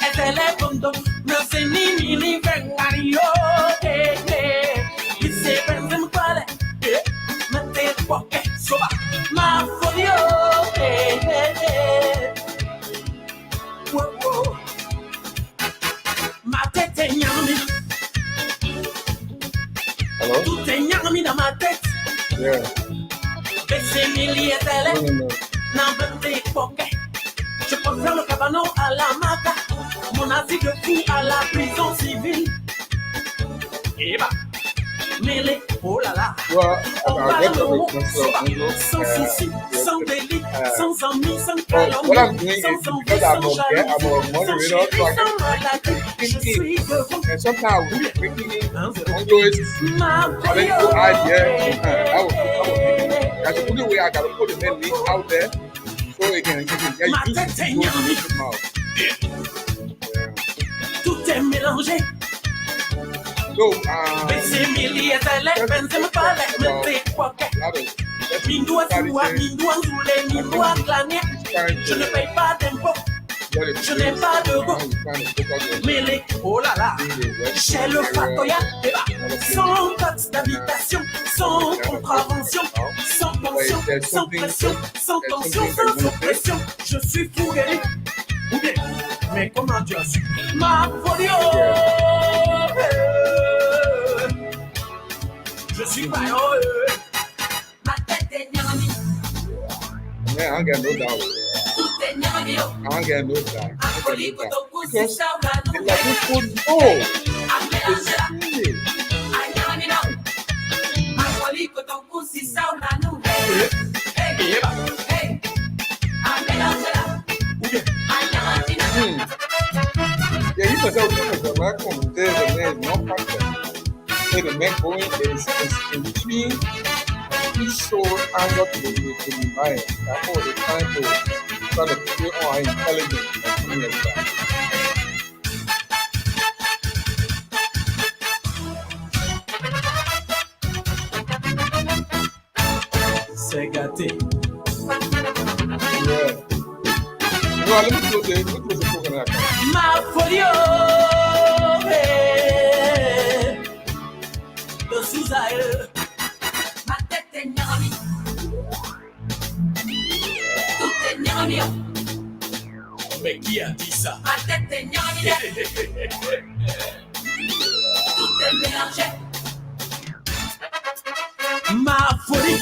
Speaker 1: Ezele punto, no se ni vengario. à la maca, mon avis de fou à la prison civile. Et bah, mêlé, oh là là. On va sans souci, sans délit, sans ennuis, sans calomnie, sans envie, sans jalousie, sans maladie. Je suis devant.
Speaker 2: And sometimes we thinking ma that's the only way I gotta put the link out there so it can get used to the mouth.
Speaker 1: Tout est mélangé.
Speaker 2: So,
Speaker 1: c'est milliers d'élèves, c'est me parler, me fait quoi que. Mindoua soua, mindoua zoulé, mindoua glané. Je ne paye pas d'impôts. Je n'ai pas de go. Mais les oh là là, j'ai le fatoya, sans taxe d'habitation, sans contravention, sans pension, sans pression, sans tension, sans oppression. Je suis fou guéri. Ou bien, mais comment tu as su ma folie? Je suis pas heureux. Ma tête est nyami.
Speaker 2: Man, I got no doubt. I don't get no doubt. Because it's like this football. Yeah, you can tell the black woman there, the man is not perfect. The man going is in between. He's so angry to the mind. That's all the time to try to figure out how intelligent and something like that.
Speaker 1: C'est gâté.
Speaker 2: Yeah. No, let me close the program.
Speaker 1: Ma folie, le sous-aïe. Ma tête est nyami. Tout est nyami. Mais qui a dit ça? Ma tête est nyami. Tout est mélangé. Ma folie.